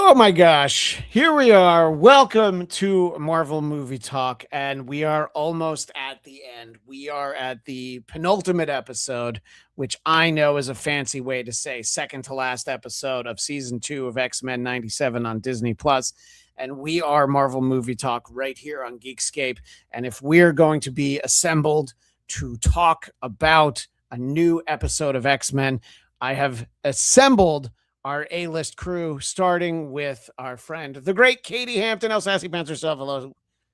Oh my gosh, here we are. Welcome to Marvel Movie Talk, and we are almost at the end. We are at the penultimate episode, which I know is a fancy way to say second to last episode of season 2 of X-Men 97 on Disney Plus. And we are Marvel Movie Talk right here on Geekscape. And if we're going to be assembled to talk about a new episode of X-Men, I have assembled our A-list crew, starting with our friend, the great Katie Hampton. El Sassy Pants herself. Hello.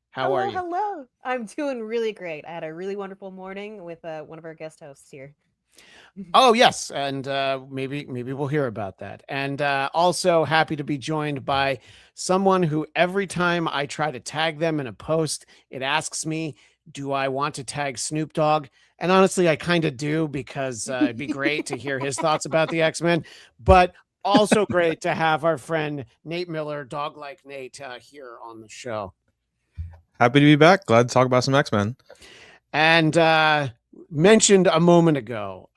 How are you? Hello. I'm doing really great. I had a really wonderful morning with one of our guest hosts here. Oh, yes. And maybe we'll hear about that. And also happy to be joined by someone who every time I try to tag them in a post, it asks me, do I want to tag Snoop Dogg? And honestly, I kind of do, because it'd be great to hear his thoughts about the X-Men. But also great to have our friend Nate Miller, Dog Like Nate, here on the show. Happy to be back. Glad to talk about some X-Men. And mentioned a moment ago,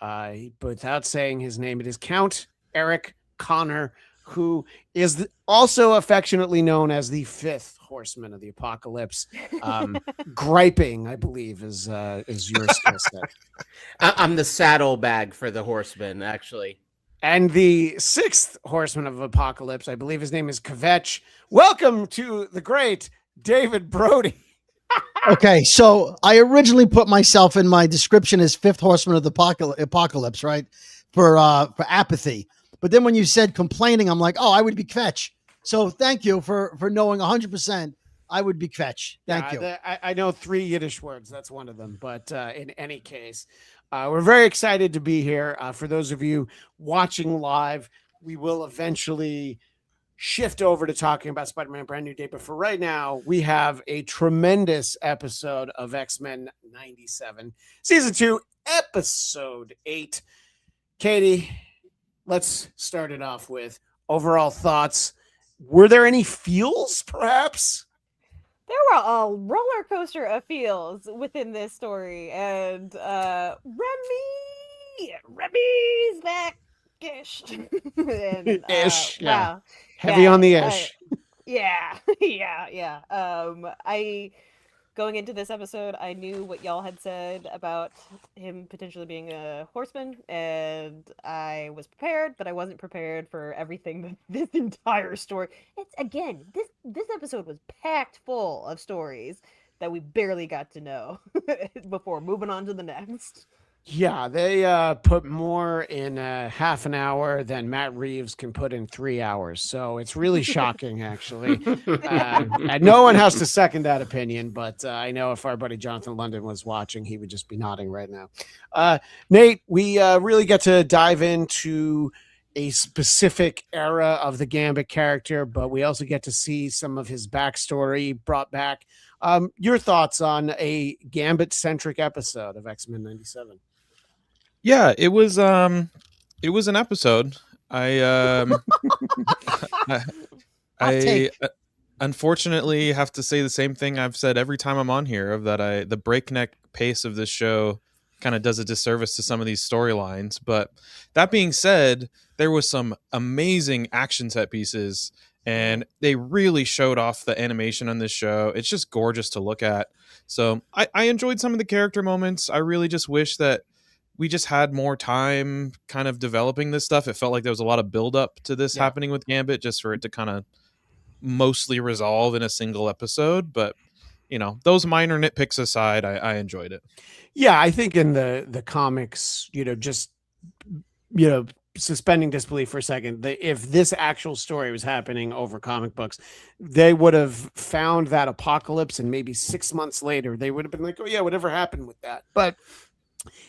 without saying his name, it is Count Eric Connor, who is also affectionately known as the fifth horseman of the apocalypse. Griping, I believe, is your skill set. I'm the saddlebag for the horseman, actually. And the sixth horseman of apocalypse, I believe his name is Kvetch. Welcome to the great David Brody. Okay, so I originally put myself in my description as fifth horseman of the apocalypse, right? For apathy. But then when you said complaining, I'm like, oh, I would be Kvetch. So thank you for knowing 100%. I would be Kvetch. Thank you. I know 3 Yiddish words. That's one of them. But in any case, we're very excited to be here. For those of you watching live, we will eventually shift over to talking about Spider-Man Brand New Day. But for right now, we have a tremendous episode of X-Men 97, Season 2, Episode 8. Katie, let's start it off with overall thoughts. Were there any feels, perhaps? There were a roller coaster of feels within this story, and Remy's back ish. Ish, yeah. Wow. Heavy on the ish. Yeah. I going into this episode, I knew what y'all had said about him potentially being a horseman, and I was prepared, but I wasn't prepared for everything that this entire story. It's again, this episode was packed full of stories that we barely got to know before moving on to the next. Yeah, they put more in half an hour than Matt Reeves can put in 3 hours. So it's really shocking, actually. And no one has to second that opinion, but I know if our buddy Jonathan London was watching, he would just be nodding right now. Nate, we really get to dive into a specific era of the Gambit character, but we also get to see some of his backstory brought back. Your thoughts on a Gambit-centric episode of X-Men 97? Yeah, it was an episode. I unfortunately have to say the same thing I've said every time I'm on here, of that the breakneck pace of this show kind of does a disservice to some of these storylines. But that being said, there was some amazing action set pieces, and they really showed off the animation on this show. It's just gorgeous to look at. So I enjoyed some of the character moments. I really just wish that we just had more time kind of developing this stuff. It felt like there was a lot of buildup to this happening with Gambit, just for it to kind of mostly resolve in a single episode. But, you know, those minor nitpicks aside, I enjoyed it. Yeah, I think in the comics, just, suspending disbelief for a second, if this actual story was happening over comic books, they would have found that apocalypse, and maybe 6 months later, they would have been like, oh yeah, whatever happened with that? But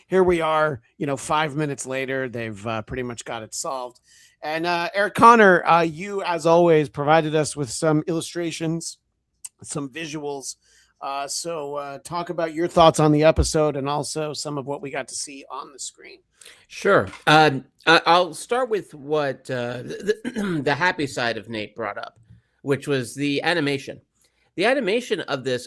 here we are, 5 minutes later, they've pretty much got it solved. And Eric Connor, you, as always, provided us with some illustrations, some visuals. So talk about your thoughts on the episode, and also some of what we got to see on the screen. Sure. I'll start with what the happy side of Nate brought up, which was the animation. The animation of this,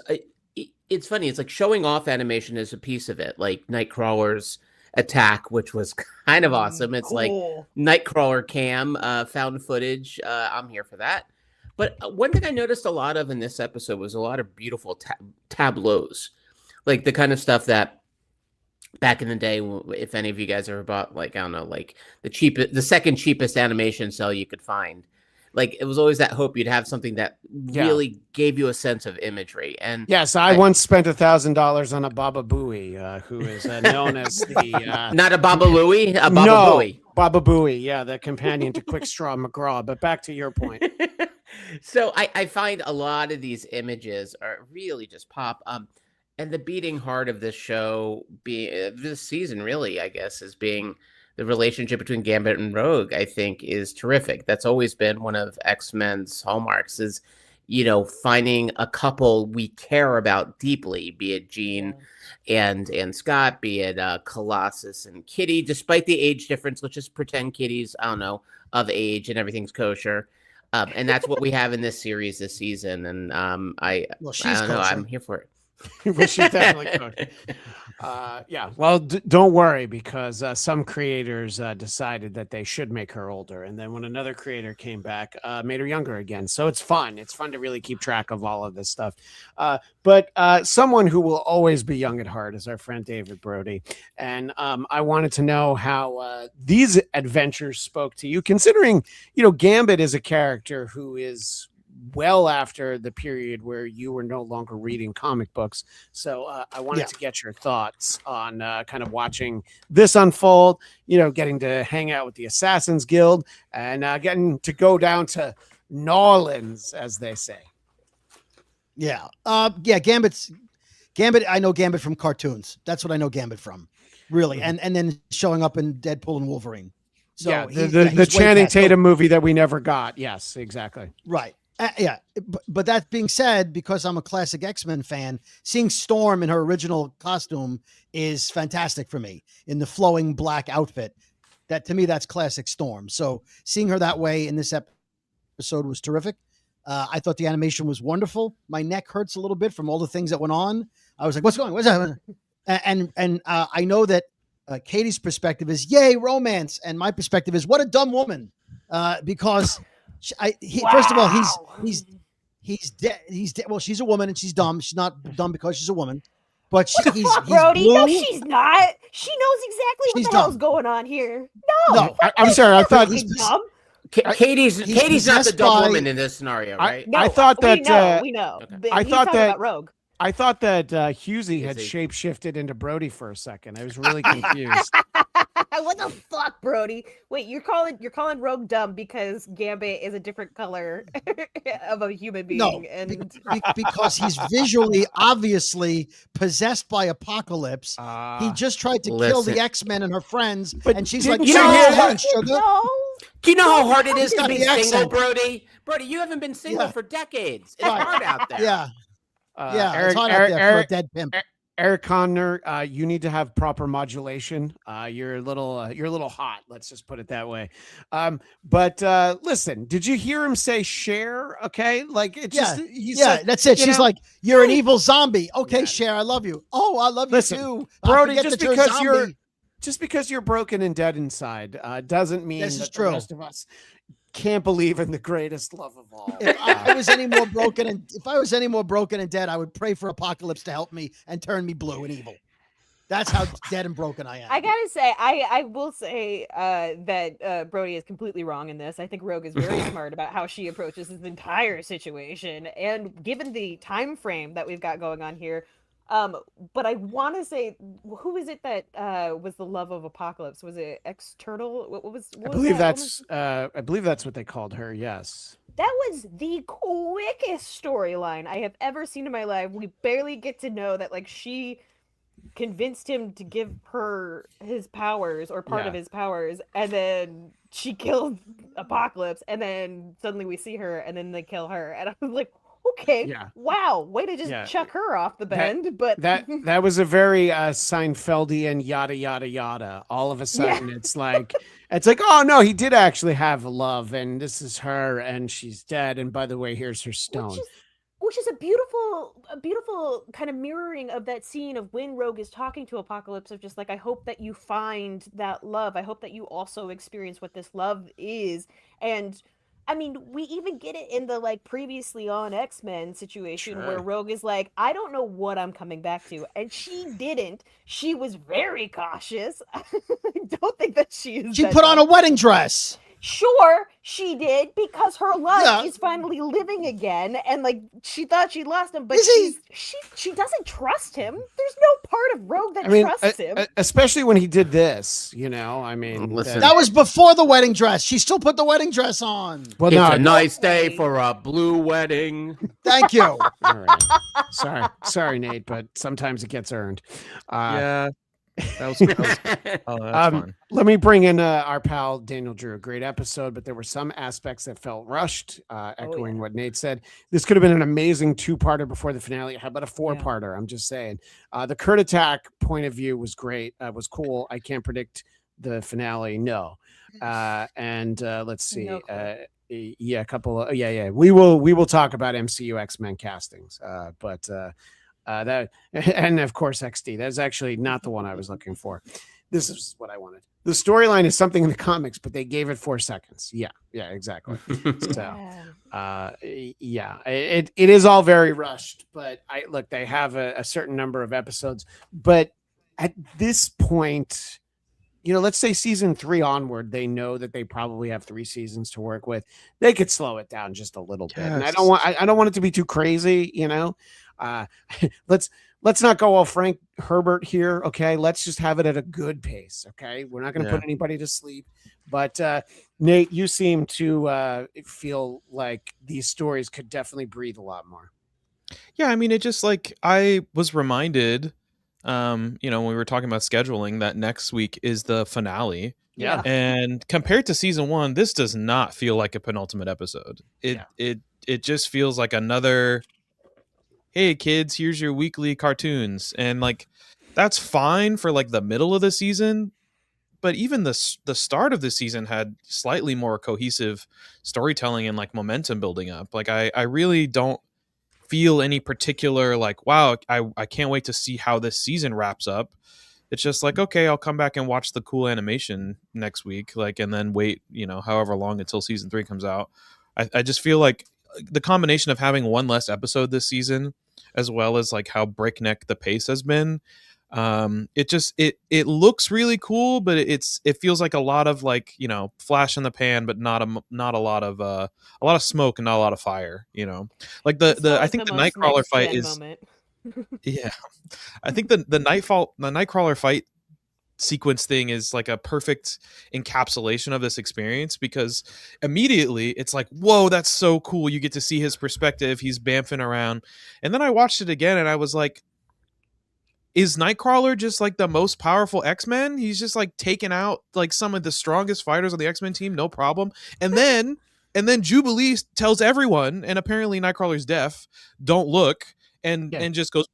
it's funny. It's like showing off animation is a piece of it, like Nightcrawler's attack, which was kind of awesome. It's like Cool. Nightcrawler cam, found footage. I'm here for that. But one thing I noticed a lot of in this episode was a lot of beautiful tableaus, like the kind of stuff that back in the day, if any of you guys ever bought, like, I don't know, like the second cheapest animation cell you could find. Like, it was always that hope you'd have something that really gave you a sense of imagery. And yes, I once spent $1,000 on a Baba Booey, who is known as the not a Baba Louie, a Baba Booey. Baba Booey, yeah, the companion to Quick Straw McGraw. But back to your point. So I find a lot of these images are really just pop. And the beating heart of this show, this season, really, I guess, is being the relationship between Gambit and Rogue. I think is terrific. That's always been one of X-Men's hallmarks, is, you know, finding a couple we care about deeply, be it Jean and Scott, be it Colossus and Kitty, despite the age difference. Let's just pretend Kitty's, I don't know, of age and everything's kosher. And that's what we have in this series this season. And I don't know, I'm here for it. Well, she's definitely cooked. Yeah. Well, don't worry, because some creators decided that they should make her older, and then when another creator came back, made her younger again. So it's fun. It's fun to really keep track of all of this stuff. But someone who will always be young at heart is our friend David Brody, and I wanted to know how these adventures spoke to you, considering, you know, Gambit is a character who is well after the period where you were no longer reading comic books. So I wanted to get your thoughts on kind of watching this unfold, you know, getting to hang out with the Assassin's Guild and getting to go down to Norlands, as they say. Yeah. Gambit. I know Gambit from cartoons. That's what I know Gambit from, really. And then showing up in Deadpool and Wolverine. So yeah, the Channing Tatum movie that we never got. Yes, exactly. Right. But that being said, because I'm a classic X-Men fan, seeing Storm in her original costume is fantastic for me, in the flowing black outfit. That, to me, that's classic Storm. So seeing her that way in this episode was terrific. I thought the animation was wonderful. My neck hurts a little bit from all the things that went on. I was like, what's going on? What's happening? And I know that Katie's perspective is, yay, romance. And my perspective is, what a dumb woman. Because first of all, he's dead. He's dead. Well, she's a woman and she's dumb. She's not dumb because she's a woman, but he's Brody, blue. no, she's not. She knows exactly what the hell's going on here. No, I'm sorry. I thought he's dumb. Katie's not the dumb woman in this scenario, right? I thought that we know. Okay. I thought that about Rogue. I thought that Husey had shapeshifted into Brody for a second. I was really confused. What the fuck, Brody? Wait, you're calling Rogue dumb because Gambit is a different color of a human being? No, because he's visually, obviously possessed by Apocalypse. He just tried to kill the X-Men and her friends, and she's like, you know how hard it is to be single, accent. Brody? Brody, you haven't been single for decades. It's hard out there. Yeah. It's hard out there for a dead pimp. Eric Conner, you need to have proper modulation. You're a little hot. Let's just put it that way. But listen, did you hear him say Cher? Okay, like it just said, that's it. She's like, you're an evil zombie. Okay, Cher, I love you. Oh, I love you too, Brody. Just because you're broken and dead inside doesn't mean this is that true. The rest of us can't believe in the greatest love of all. If I was any more broken and dead, I would pray for Apocalypse to help me and turn me blue and evil. That's how dead and broken I am. I gotta say, I will say that Brody is completely wrong in this. I think Rogue is very smart about how she approaches this entire situation, and given the time frame that we've got going on here. But I want to say, who is it that was the love of Apocalypse? Was it External? I believe that's what they called her. Yes. That was the quickest storyline I have ever seen in my life. We barely get to know that, like, she convinced him to give her his powers or part of his powers, and then she killed Apocalypse, and then suddenly we see her, and then they kill her, and I was like, okay, wow, way to just chuck her off the bend. But that was a very Seinfeldian yada yada yada. All of a sudden, it's like, oh no, he did actually have love, and this is her, and she's dead. And by the way, here's her stone. Which which is a beautiful kind of mirroring of that scene of when Rogue is talking to Apocalypse of just like, I hope that you find that love. I hope that you also experience what this love is. And I mean, we even get it in the like previously on X-Men situation where Sure. Rogue is like, I don't know what I'm coming back to. And she didn't. She was very cautious. I don't think that she is. She put on a wedding dress. Sure, she did, because her love Yeah. is finally living again, and like she thought she lost him, but Is he- she doesn't trust him. There's no part of Rogue that I mean, trusts him. especially when he did this, you know. I mean, Listen. That was before the wedding dress. She still put the wedding dress on. well, It's no, a nice day for a blue wedding. Thank you. all right. Sorry, Nate, but sometimes it gets earned. Yeah, that was oh, that's fun. Let me bring in our pal Daniel Drew. Great episode, but there were some aspects that felt rushed. Echoing what Nate said, this could have been an amazing 2-parter before the finale. How about a 4-parter? I'm just saying. The Kurt attack point of view was great. Was cool. I can't predict the finale. No. And let's see. No clue. Yeah, a couple of we will talk about MCU X-Men castings. But that, and of course XD. That's actually not the one I was looking for. This is what I wanted. The storyline is something in the comics, but they gave it 4 seconds. Yeah, exactly. So, it is all very rushed. But they have a certain number of episodes. But at this point, you know, let's say season 3 onward, they know that they probably have 3 seasons to work with. They could slow it down just a little bit. And I don't want it to be too crazy, you know. Let's not go all Frank Herbert here. Okay. Let's just have it at a good pace. Okay. We're not going to put anybody to sleep, but, Nate, you seem to, feel like these stories could definitely breathe a lot more. Yeah. I mean, it just like, I was reminded, you know, when we were talking about scheduling, that next week is the finale. Yeah. And compared to season 1, this does not feel like a penultimate episode. It just feels like another, hey kids, here's your weekly cartoons. And like, that's fine for like the middle of the season. But even the start of the season had slightly more cohesive storytelling and like momentum building up. Like I really don't feel any particular like, wow, I can't wait to see how this season wraps up. It's just like, okay, I'll come back and watch the cool animation next week, like, and then wait, you know, however long until season 3 comes out. I just feel like the combination of having 1 less episode this season, as well as like how breakneck the pace has been, it looks really cool, but it feels like a lot of like, you know, flash in the pan, but not a lot of smoke and not a lot of fire, you know. Like I think the Nightcrawler fight is yeah, I think the Nightcrawler fight sequence thing is like a perfect encapsulation of this experience, because immediately it's like, whoa, that's so cool. You get to see his perspective. He's bamfing around. And then I watched it again and I was like, is Nightcrawler just like the most powerful X-Men? He's just like taking out like some of the strongest fighters on the X-Men team, no problem. And then Jubilee tells everyone, and apparently Nightcrawler's deaf, don't look, and just goes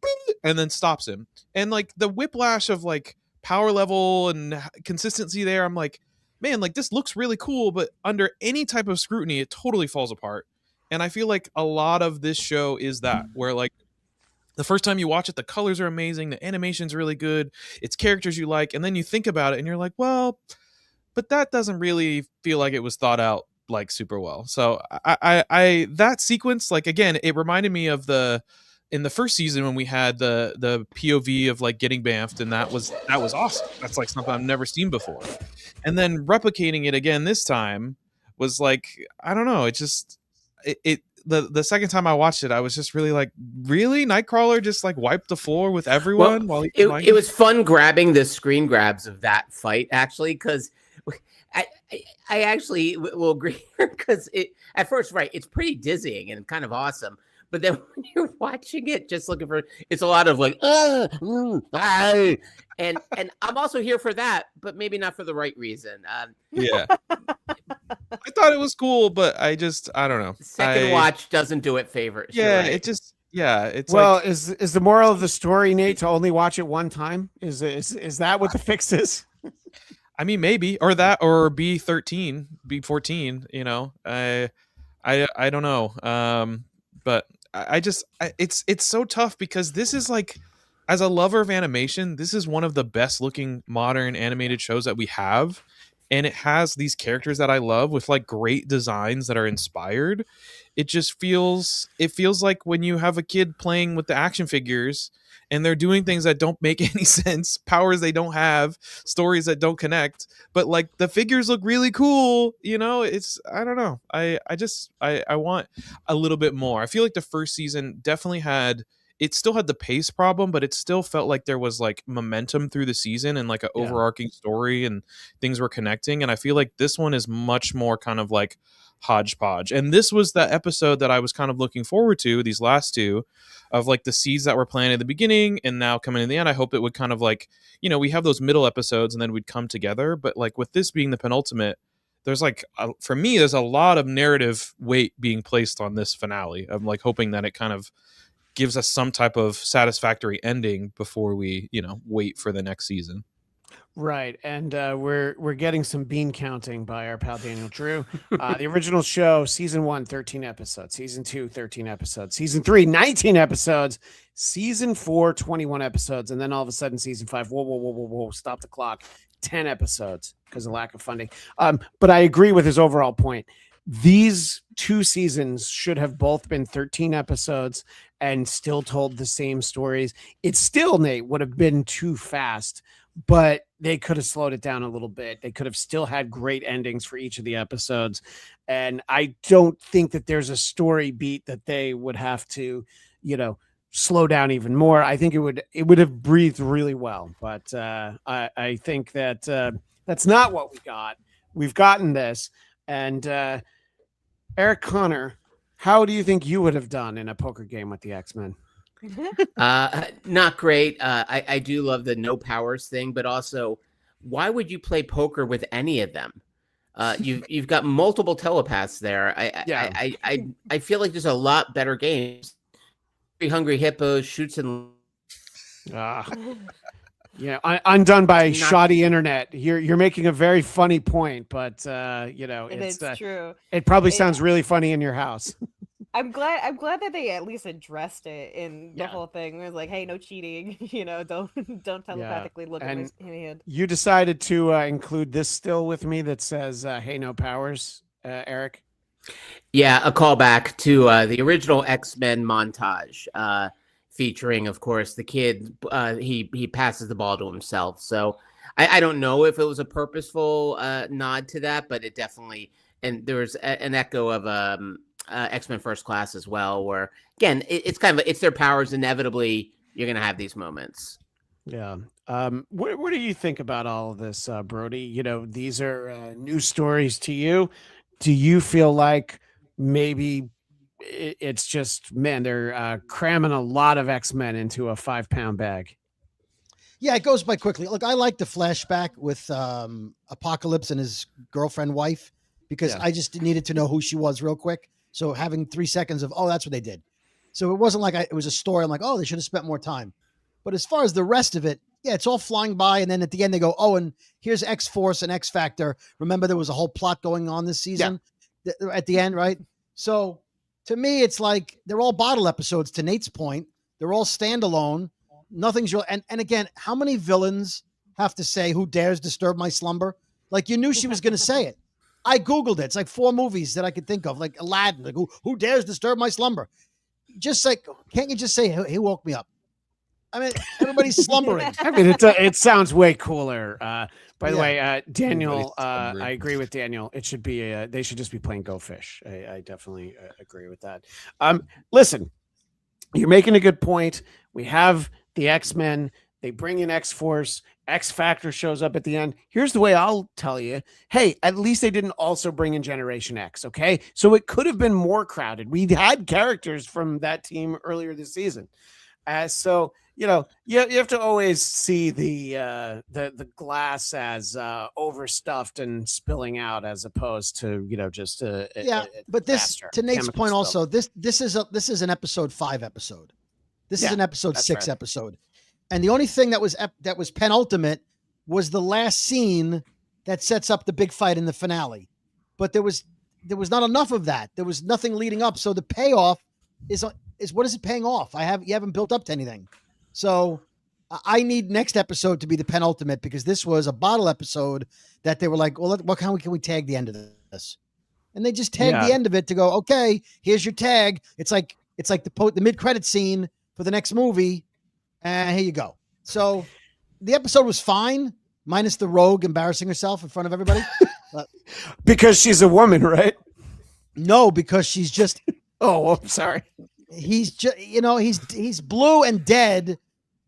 and then stops him. And like the whiplash of like power level and consistency there, I'm like, man, like this looks really cool, but under any type of scrutiny it totally falls apart. And I feel like a lot of this show is that, where like the first time you watch it, the colors are amazing, the animation's really good, it's characters you like, and then you think about it and you're like, well, but that doesn't really feel like it was thought out like super well. So I that sequence, like, again, it reminded me of in the first season when we had the POV of like getting bamfed, and that was awesome. That's like something I've never seen before. And then replicating it again this time was like, I don't know, the second time I watched it, I was just really like, really? Nightcrawler just like wiped the floor with everyone? Well, it was fun grabbing the screen grabs of that fight, actually, because I actually will agree, because at first, right, it's pretty dizzying and kind of awesome. But then when you're watching it, just looking for, it's a lot of like, and I'm also here for that, but maybe not for the right reason. Yeah, I thought it was cool, but I don't know. Second watch doesn't do it favors. Yeah, right. it's well, like, is the moral of the story, Nate, to only watch it one time? Is that what the fix is? I mean, maybe, or B13, B14. You know, I don't know. But it's so tough because this is like, as a lover of animation, this is one of the best looking modern animated shows that we have. And it has these characters that I love with like great designs that are inspired. It feels like when you have a kid playing with the action figures and they're doing things that don't make any sense, powers they don't have, stories that don't connect, but like the figures look really cool. It's, I don't know. I want a little bit more. I feel like the first season definitely it still had the pace problem, but it still felt like there was like momentum through the season and like an overarching story and things were connecting. And I feel like this one is much more kind of like hodgepodge. And this was the episode that I was kind of looking forward to, these last two, of like the seeds that were planted in the beginning and now coming in the end. I hope it would kind of like, we have those middle episodes and then we'd come together. But like with this being the penultimate, there's like, for me, there's a lot of narrative weight being placed on this finale. I'm like hoping that it kind of gives us some type of satisfactory ending before we, wait for the next season. Right, and we're getting some bean counting by our pal Daniel Drew. The original show, season 1, 13 episodes. Season 2, 13 episodes. Season 3, 19 episodes. Season 4, 21 episodes. And then all of a sudden, season 5, whoa, stop the clock. 10 episodes because of lack of funding. But I agree with his overall point. These 2 seasons should have both been 13 episodes and still told the same stories. It still, Nate, would have been too fast, but they could have slowed it down a little bit. They could have still had great endings for each of the episodes. And I don't think that there's a story beat that they would have to, slow down even more. I think it would have breathed really well. But I think that that's not what we got. We've gotten this. And Eric Connor, how do you think you would have done in a poker game with the X-Men? Not great. I do love the no powers thing, but also, why would you play poker with any of them? You've got multiple telepaths there. I feel like there's a lot better games. Hungry Hippos shoots and undone by shoddy internet. You're making a very funny point, but it's true. It probably sounds really funny in your house. I'm glad that they at least addressed it in the whole thing. It was like, hey, no cheating. Don't telepathically look at my hand. You decided to include this still with me that says, "Hey, no powers," Eric. Yeah, a callback to the original X-Men montage, featuring, of course, the kid. He passes the ball to himself. So I don't know if it was a purposeful nod to that, but it definitely. And there was an echo of X-Men First Class as well, where again it's kind of it's their powers. Inevitably, you're gonna have these moments. Yeah. What do you think about all of this, Brody? These are new stories to you. Do you feel like maybe it's just, man, they're cramming a lot of X-Men into a 5-pound bag? Yeah, it goes by quickly. Look, I like the flashback with Apocalypse and his girlfriend wife because I just needed to know who she was real quick. So having 3 seconds of, that's what they did. So it wasn't like it was a story. I'm like, they should have spent more time. But as far as the rest of it, it's all flying by. And then at the end they go, and here's X-Force and X-Factor. Remember, there was a whole plot going on this season at the end, right? So to me, it's like they're all bottle episodes, to Nate's point. They're all standalone. Nothing's real. And again, how many villains have to say, who dares disturb my slumber? Like, you knew she was going to say it. I Googled it. It's like 4 movies that I could think of, like Aladdin, like who dares disturb my slumber? Just like, can't you just say, he woke me up? I mean, everybody's slumbering. I mean, it sounds way cooler. By the way, Daniel, I agree with Daniel. It should be, they should just be playing Go Fish. I definitely agree with that. Listen, you're making a good point. We have the X-Men. They bring in X-Force. X-Factor shows up at the end. Here's the way I'll tell you. Hey, at least they didn't also bring in Generation X, okay? So it could have been more crowded. We had characters from that team earlier this season. So, you have to always see the glass as overstuffed and spilling out as opposed to, just but this, to Nate's point also, this is an episode 5 episode. This is an episode 6 episode. And the only thing that was penultimate was the last scene that sets up the big fight in the finale. But there was not enough of that. There was nothing leading up. So the payoff is what is it paying off? You haven't built up to anything. So I need next episode to be the penultimate, because this was a bottle episode that they were like, well, what can we tag the end of this? And they just tagged the end of it to go, okay, here's your tag. It's like the mid-credit scene for the next movie. And here you go. So the episode was fine, minus the rogue embarrassing herself in front of everybody. Because she's a woman, right? No, because she's just. Oh, I'm sorry. He's just, he's blue and dead,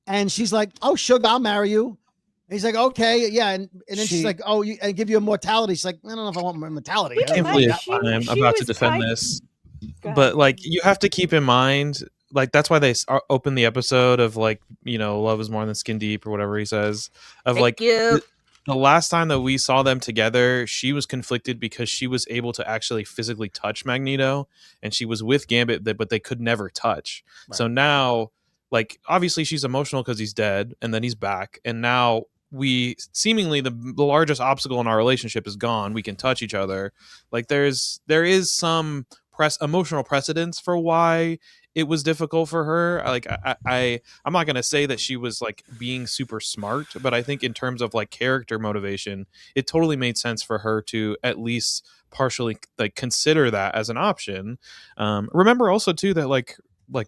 and she's like, "Oh, sugar, I'll marry you." And he's like, "Okay, yeah," and then she's like, "Oh, I give you immortality." She's like, "I don't know if I want mortality." I can't believe I'm about to defend this, but like, you have to keep in mind, like, that's why they open the episode of, like, love is more than skin deep, or whatever he says, of like the last time that we saw them together, she was conflicted because she was able to actually physically touch Magneto, and she was with Gambit, but they could never touch. Right. So now, like, obviously she's emotional because he's dead, and then he's back, and now we seemingly the largest obstacle in our relationship is gone. We can touch each other. Like, there is some emotional precedence for why it was difficult for her. Like, I'm not going to say that she was like being super smart, but I think in terms of like character motivation, it totally made sense for her to at least partially like consider that as an option. Remember also too that like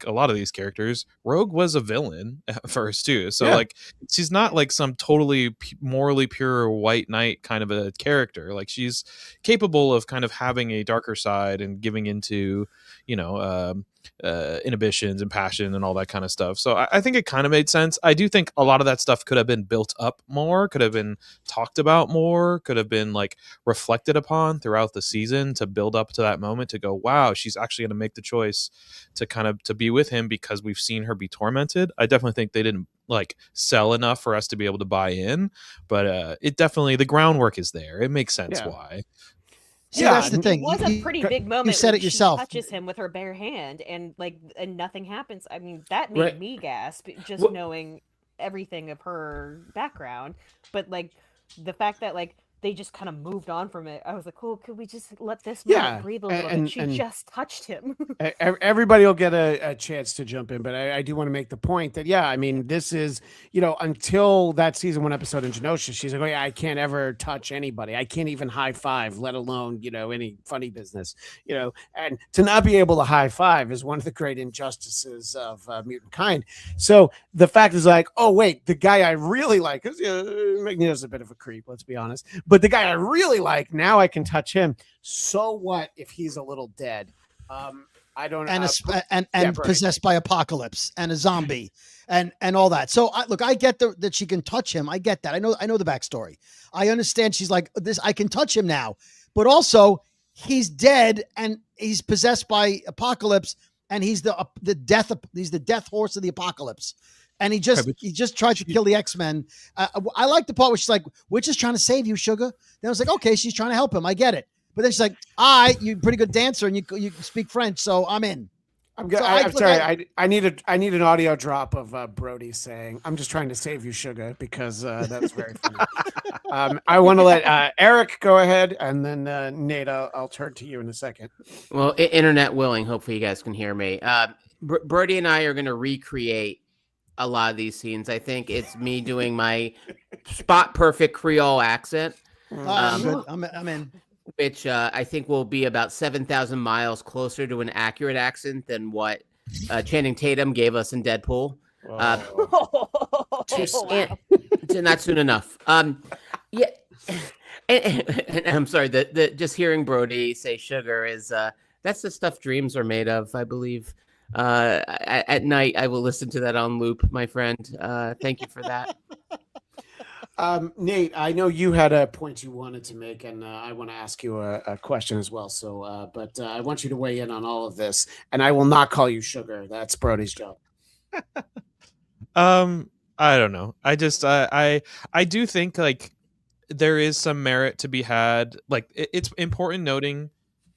a lot of these characters, Rogue was a villain at first too. So like, she's not like some totally morally pure white knight kind of a character. Like, she's capable of kind of having a darker side and giving into, inhibitions and passion and all that kind of stuff. So I think it kind of made sense. I do think a lot of that stuff could have been built up more, could have been talked about more, could have been like reflected upon throughout the season to build up to that moment to go, wow, she's actually going to make the choice to be with him because we've seen her be tormented. I definitely think they didn't like sell enough for us to be able to buy in, but it definitely, the groundwork is there. It makes sense why. See, that's the thing. It was a pretty big moment. You said when it yourself. She touches him with her bare hand, and nothing happens. I mean, that made me gasp just knowing everything of her background. But like the fact that like they just kind of moved on from it, I was like, "Cool, could we just let this moment breathe a little bit?" She just touched him. Everybody will get a chance to jump in, but I do want to make the point that I mean, this is until that season 1 episode in Genosha, she's like, "Oh yeah, I can't ever touch anybody. I can't even high five, let alone any funny business." And to not be able to high five is one of the great injustices of mutant kind. So the fact is like, oh wait, the guy I really like, because Magneto's a bit of a creep, let's be honest. But the guy I really like, now I can touch him. So what if he's a little dead? I don't know. And possessed by Apocalypse and a zombie and all that. So I get that she can touch him. I get that. I know the backstory. I understand she's like this. I can touch him now, but also he's dead and he's possessed by Apocalypse, and he's the death horse of the Apocalypse. And he just tried to kill the X-Men. I like the part where she's like, "We're just trying to save you, sugar." Then I was like, "Okay, she's trying to help him. I get it." But then she's like, you're a pretty good dancer and you speak French, so I'm in." I'm sorry. I need an audio drop of Brody saying, "I'm just trying to save you, sugar," because that's very funny. I want to let Eric go ahead, and then Nate, I'll turn to you in a second. Well, internet willing, hopefully you guys can hear me. Brody and I are going to recreate a lot of these scenes. I think it's me doing my spot perfect Creole accent. Good. I'm in. Which I think will be about 7,000 miles closer to an accurate accent than what Channing Tatum gave us in Deadpool. Not soon enough. Yeah. And I'm sorry, the just hearing Brody say sugar is that's the stuff dreams are made of, I believe. At night, I will listen to that on loop, my friend. Thank you for that. Nate, I know you had a point you wanted to make, and I want to ask you a question as well. So, but I want you to weigh in on all of this, and I will not call you sugar. That's Brody's job. I don't know. I do think like there is some merit to be had. Like it's important noting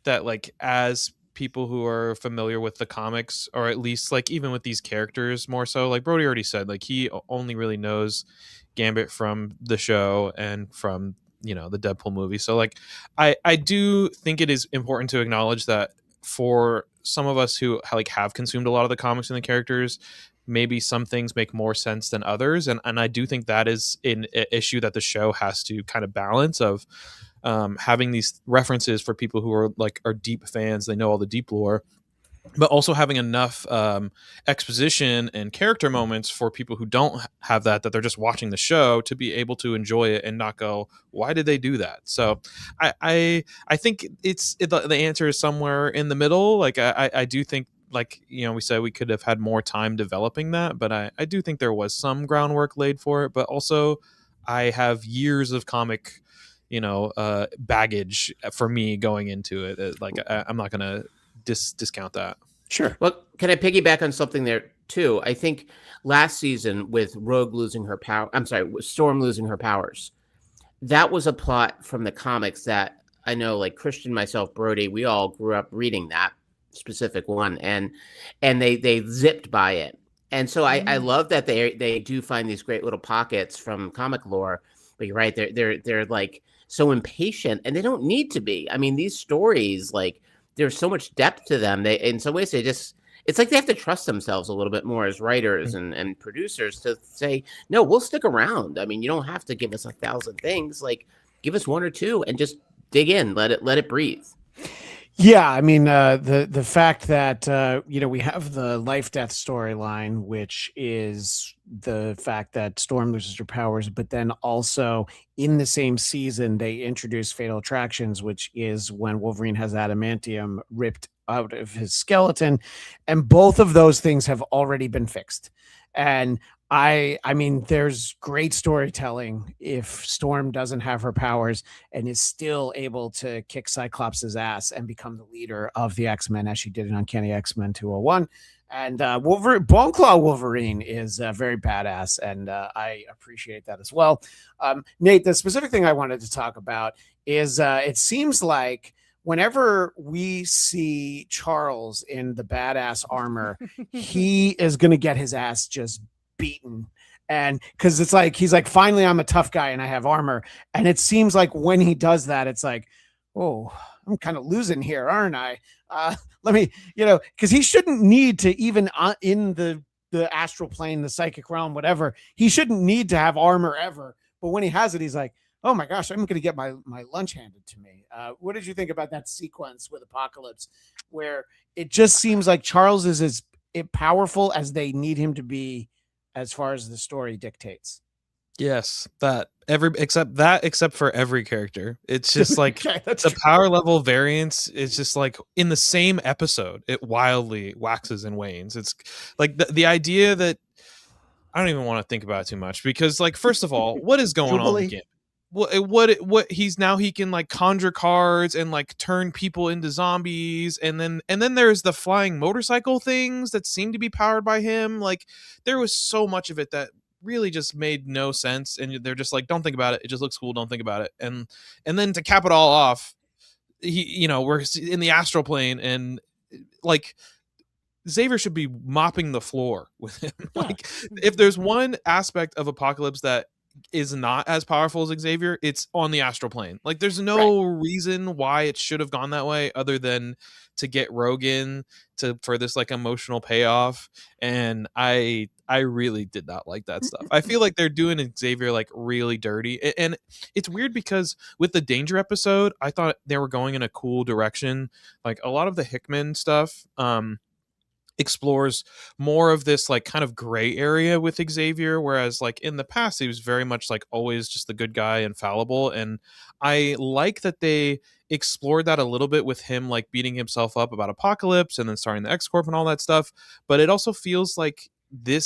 that like as people who are familiar with the comics, or at least like even with these characters more so, like Brody already said, like he only really knows Gambit from the show and from the Deadpool movie. So like I do think it is important to acknowledge that for some of us who like have consumed a lot of the comics and the characters, maybe some things make more sense than others, and I do think that is an issue that the show has to kind of balance of having these references for people who are deep fans, they know all the deep lore, but also having enough exposition and character moments for people who don't have that they're just watching the show to be able to enjoy it and not go, why did they do that? So I think the answer is somewhere in the middle. Like I do think, like, we said we could have had more time developing that, but I do think there was some groundwork laid for it. But also I have years of comic baggage for me going into it. Like I'm not gonna discount that. Sure. Well, can I piggyback on something there too? I think last season with Rogue losing her power, with Storm losing her powers, that was a plot from the comics that I know, like Christian, myself, Brody, we all grew up reading that specific one, and they zipped by it. And so I love that they do find these great little pockets from comic lore. But you're right, they're like so impatient, and they don't need to be. I mean, these stories, like, there's so much depth to them. They, in some ways, it's like they have to trust themselves a little bit more as writers and producers to say, no, we'll stick around. I mean, you don't have to give us 1,000 things. Like, give us one or two and just dig in, let it breathe. Yeah, I mean, the fact that we have the life-death storyline, which is the fact that Storm loses her powers, but then also in the same season they introduce Fatal Attractions, which is when Wolverine has adamantium ripped out of his skeleton, and both of those things have already been fixed. And I mean, there's great storytelling if Storm doesn't have her powers and is still able to kick Cyclops' ass and become the leader of the X-Men, as she did in Uncanny X-Men 201. And Bone Claw Wolverine is very badass, and I appreciate that as well. Nate, the specific thing I wanted to talk about is it seems like whenever we see Charles in the badass armor, he is going to get his ass just beaten. And because it's like he's like, finally I'm a tough guy and I have armor, and it seems like when he does that, it's like, oh, I'm kind of losing here, aren't I? Let me, because he shouldn't need to, even in the astral plane, the psychic realm, whatever, he shouldn't need to have armor ever, but when he has it, he's like, oh my gosh, I'm going to get my lunch handed to me. What did you think about that sequence with Apocalypse, where it just seems like Charles is as powerful as they need him to be as far as the story dictates? Yes, except for every character. It's just like Okay, that's the true. power level variance is just like in the same episode, it wildly waxes and wanes. It's like the idea that I don't even want to think about it too much, because, like, first of all, what is going on with Gimp? What he can like conjure cards and like turn people into zombies, and then there's the flying motorcycle things that seem to be powered by him. Like, there was so much of it that really just made no sense, and they're just like, don't think about it, it just looks cool, don't think about it. And then to cap it all off, we're in the astral plane, and like Xavier should be mopping the floor with him. Like, if there's one aspect of Apocalypse that is not as powerful as Xavier, it's on the astral plane. Like, there's no reason why it should have gone that way other than to get Rogan for this like emotional payoff. And I really did not like that stuff. I feel like they're doing Xavier like really dirty, and it's weird because with the Danger episode, I thought they were going in a cool direction. Like, a lot of the Hickman stuff explores more of this like kind of gray area with Xavier, whereas like in the past he was very much like always just the good guy and fallible. And I like that they explored that a little bit with him like beating himself up about Apocalypse and then starting the X-Corp and all that stuff. But it also feels like the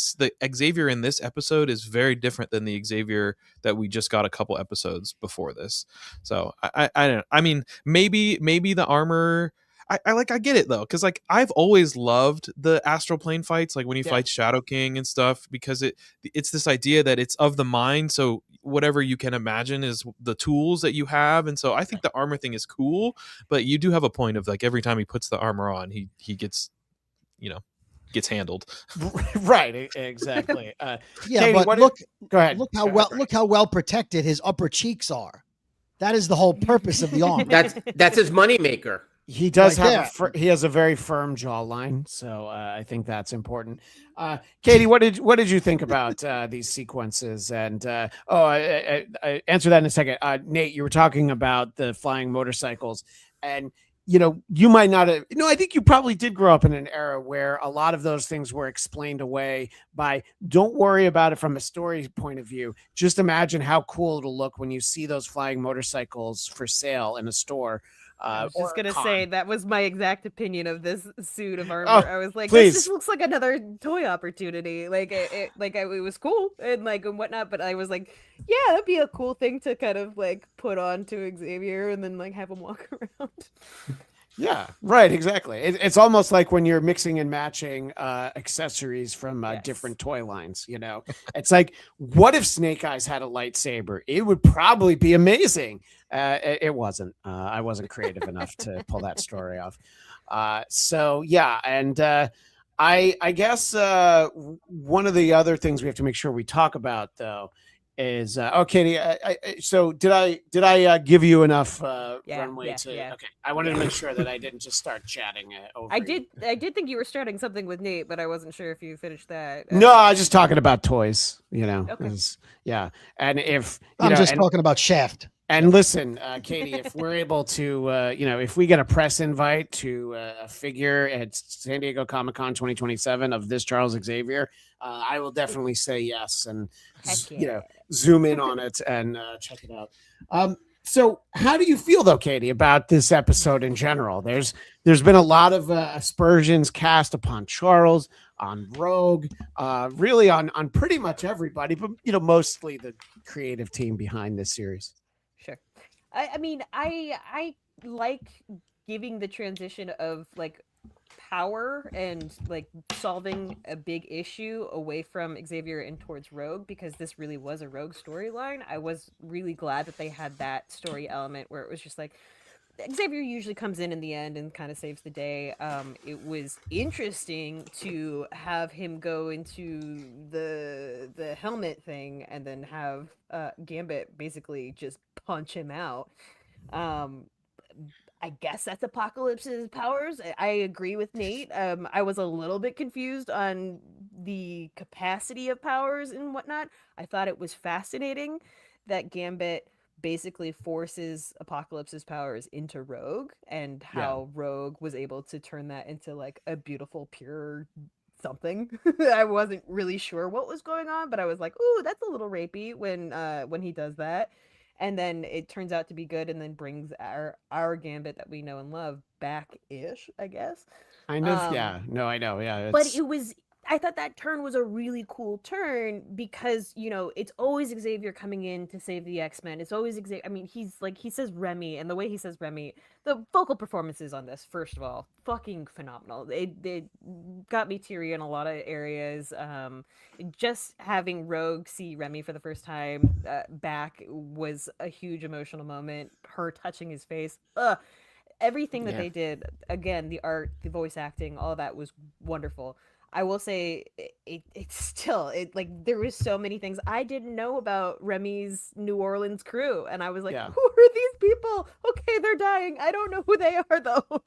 Xavier in this episode is very different than the Xavier that we just got a couple episodes before this. So I don't know. I mean, maybe the armor, I get it though, because like I've always loved the astral plane fights, like when he fights Shadow King and stuff, because it's this idea that it's of the mind, so whatever you can imagine is the tools that you have. And so I think the armor thing is cool, but you do have a point of like every time he puts the armor on, he gets gets handled. Right, exactly. Yeah, Katie, but go ahead. Look how well protected his upper cheeks are. That is the whole purpose of the armor. That's his moneymaker. He does Right have he has a very firm jawline, so I think that's important. Katie, what did you think about these sequences? And I answer that in a second. Nate, you were talking about the flying motorcycles, and you might not have. I think you probably did grow up in an era where a lot of those things were explained away by. Don't worry about it from a story point of view. Just imagine how cool it'll look when you see those flying motorcycles for sale in a store. I was just gonna say that was my exact opinion of this suit of armor. Oh, I was like, please. this just looks like another toy opportunity. Like it was cool and whatnot, but I was like, yeah, that'd be a cool thing to kind of like put on to Xavier and then like have him walk around. Yeah, right. Exactly. It's almost like when you're mixing and matching accessories from different toy lines. It's like, what if Snake Eyes had a lightsaber? It would probably be amazing. It wasn't. I wasn't creative enough to pull that story off. So yeah, and I guess one of the other things we have to make sure we talk about though is Katie, so did I give you enough runway to okay, I wanted to make sure that I didn't just start chatting over I did think you were starting something with Nate, but I wasn't sure if you finished that. No, I was just talking about toys, Okay. Yeah, and if I'm just talking about Shaft. And listen, Katie, if we're able to, if we get a press invite to a figure at San Diego Comic-Con 2027 of this Charles Xavier, I will definitely say yes and, zoom in on it and check it out. So how do you feel, though, Katie, about this episode in general? There's been a lot of aspersions cast upon Charles, on Rogue, really on pretty much everybody, but, mostly the creative team behind this series. Sure. I mean, I like giving the transition of like power and like solving a big issue away from Xavier and towards Rogue, because this really was a Rogue storyline. I was really glad that they had that story element where it was just like Xavier usually comes in the end and kind of saves the day. It was interesting to have him go into the helmet thing and then have Gambit basically just punch him out. I guess that's Apocalypse's powers. I agree with Nate. I was a little bit confused on the capacity of powers and whatnot. I thought it was fascinating that Gambit basically forces Apocalypse's powers into Rogue, and how Rogue was able to turn that into like a beautiful, pure something. I wasn't really sure what was going on, but I was like, ooh, that's a little rapey when he does that. And then it turns out to be good, and then brings our Gambit that we know and love back-ish, I guess. I know, I know, yeah. But I thought that turn was a really cool turn because, it's always Xavier coming in to save the X-Men. It's always Xavier. I mean, he says Remy, and the way he says Remy, the vocal performances on this, first of all, fucking phenomenal. They got me teary in a lot of areas. Just having Rogue see Remy for the first time back was a huge emotional moment. Her touching his face. Everything that they did, again, the art, the voice acting, all of that was wonderful. I will say it's still like there was so many things I didn't know about Remy's New Orleans crew, and I was like, who are these people? Okay, they're dying. I don't know who they are though.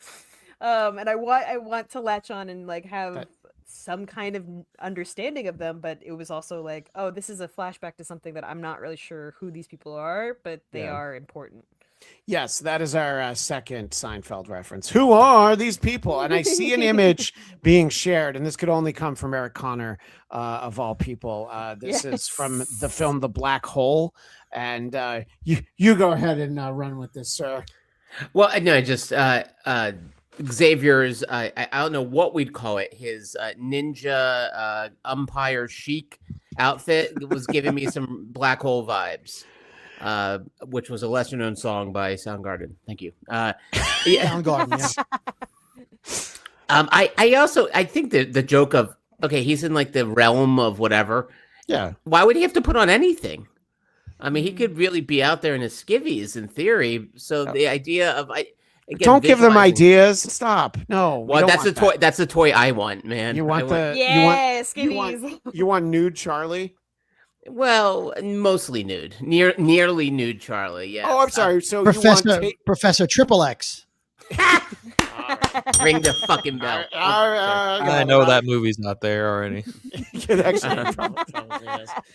And I want to latch on and like have some kind of understanding of them, but it was also like, oh, this is a flashback to something that I'm not really sure who these people are, but they are important. Yes, that is our second Seinfeld reference. Who are these people? And I see an image being shared, and this could only come from Eric Connor, of all people. This is from the film The Black Hole, and you go ahead and run with this, sir. Well, no, just Xavier's, I don't know what we'd call it, his ninja umpire chic outfit was giving me some Black Hole vibes. Which was a lesser known song by Soundgarden. Thank you. Soundgarden, yeah. I think the joke of, okay, he's in like the realm of whatever. Yeah. Why would he have to put on anything? I mean, he could really be out there in his skivvies in theory. So the idea of don't give them ideas. Stop. No. Well, that's the toy. That's the toy I want, man. You want skivvies. You want nude Charlie? Well, mostly nude, nearly nude Charlie. Yeah. Oh, I'm sorry. So Professor Triple X. Ring the fucking bell. I know that movie's not there already.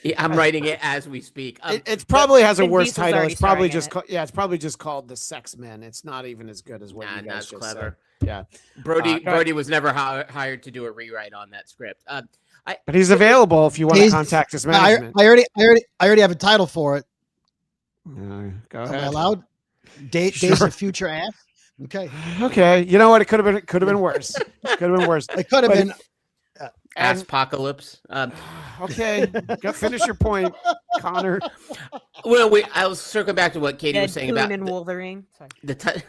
Yeah, I'm writing it as we speak. It probably has a Vin worse Diesel's title. already It's probably starring just in it's probably just called The Sex Men. It's not even as good as what you guys that's just clever. said. Yeah, Brody was never hired to do a rewrite on that script. but he's available if you want to contact his management. I already have a title for it. Go Am ahead. I allowed? Days of Future Ass. Okay. Okay. You know what? It could have been worse. Could have been worse. It could have been. Apocalypse. Okay. Go finish your point, Connor. Well, I'll circle back to what Katie was saying about and Wolverine. Sorry.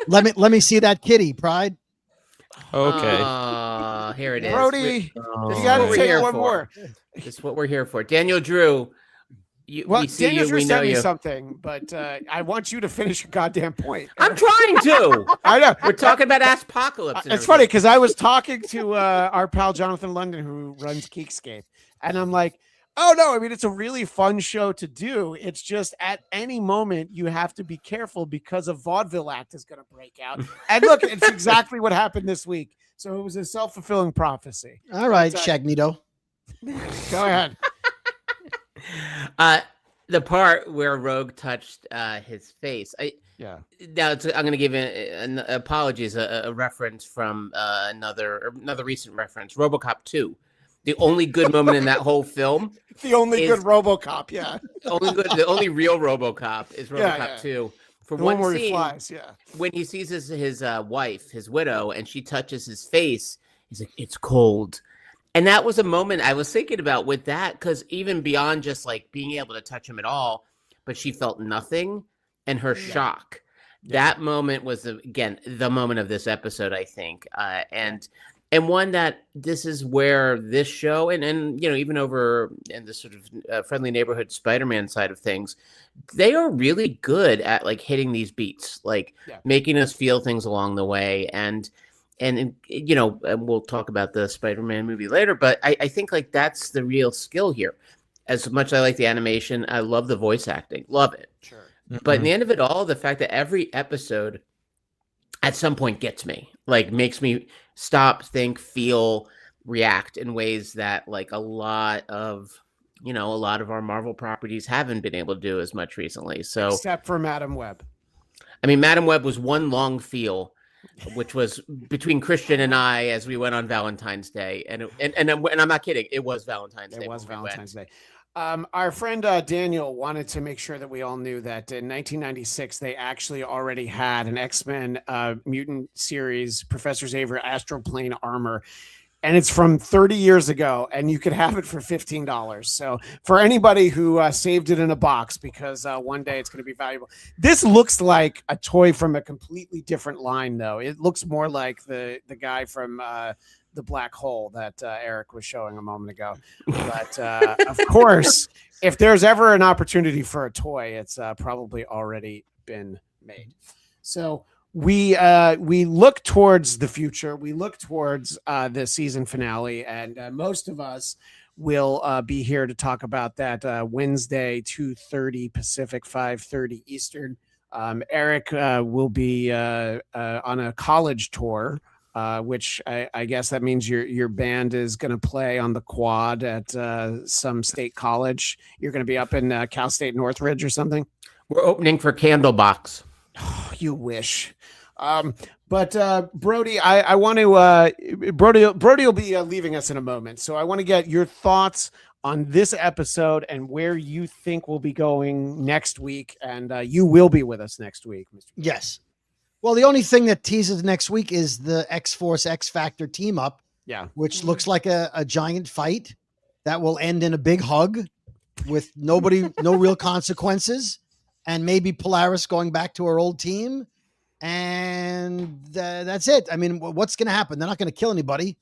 Let me see that kitty, Pride. Okay. Here it is. Brody, This you is got what to we're take here one for. more. This is what we're here for. Daniel Drew. We see Daniel you. Drew We know sent me you. something, but I want you to finish your goddamn point. I'm trying to. I know. We're talking about Apocalypse. It's funny because I was talking to our pal Jonathan London, who runs Geekscape, and I'm like, oh no, I mean, it's a really fun show to do. It's just at any moment you have to be careful because a vaudeville act is going to break out. And look, it's exactly what happened this week. So it was a self-fulfilling prophecy. All right, Shagnito. Go ahead. The part where Rogue touched his face. Yeah. Now I'm going to give apologies. A reference from another recent reference. RoboCop 2. The only good moment in that whole film. The only good RoboCop. Yeah. The only real RoboCop is RoboCop 2. For the one where scene, he flies. Yeah. When he sees his wife, his widow, and she touches his face, he's like, "It's cold." And that was a moment I was thinking about with that, because even beyond just like being able to touch him at all, but she felt nothing, and her shock. That moment was again the moment of this episode, I think, and one that this is where this show and even over in the sort of Friendly Neighborhood Spider-Man side of things, they are really good at like hitting these beats, like making us feel things along the way. And we'll talk about the Spider-Man movie later, but I think like that's the real skill here. As much as I like the animation, I love the voice acting, love it. Sure. But in the end of it all, the fact that every episode at some point gets me, like makes me stop, think, feel, react in ways that like a lot of our Marvel properties haven't been able to do as much recently. So except for Madam Web. I mean, Madam Web was one long feel, which was between Christian and I as we went on Valentine's Day, and I'm not kidding, it was Valentine's Day. It was Valentine's Day. Our friend Daniel wanted to make sure that we all knew that in 1996 they actually already had an X-Men mutant series, Professor Xavier Astroplane Armor, and it's from 30 years ago, and you could have it for $15. So for anybody who saved it in a box because one day it's going to be valuable. This looks like a toy from a completely different line, though. It looks more like the guy from the black hole that Eric was showing a moment ago. But of course, if there's ever an opportunity for a toy, it's probably already been made. So we look towards the future. We look towards the season finale, and most of us will be here to talk about that Wednesday, 2:30 Pacific, 5:30 Eastern. Eric will be on a college tour. Which I guess that means your band is going to play on the quad at some state college. You're going to be up in Cal State Northridge or something. We're opening for Candlebox. Oh, you wish. But Brody, I want to Brody will be leaving us in a moment, so I want to get your thoughts on this episode and where you think we'll be going next week. And you will be with us next week, Mr. Yes. Well, the only thing that teases next week is the X-Force X Factor team up. Yeah. Which looks like a giant fight that will end in a big hug with no real consequences, and maybe Polaris going back to her old team. And that's it. I mean, what's going to happen? They're not going to kill anybody,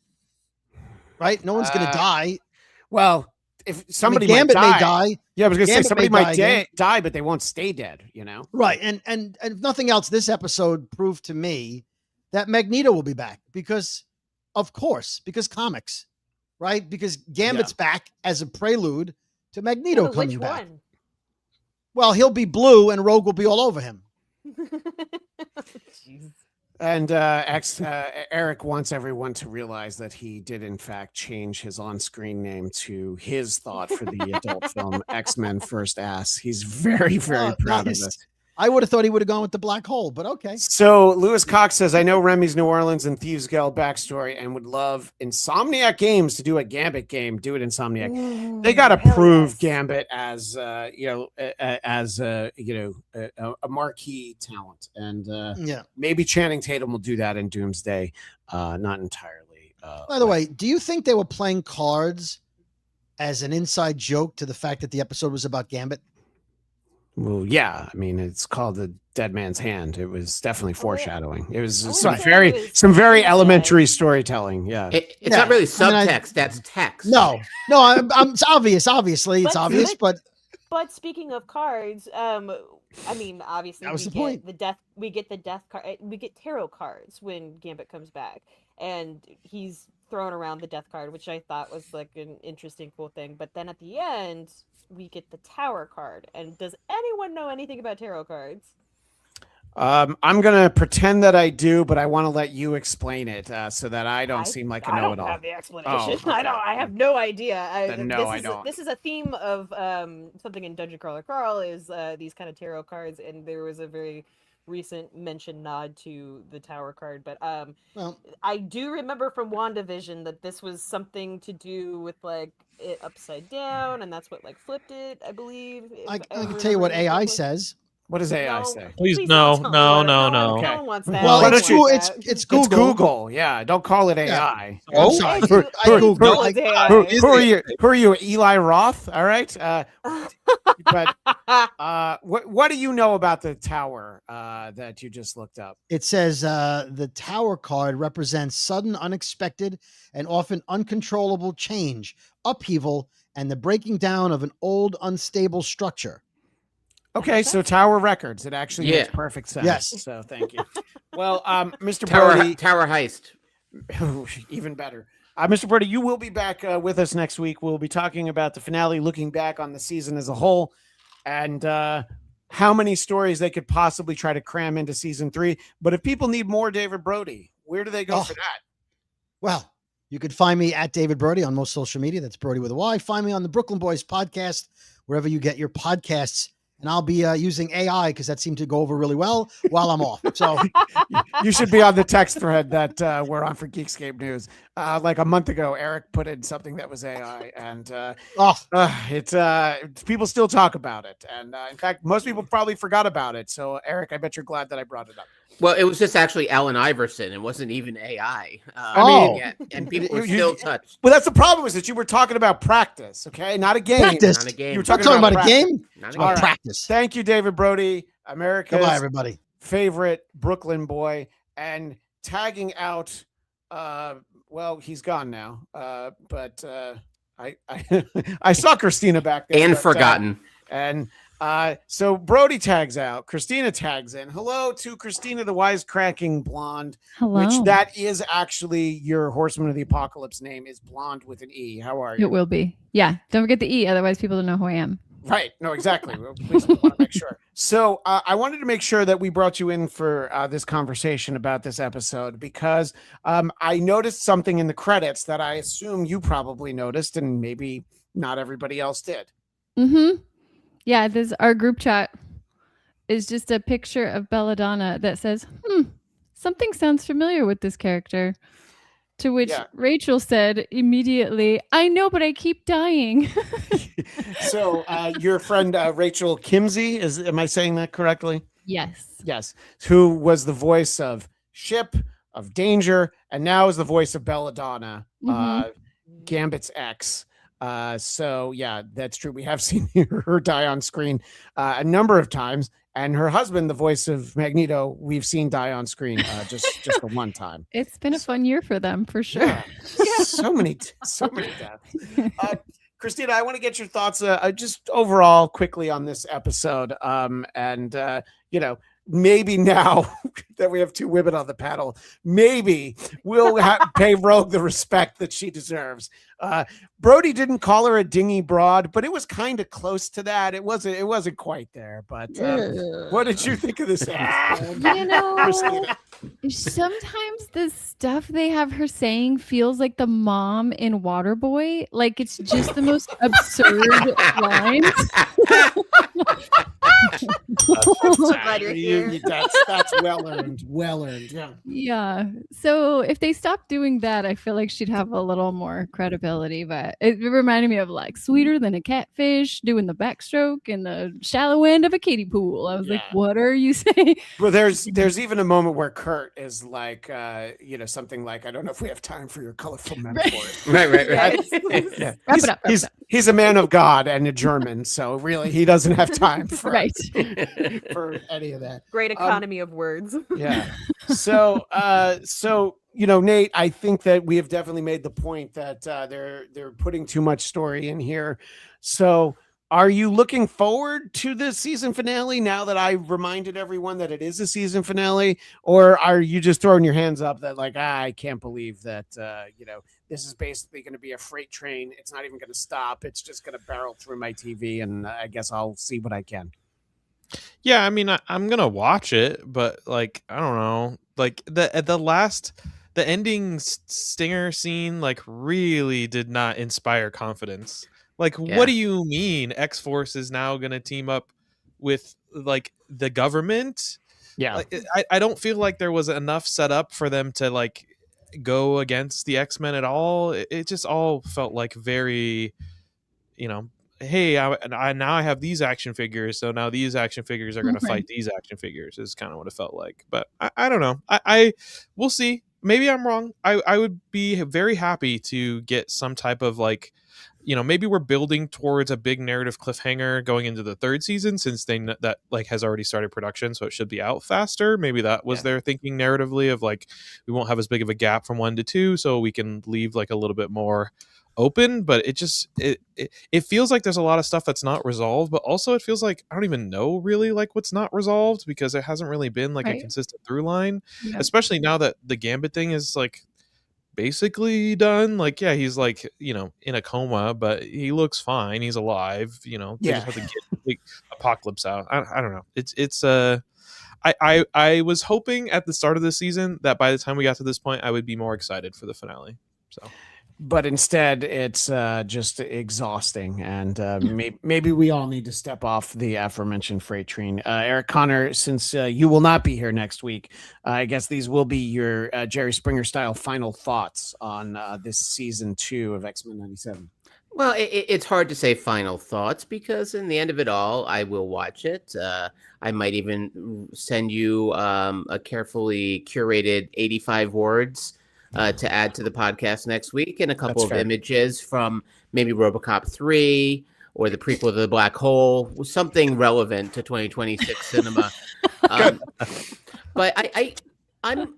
right? No one's going to die. Well, if somebody Gambit might may die. Yeah, I was going to say Gambit somebody may might die, but they won't stay dead, you know? Right. And if nothing else, this episode proved to me that Magneto will be back because comics, right? Because Gambit's back as a prelude to Magneto coming back. One? Well, he'll be blue and Rogue will be all over him. And Eric wants everyone to realize that he did, in fact, change his on-screen name to his thought for the adult film X-Men First Ass. He's very, very proud of this. I would have thought he would have gone with the black hole, but okay. So Lewis Cox says, I know Remy's New Orleans and Thieves Guild backstory and would love Insomniac Games to do a Gambit game. Do it, Insomniac. They got to prove Gambit as, a marquee talent. And maybe Channing Tatum will do that in Doomsday. Not entirely. By the way, do you think they were playing cards as an inside joke to the fact that the episode was about Gambit? Well, yeah. I mean, it's called The Dead Man's Hand. It was definitely foreshadowing. It was some very elementary storytelling. Yeah. It's not really subtext. That's text. No, I'm it's obvious. Obviously, it's obvious, but speaking of cards, I mean, obviously, that was the point. We get the death card. We get tarot cards when Gambit comes back, and he's throwing around the death card, which I thought was like an interesting, cool thing. But then at the end, we get the Tower card. And does anyone know anything about tarot cards? I'm going to pretend that I do, but I want to let you explain it so that I don't seem like a know-it-all. I don't have the explanation. Oh, okay. I have no idea. I don't. This is a theme of something in Dungeon Crawler Carl is these kind of tarot cards, and there was a very recent nod to the Tower card. But I do remember from WandaVision that this was something to do with like it upside down, and that's what like flipped it, I believe. I can tell you what AI says. What does AI say? Please no. Okay. No one wants that. Well, it's Google. It's Google. Yeah, don't call it AI. Yeah. Oh, sorry. Who are you? Who are you, Eli Roth? All right. But what do you know about the Tower that you just looked up? It says the Tower card represents sudden, unexpected, and often uncontrollable change, upheaval, and the breaking down of an old, unstable structure. Okay, so Tower Records. It actually makes perfect sense. Yes. So thank you. Well, Mr. Tower Brody. Even better. Mr. Brody, you will be back with us next week. We'll be talking about the finale, looking back on the season as a whole, and how many stories they could possibly try to cram into season 3. But if people need more David Brody, where do they go for that? Well, you could find me at David Brody on most social media. That's Brody with a Y. Find me on the Brooklyn Boys podcast, wherever you get your podcasts. And I'll be using AI because that seemed to go over really well while I'm off. So you should be on the text thread that we're on for Geekscape News. Like a month ago, Eric put in something that was AI, and people still talk about it. And in fact, most people probably forgot about it. So, Eric, I bet you're glad that I brought it up. Well, it was just actually Allen Iverson. It wasn't even AI. And people were still touched. Well, that's the problem is that you were talking about practice, okay? Not a game. Practice. Not a game. You were talking about a game? Not about game. Practice. Thank you, David Brody, America's Goodbye, everybody. Favorite Brooklyn boy, and tagging out. Well, he's gone now. But I saw Christina back there and forgotten. So Brody tags out. Christina tags in. Hello to Christina the WIsecracking Blonde. Hello. Which that is actually your Horseman of the Apocalypse name is Blonde with an E. How are you? It will be. Yeah. Don't forget the E. Otherwise people don't know who I am. Right. No, exactly. We want to make sure. So I wanted to make sure that we brought you in for this conversation about this episode because I noticed something in the credits that I assume you probably noticed and maybe not everybody else did. Mm-hmm. Yeah, our group chat is just a picture of Belladonna that says, something sounds familiar with this character. To which Rachel said immediately, I know, but I keep dying. So your friend Rachel Kimsey, am I saying that correctly? Yes. Yes. Who was the voice of Ship, of Danger, and now is the voice of Belladonna, Gambit's ex. So yeah, that's true. We have seen her die on screen a number of times, and her husband, the voice of Magneto, we've seen die on screen just the one time. It's been a fun year for them, for sure. Yeah. So many deaths. Christina, I want to get your thoughts just overall quickly on this episode. And maybe now that we have two women on the panel. Maybe we'll pay Rogue the respect that she deserves. Brody didn't call her a dingy broad, but it was kind of close to that. It wasn't quite there. But what did you think of this episode? You know, Christina? sometimes the stuff they have her saying feels like the mom in Waterboy. Like it's just the most absurd lines. Glad you're here. That's well earned. Well earned. Yeah. Yeah. So if they stopped doing that, I feel like she'd have a little more credibility. But it reminded me of like sweeter than a catfish, doing the backstroke in the shallow end of a kiddie pool. I was like, what are you saying? Well, there's even a moment where Kurt is like, something like, I don't know if we have time for your colorful metaphors. Right. Yeah. Wrap it up. He's a man of God and a German, so really he doesn't have time for for any of that. Great economy of words. Yeah. So Nate, I think that we have definitely made the point that they're putting too much story in here. So are you looking forward to the season finale now that I reminded everyone that it is a season finale? Or are you just throwing your hands up that like, I can't believe that, this is basically going to be a freight train. It's not even going to stop. It's just going to barrel through my TV. And I guess I'll see what I can. Yeah, I mean, I'm going to watch it, but like, I don't know, like the ending stinger scene, like really did not inspire confidence. Like, what do you mean X-Force is now going to team up with like the government? Yeah. Like, I don't feel like there was enough set up for them to like go against the X-Men at all. It just all felt like very, hey, I now I have these action figures, so now these action figures are going to fight these action figures is kind of what it felt like. But I don't know. I we'll see. Maybe I'm wrong. I would be very happy to get some type of like, maybe we're building towards a big narrative cliffhanger going into the third season, since that like has already started production, so it should be out faster. Maybe that was their thinking narratively of like, we won't have as big of a gap from 1 to 2, so we can leave like a little bit more open. But it feels like there's a lot of stuff that's not resolved, but also it feels like I don't even know really like what's not resolved, because there hasn't really been like a consistent through line, especially now that the Gambit thing is like basically done. Like, he's like, in a coma, but he looks fine. He's alive. They just have to get the Apocalypse out. I don't know. It's I was hoping at the start of the season that by the time we got to this point, I would be more excited for the finale. So. But instead, it's just exhausting, and maybe we all need to step off the aforementioned freight train. Eric Connor, since you will not be here next week, I guess these will be your Jerry Springer style final thoughts on this season 2 of X-Men 97. Well, it's hard to say final thoughts, because in the end of it all, I will watch it. I might even send you a carefully curated 85 words to add to the podcast next week, and a couple of images from maybe RoboCop 3 or the prequel to the Black Hole, something relevant to 2026 cinema. But I'm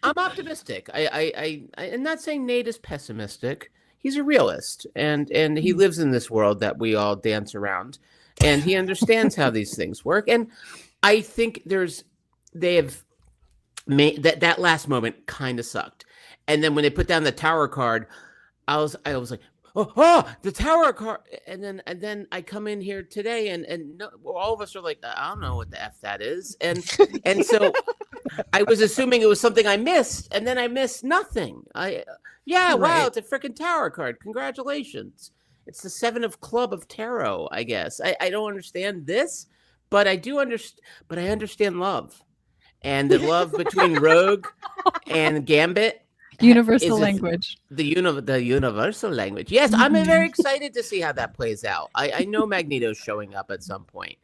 optimistic. I'm not saying Nate is pessimistic. He's a realist, and he lives in this world that we all dance around, and he understands how these things work. And I think they have made that last moment kind of sucked. And then when they put down the tower card, I was like, oh, the tower card. And then I come in here today, and all of us are like, I don't know what the F that is. And so I was assuming it was something I missed, and then I missed nothing. Wow, it's a freaking tower card. Congratulations. It's the 7 of Club of Tarot, I guess. I don't understand this, but I do understand. But I understand love, and the love between Rogue and Gambit. Universal language. The universal language. Yes, I'm very excited to see how that plays out. I know Magneto's showing up at some point.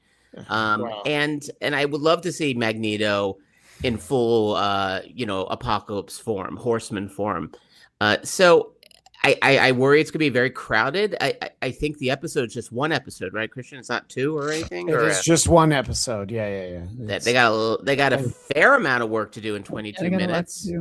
And I would love to see Magneto in full Apocalypse form, Horseman form. So I worry it's gonna be very crowded. I think the episode's just one episode, right, Christian? It's not 2 or anything. It's just one episode. Yeah. They got a fair amount of work to do in 22 minutes.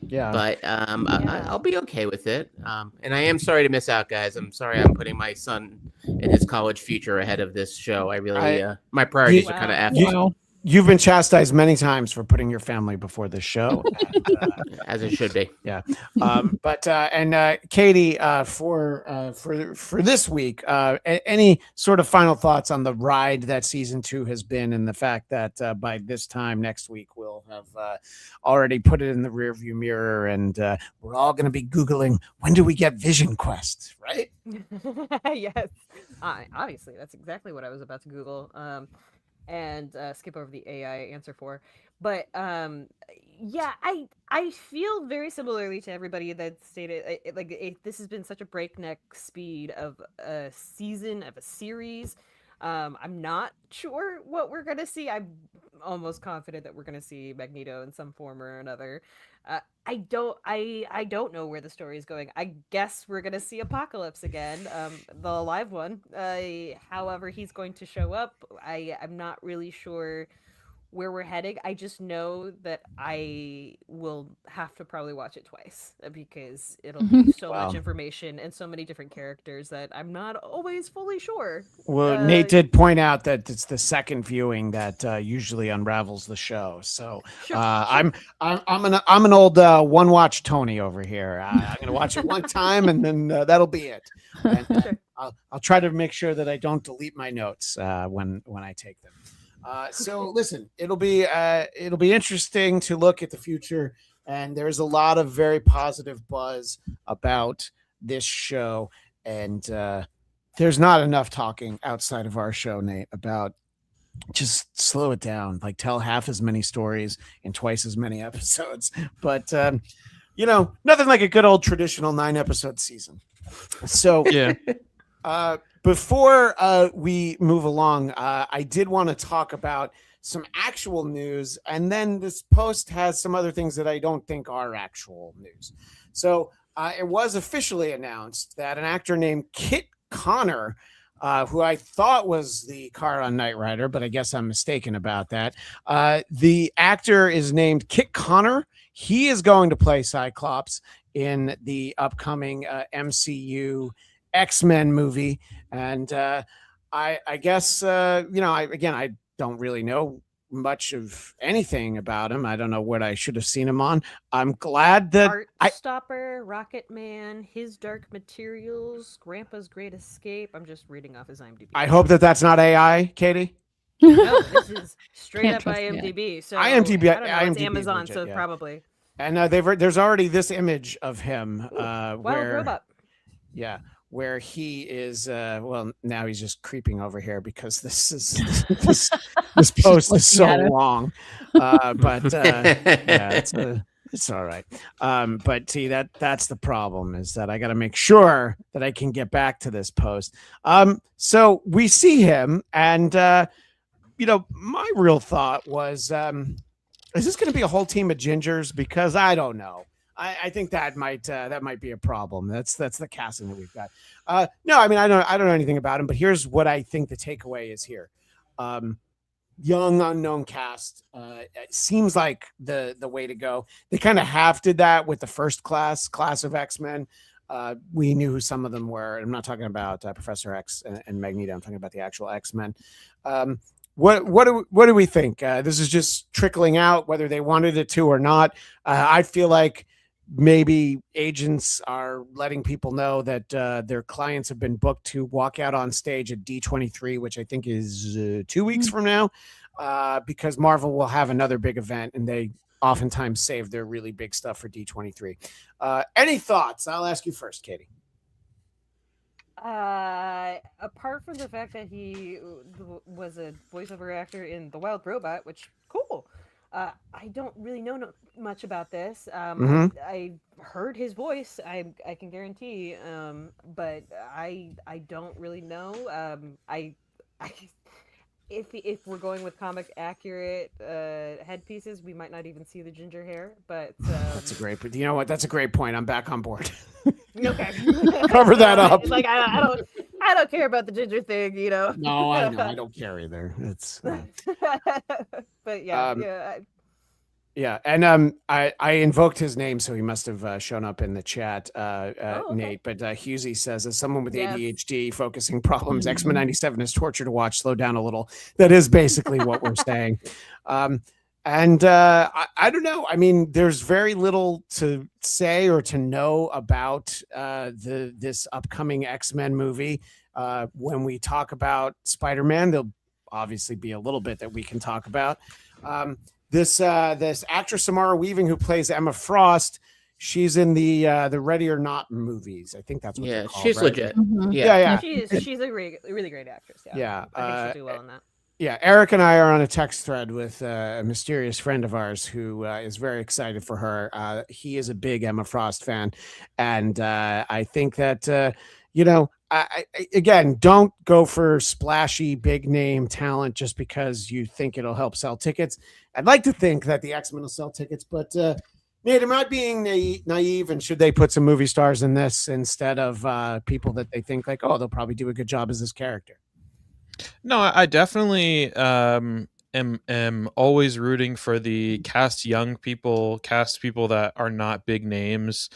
Yeah, but I'll be okay with it. And I am sorry to miss out, guys. I'm sorry I'm putting my son and his college future ahead of this show. I really my priorities are kind of effed. you've been chastised many times for putting your family before this show, and, As it should be. yeah. But Katie, for this week, any sort of final thoughts on the ride that season 2 has been, and the fact that by this time next week we'll have already put it in the rearview mirror, and we're all going to be Googling, when do we get Vision Quest, right? Yes, obviously that's exactly what I was about to Google. And skip over the AI answer for. But yeah, I feel very similarly to everybody that stated this has been such a breakneck speed of a season of a series. I'm not sure what we're gonna see. I'm almost confident that we're gonna see Magneto in some form or another. I don't know where the story is going. I guess we're gonna see Apocalypse again, the live one. However he's going to show up, I'm not really sure where we're heading. I just know that I will have to probably watch it twice because it'll be so much information and so many different characters that I'm not always fully sure. Well, Nate did point out that it's the second viewing that usually unravels the show. So I'm an old one watch Tony over here. I'm gonna watch it one time and then that'll be it. And, I'll try to make sure that I don't delete my notes when I take them. So listen, it'll be interesting to look at the future, and there's a lot of very positive buzz about this show, and there's not enough talking outside of our show, Nate, about just slow it down, like tell half as many stories in twice as many episodes. But nothing like a good old traditional 9-episode season. So Yeah. Before we move along, I did want to talk about some actual news, and then this post has some other things that I don't think are actual news. So it was officially announced that an actor named Kit Connor, who I thought was the Kara Knight Rider, but I guess I'm mistaken about that. The actor is named Kit Connor. He is going to play Cyclops in the upcoming MCU X-Men movie. And I guess, I don't really know much of anything about him. I don't know what I should have seen him on. I'm glad that Stopper, Rocket Man, His Dark Materials, Grandpa's Great Escape. I'm just reading off his IMDb. I hope that that's not AI, Katie. No, this is straight up trust IMDb. So IMDb, I don't know, it's IMDb Amazon, legit, so yeah. probably. And there's already this image of him Wild where Robot. Yeah, where he is. Well, now he's just creeping over here because this post is so long. But yeah, it's all right. But see, that's the problem, is that I got to make sure that I can get back to this post. So we see him, and my real thought was, is this going to be a whole team of gingers? Because I don't know. I think that might be a problem. That's the casting that we've got. No, I mean, I don't know anything about him, but here's what I think the takeaway is here. Young unknown cast. It seems like the way to go. They kind of half did that with the first class of X-Men. We knew who some of them were. I'm not talking about Professor X and Magneto. I'm talking about the actual X-Men. What do we think? This is just trickling out, whether they wanted it to or not. I feel like maybe agents are letting people know that their clients have been booked to walk out on stage at D23, which I think is 2 weeks from now, because Marvel will have another big event, and they oftentimes save their really big stuff for D23. Any thoughts? I'll ask you first, Katie. Apart from the fact that he was a voiceover actor in The Wild Robot, which cool. I don't really know much about this. I heard his voice. I can guarantee. But I don't really know. If we're going with comic accurate headpieces, we might not even see the ginger hair. But that's a great. You know what? That's a great point. I'm back on board. Okay. Cover that up. Like I don't care about the ginger thing, you know. No, I know. I don't care either. It's. But yeah, yeah. Yeah, and I invoked his name, so he must have shown up in the chat, okay. Nate. But Husey says, as someone with Yes. ADHD, focusing problems, X-Men '97 is torture to watch. Slow down a little. That is basically what we're saying. And I don't know. I mean, there's very little to say or to know about this upcoming X-Men movie. When we talk about Spider-Man, there'll obviously be a little bit that we can talk about. This actress Samara Weaving, who plays Emma Frost, she's in the Ready or Not movies. I think that's what they're called, she's right? legit. Mhm. Yeah. She's a really great actress. Yeah, I think she'll do well in that. Yeah, Eric and I are on a text thread with a mysterious friend of ours who is very excited for her. He is a big Emma Frost fan, and I think that I again, don't go for splashy big name talent just because you think it'll help sell tickets. I'd like to think that the X-Men will sell tickets, but Nate, am I being naive? And should they put some movie stars in this instead of people that they think like, oh, they'll probably do a good job as this character? No, I definitely am always rooting for the cast people that are not big names,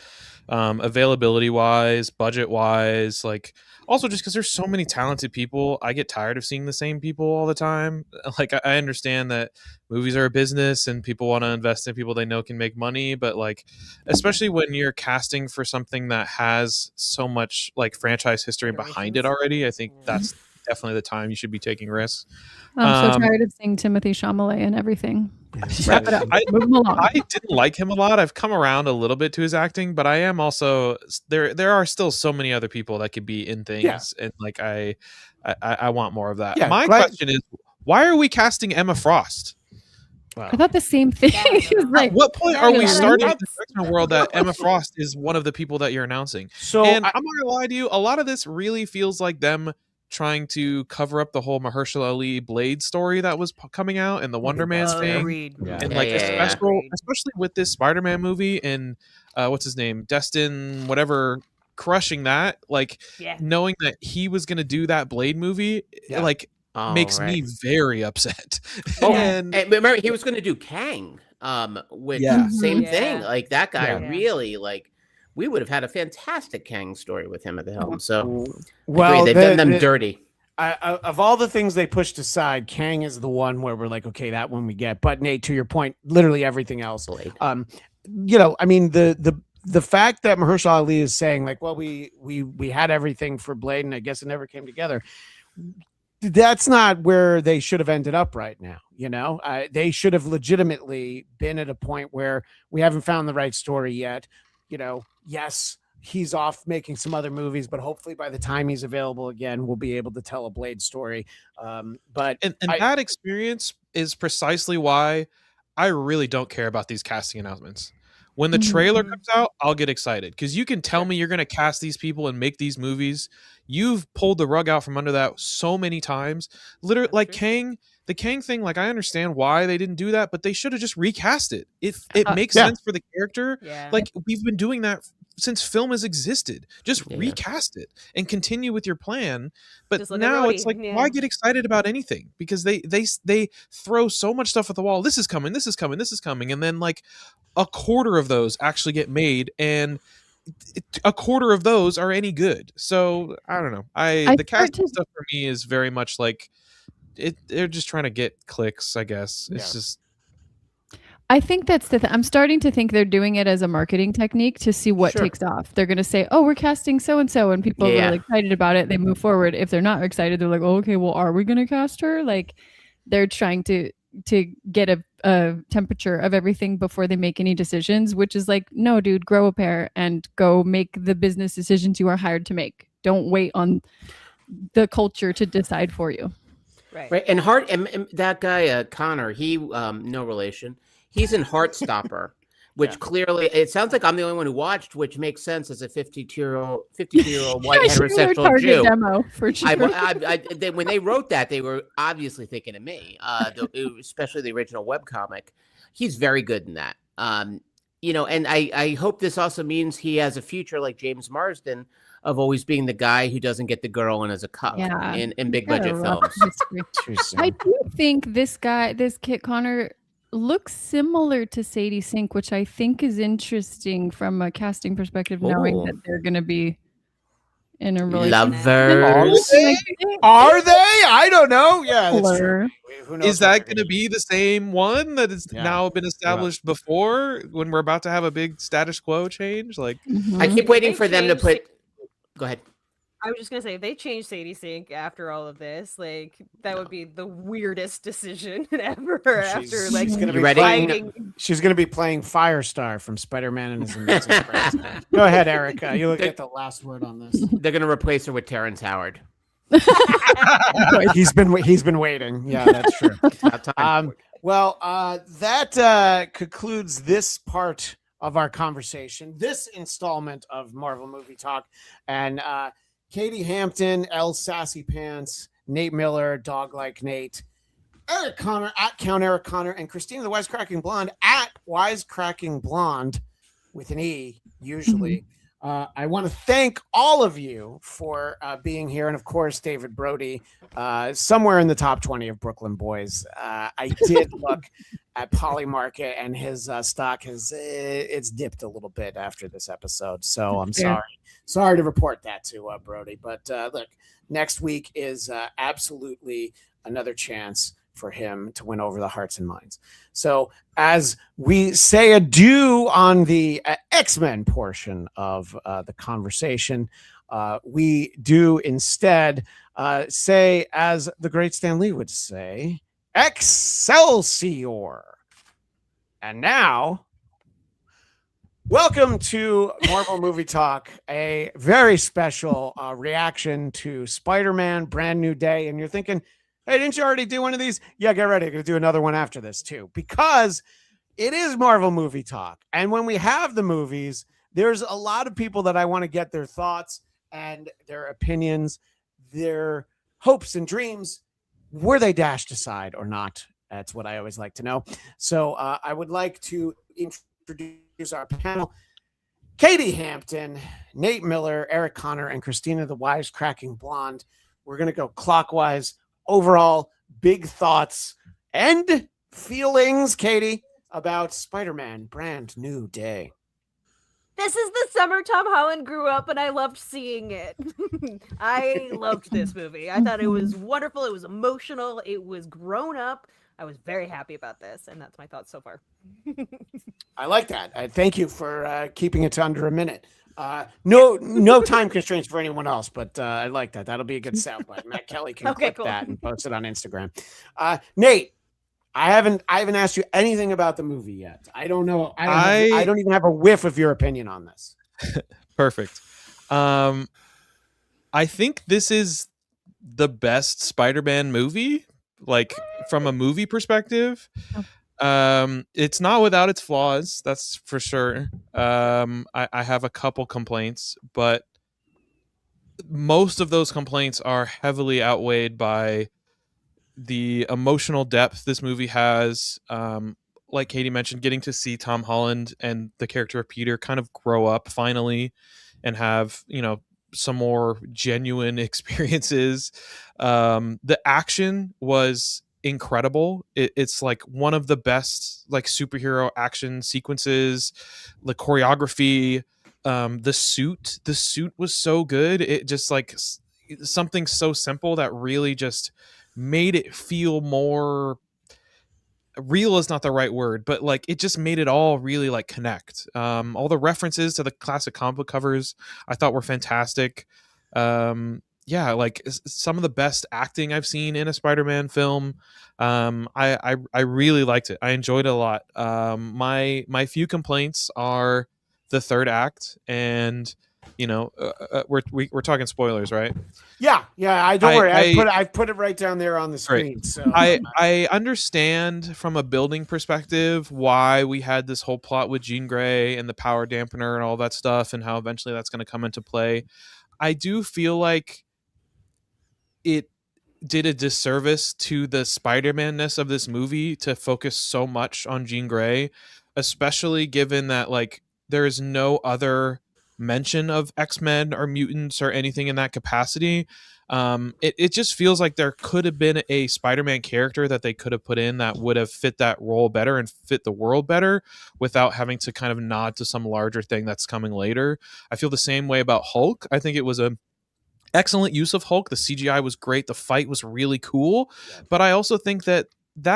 availability wise, budget wise, like also just because there's so many talented people. I get tired of seeing the same people all the time. Like I understand that movies are a business and people want to invest in people they know can make money, but like especially when you're casting for something that has so much like franchise history behind it already, I think that's definitely the time you should be taking risks. I'm so tired of seeing Timothy Chalamet and everything. Wrap it up. Move him along. I didn't like him a lot. I've come around a little bit to his acting, but I am also there are still so many other people that could be in things, and like I want more of that. Yeah, my question is, why are we casting Emma Frost? Wow. I thought the same thing. Like, at what point are we starting in the X-Men world that Emma Frost is one of the people that you're announcing? So and I'm not gonna lie to you, a lot of this really feels like them trying to cover up the whole Mahershala Ali Blade story that was coming out and the Wonder Man thing, and especially with this Spider-Man movie and what's his name, Destin, whatever, crushing that, like knowing that he was going to do that Blade movie, like makes me very upset. And remember, he was going to do Kang, which same thing. Like that guy really like. We would have had a fantastic Kang story with him at the helm. So, they've done them dirty. Of all the things they pushed aside, Kang is the one where we're like, okay, that one we get. But Nate, to your point, literally everything else. I mean, the fact that Mahershala Ali is saying like, well, we had everything for Blade, and I guess it never came together. That's not where they should have ended up right now. They should have legitimately been at a point where we haven't found the right story yet. Yes, he's off making some other movies, but hopefully by the time he's available again, we'll be able to tell a Blade story. But that experience is precisely why I really don't care about these casting announcements. When the trailer comes out, I'll get excited because you can tell me you're going to cast these people and make these movies. You've pulled the rug out from under that so many times. Literally, like Kang. The Kang thing, like I understand why they didn't do that, but they should have just recast it. It makes sense for the character. Yeah. Like we've been doing that since film has existed. Just recast it and continue with your plan. But now it's like, why get excited about anything? Because they throw so much stuff at the wall. This is coming, this is coming, this is coming, and then like a quarter of those actually get made, and a quarter of those are any good. So I don't know. The casting stuff for me is very much like. They're just trying to get clicks, I guess. It's just. I think that's the thing. I'm starting to think they're doing it as a marketing technique to see what takes off. They're going to say, "Oh, we're casting so and so," and people are really excited about it. They move forward. If they're not excited, they're like, "Oh, okay, well, are we going to cast her?" Like, they're trying to get a temperature of everything before they make any decisions. Which is like, no, dude, grow a pair and go make the business decisions you are hired to make. Don't wait on the culture to decide for you. Right. And that guy, Connor, he, no relation. He's in Heartstopper, which clearly, it sounds like I'm the only one who watched, which makes sense as a 52-year-old white heterosexual Jew. Demo for sure. When they wrote that, they were obviously thinking of me, especially the original webcomic. He's very good in that. And I hope this also means he has a future like James Marsden, of always being the guy who doesn't get the girl and is a cup in big budget films. I do think this Kit Connor, looks similar to Sadie Sink, which I think is interesting from a casting perspective, knowing that they're going to be in a relationship. Lovers. Are they? I don't know. Yeah, that's true. Who knows Is that going to be the same one that has now been established before when we're about to have a big status quo change? Like, I keep waiting for them to put. Go ahead. I was just gonna say, if they change Sadie Sink after all of this, like that would be the weirdest decision ever. After like she's gonna be playing Firestar from Spider-Man and His Amazing Friends. Go ahead, Erica. You get the last word on this. They're gonna replace her with Terrence Howard. He's been waiting. Yeah, that's true. That concludes this part of our conversation, this installment of Marvel Movie Talk, and Katie Hampton, L Sassy Pants, Nate Miller, Dog Like Nate, Eric Connor at Count Eric Connor, and Christina the WIsecracking Blonde at WIsecracking Blonde with an E usually. I want to thank all of you for being here, and of course David Brody, somewhere in the top 20 of Brooklyn boys. I did look at Polymarket, and his stock has it's dipped a little bit after this episode, so I'm sorry to report that to Brody. But look, next week is absolutely another chance for him to win over the hearts and minds. So as we say adieu on the X-Men portion of the conversation, we do instead say, as the great Stan Lee would say, Excelsior. And now, welcome to Marvel Movie Talk, a very special reaction to Spider-Man Brand New Day. And you're thinking, hey, didn't you already do one of these? Yeah, get ready. I'm going to do another one after this too, because it is Marvel Movie Talk. And when we have the movies, there's a lot of people that I want to get their thoughts and their opinions, their hopes and dreams. Were they dashed aside or not? That's what I always like to know. So I would like to introduce our panel. Katie Hampton, Nate Miller, Eric Connor, and Christina the WIsecracking Blonde. We're going to go clockwise. Overall, big thoughts and feelings, Katie, about Spider-Man Brand New Day. This is the summer Tom Holland grew up, and I loved seeing it. I loved this movie. I thought it was wonderful. It was emotional. It was grown up. I was very happy about this, and that's my thoughts so far. I like that. Thank you for keeping it to under a minute. No time constraints for anyone else, but I like that. That'll be a good soundbite. Matt Kelly can clip that and post it on Instagram. Nate, I haven't asked you anything about the movie yet. I don't know. I don't even have a whiff of your opinion on this. Perfect. I think this is the best Spider-Man movie, like from a movie perspective. It's not without its flaws, that's for sure. I have a couple complaints, but most of those complaints are heavily outweighed by the emotional depth this movie has. Like Katie mentioned, getting to see Tom Holland and the character of Peter kind of grow up finally and have, some more genuine experiences. The action was incredible. It's like one of the best like superhero action sequences. The choreography, the suit was so good. It just like something so simple that really just made it feel more real is not the right word, but like it just made it all really like connect. All the references to the classic comic book covers I thought were fantastic. Like some of the best acting I've seen in a Spider-Man film. I really liked it. I enjoyed it a lot. My few complaints are the third act, and we're talking spoilers, right? Yeah. I don't worry. I've put it right down there on the screen. Great. So I understand from a building perspective why we had this whole plot with Jean Grey and the power dampener and all that stuff, and how eventually that's going to come into play. I do feel like it did a disservice to the Spider-Man-ness of this movie to focus so much on Jean Grey, especially given that like there is no other mention of X-Men or mutants or anything in that capacity. It just feels like there could have been a Spider-Man character that they could have put in that would have fit that role better and fit the world better without having to kind of nod to some larger thing that's coming later. I feel the same way about Hulk. I think it was a excellent use of Hulk. The CGI was great. The fight was really cool. Yeah. But I also think that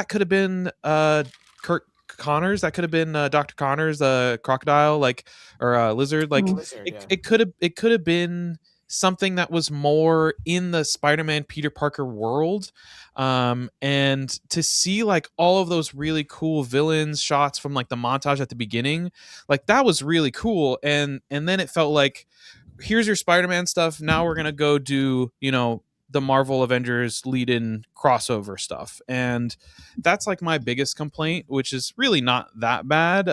could have been Kurt Connors. That could have been Dr. Connors, crocodile, or lizard. Lizard, yeah. It could have been something that was more in the Spider-Man Peter Parker world. And to see like all of those really cool villains shots from like the montage at the beginning, like that was really cool. And then it felt like, here's your Spider-Man stuff. Now we're gonna go do, the Marvel Avengers lead-in crossover stuff, and that's like my biggest complaint, which is really not that bad.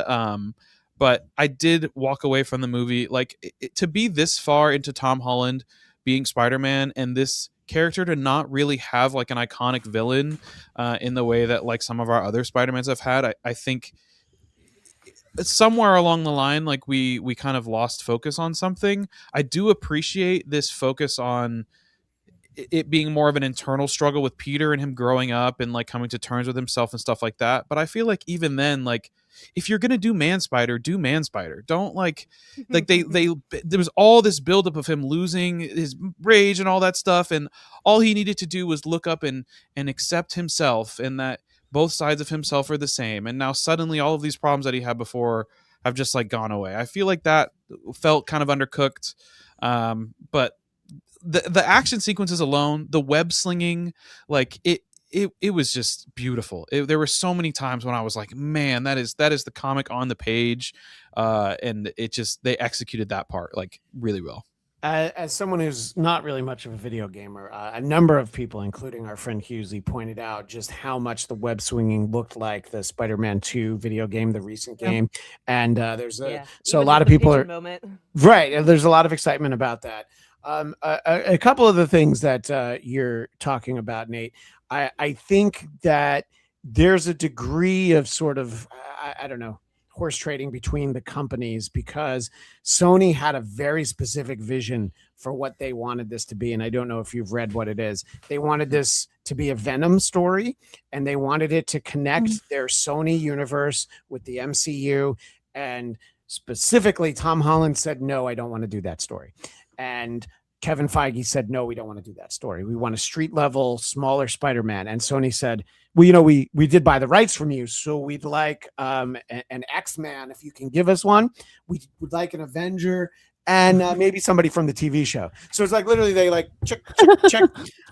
But I did walk away from the movie like to be this far into Tom Holland being Spider-Man and this character to not really have like an iconic villain in the way that like some of our other Spider-Mans have had. I think somewhere along the line, like we kind of lost focus on something. I do appreciate this focus on it being more of an internal struggle with Peter and him growing up and like coming to terms with himself and stuff like that. But I feel like even then, like if you're gonna do Man Spider, do Man Spider. Don't like they there was all this buildup of him losing his rage and all that stuff, and all he needed to do was look up and accept himself, and that both sides of himself are the same. And now suddenly all of these problems that he had before have just like gone away. I feel like that felt kind of undercooked. But the action sequences alone, the web slinging, like it was just beautiful. There were so many times when I was like, man, that is the comic on the page. And it just, they executed that part like really well. As someone who's not really much of a video gamer, a number of people, including our friend Husey, pointed out just how much the web swinging looked like the Spider-Man 2 video game, the recent game. And there's a lot of people are moment. Right. There's a lot of excitement about that. A couple of the things that you're talking about, Nate, I think that there's a degree of sort of, I don't know, horse trading between the companies, because Sony had a very specific vision for what they wanted this to be. And I don't know if you've read what it is. They wanted this to be a Venom story, and they wanted it to connect their Sony universe with the MCU. And specifically, Tom Holland said, no, I don't want to do that story. And Kevin Feige said, no, we don't want to do that story. We want a street level, smaller Spider-Man. And Sony said, well, we did buy the rights from you, so we'd like an X-Man if you can give us one. We would like an Avenger and maybe somebody from the TV show. So it's like literally they like check.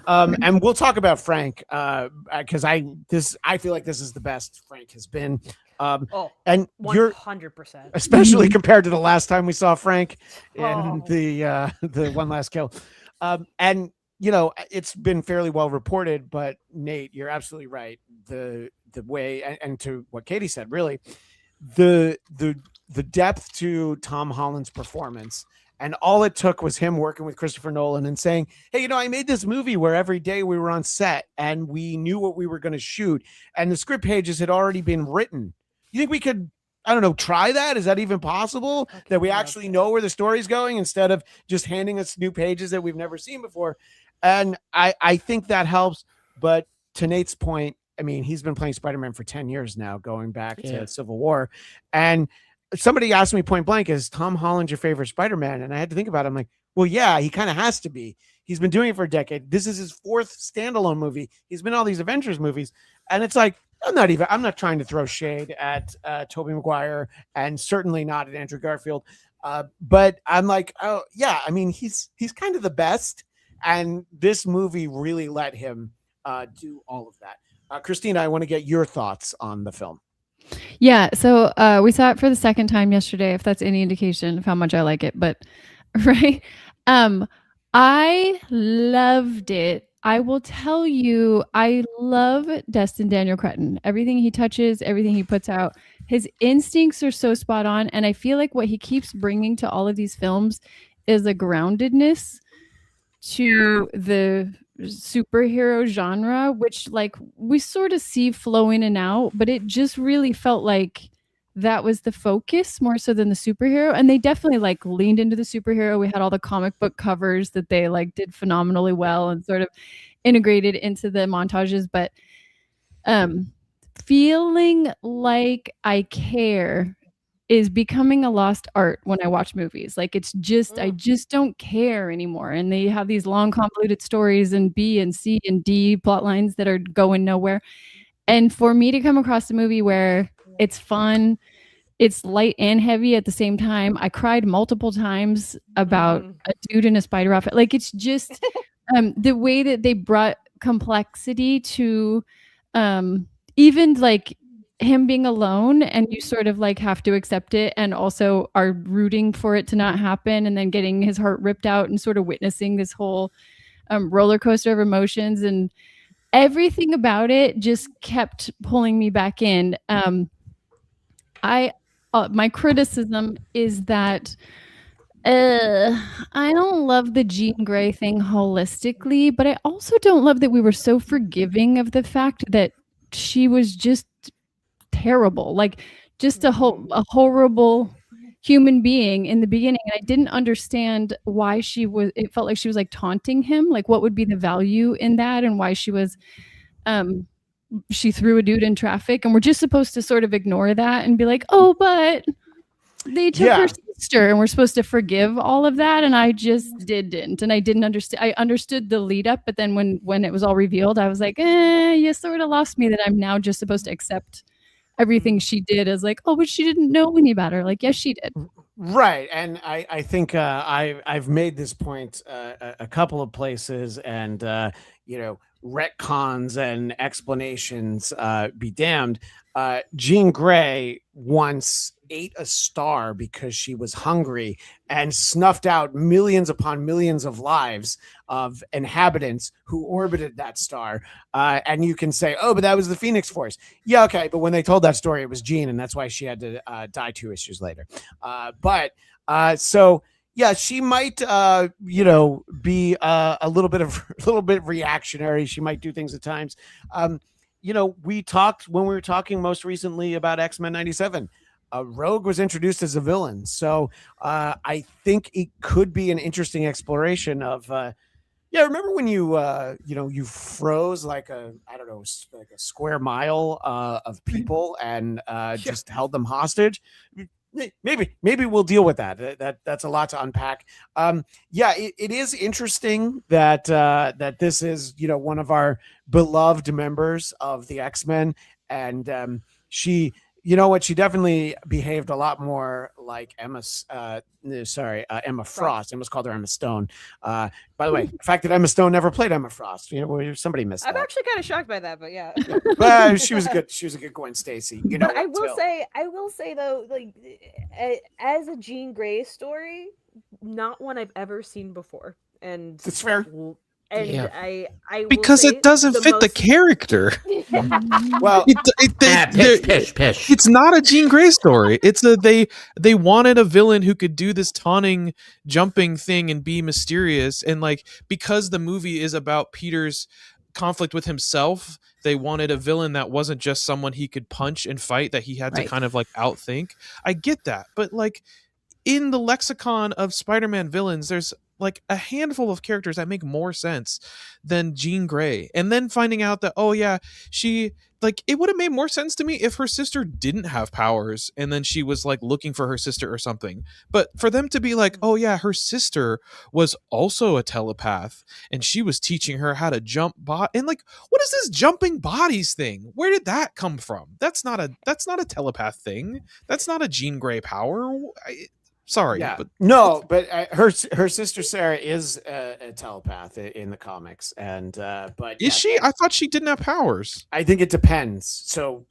And we'll talk about Frank because I feel like this is the best Frank has been. And 100%, especially compared to the last time we saw Frank in the One Last Kill. And it's been fairly well reported, but Nate, you're absolutely right. The way and to what Katie said, really, the depth to Tom Holland's performance, and all it took was him working with Christopher Nolan and saying, hey, I made this movie where every day we were on set and we knew what we were going to shoot, and the script pages had already been written. You think we could, I don't know, try that? Is that even possible? That we actually know where the story's going instead of just handing us new pages that we've never seen before? And I think that helps. But to Nate's point, I mean, he's been playing Spider-Man for 10 years now, going back to Civil War. And somebody asked me point blank, is Tom Holland your favorite Spider-Man? And I had to think about it. I'm like, well, yeah, he kind of has to be. He's been doing it for a decade. This is his fourth standalone movie. He's been in all these Avengers movies. And it's like, I'm not trying to throw shade at Tobey Maguire, and certainly not at Andrew Garfield. But I'm like, oh yeah, I mean, he's kind of the best. And this movie really let him do all of that. Christina, I want to get your thoughts on the film. Yeah, so we saw it for the second time yesterday, if that's any indication of how much I like it. But right, I loved it. I will tell you, I love Destin Daniel Cretton. Everything he touches, everything he puts out, his instincts are so spot on. And I feel like what he keeps bringing to all of these films is a groundedness to the superhero genre, which like we sort of see flow in and out, but it just really felt like that was the focus more so than the superhero. And they definitely like leaned into the superhero. We had all the comic book covers that they like did phenomenally well and sort of integrated into the montages. But feeling like I care is becoming a lost art when I watch movies. Like it's just, I just don't care anymore. And they have these long convoluted stories and B and C and D plot lines that are going nowhere. And for me to come across a movie where it's fun, it's light and heavy at the same time. I cried multiple times about a dude in a spider outfit. Like it's just the way that they brought complexity to even like him being alone, and you sort of like have to accept it and also are rooting for it to not happen, and then getting his heart ripped out and sort of witnessing this whole roller coaster of emotions, and everything about it just kept pulling me back in. My criticism is that I don't love the Jean Grey thing holistically, but I also don't love that we were so forgiving of the fact that she was just terrible, like just a horrible human being in the beginning. And I didn't understand why it felt like she was like taunting him. Like what would be the value in that, and why she was she threw a dude in traffic, and we're just supposed to sort of ignore that and be like, oh, but they took her sister, and we're supposed to forgive all of that. And I just didn't, and I didn't understand. I understood the lead up, but then when it was all revealed, I was like, you sort of lost me, that I'm now just supposed to accept everything she did as like, oh, but she didn't know any better. Like, yes, she did. Right. And I think I've made this point a couple of places, and retcons and explanations be damned. Jean Grey once ate a star because she was hungry and snuffed out millions upon millions of lives of inhabitants who orbited that star. And you can say, oh, but that was the Phoenix Force. Yeah, okay. But when they told that story, it was Jean, and that's why she had to die 2 issues later. So yeah, she might, be a little bit reactionary. She might do things at times. We talked when we were talking most recently about X-Men 97. Rogue was introduced as a villain, so I think it could be an interesting exploration of. Remember when you froze like a square mile of people and just held them hostage. Maybe we'll deal with that. That's a lot to unpack. It is interesting that this is one of our beloved members of the X-Men, and she. You know what? She definitely behaved a lot more like Emma Frost. I almost called her Emma Stone. By the way, the fact that Emma Stone never played Emma Frost, somebody missed that. I'm actually kind of shocked by that, but yeah. But she was good. She was a good Gwen Stacy. But I will say though, like as a Jean Grey story, not one I've ever seen before, and it's fair. And yeah. I because it doesn't fit the character. Well, pish. It's not a Jean Grey story. It's they wanted a villain who could do this taunting, jumping thing and be mysterious, and like because the movie is about Peter's conflict with himself, they wanted a villain that wasn't just someone he could punch and fight, that he had to kind of like outthink. I get that, but like in the lexicon of Spider-Man villains, there's like a handful of characters that make more sense than Jean Grey. And then finding out that, oh yeah, she like, it would have made more sense to me if her sister didn't have powers and then she was like looking for her sister or something. But for them to be like, oh yeah, her sister was also a telepath and she was teaching her how to jump and like, what is this jumping bodies thing? Where did that come from? That's not a telepath thing. That's not a Jean Grey power. Sorry, but no, but her sister Sarah is a telepath in the comics, and but is she? I thought she didn't have powers. I think it depends. So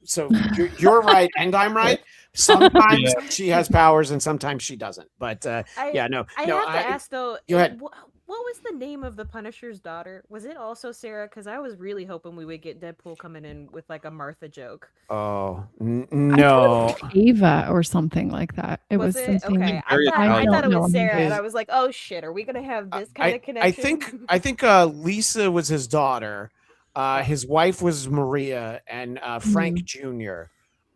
you're right, and I'm right. Sometimes she has powers, and sometimes she doesn't. But I have to ask though. Go ahead. What was the name of the Punisher's daughter? Was it also Sarah? Because I was really hoping we would get Deadpool coming in with like a Martha joke. Oh no, Ava or something like that. It was something. Okay, I thought it was Sarah, and I was like, oh shit, are we gonna have this kind of connection? I think Lisa was his daughter. His wife was Maria, and Frank Jr.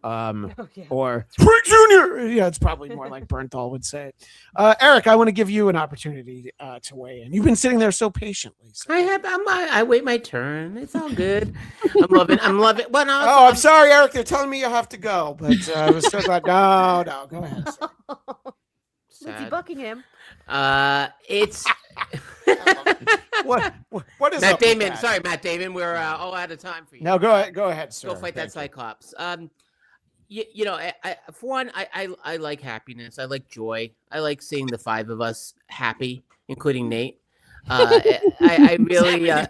or Frank Jr. Yeah, it's probably more like Bernthal would say. Eric, I want to give you an opportunity to weigh in. You've been sitting there so patiently. So. I wait my turn. It's all good. I'm loving. Well, no, I'm sorry, Eric. They're telling me you have to go, but I was so glad. No, go ahead. Lindsay Buckingham. It's what is Matt Damon? Sorry, Matt Damon. We're all out of time for you. No, go ahead, sir. Go fight that Cyclops. You know, for one, I like happiness. I like joy. I like seeing the five of us happy, including Nate. I really.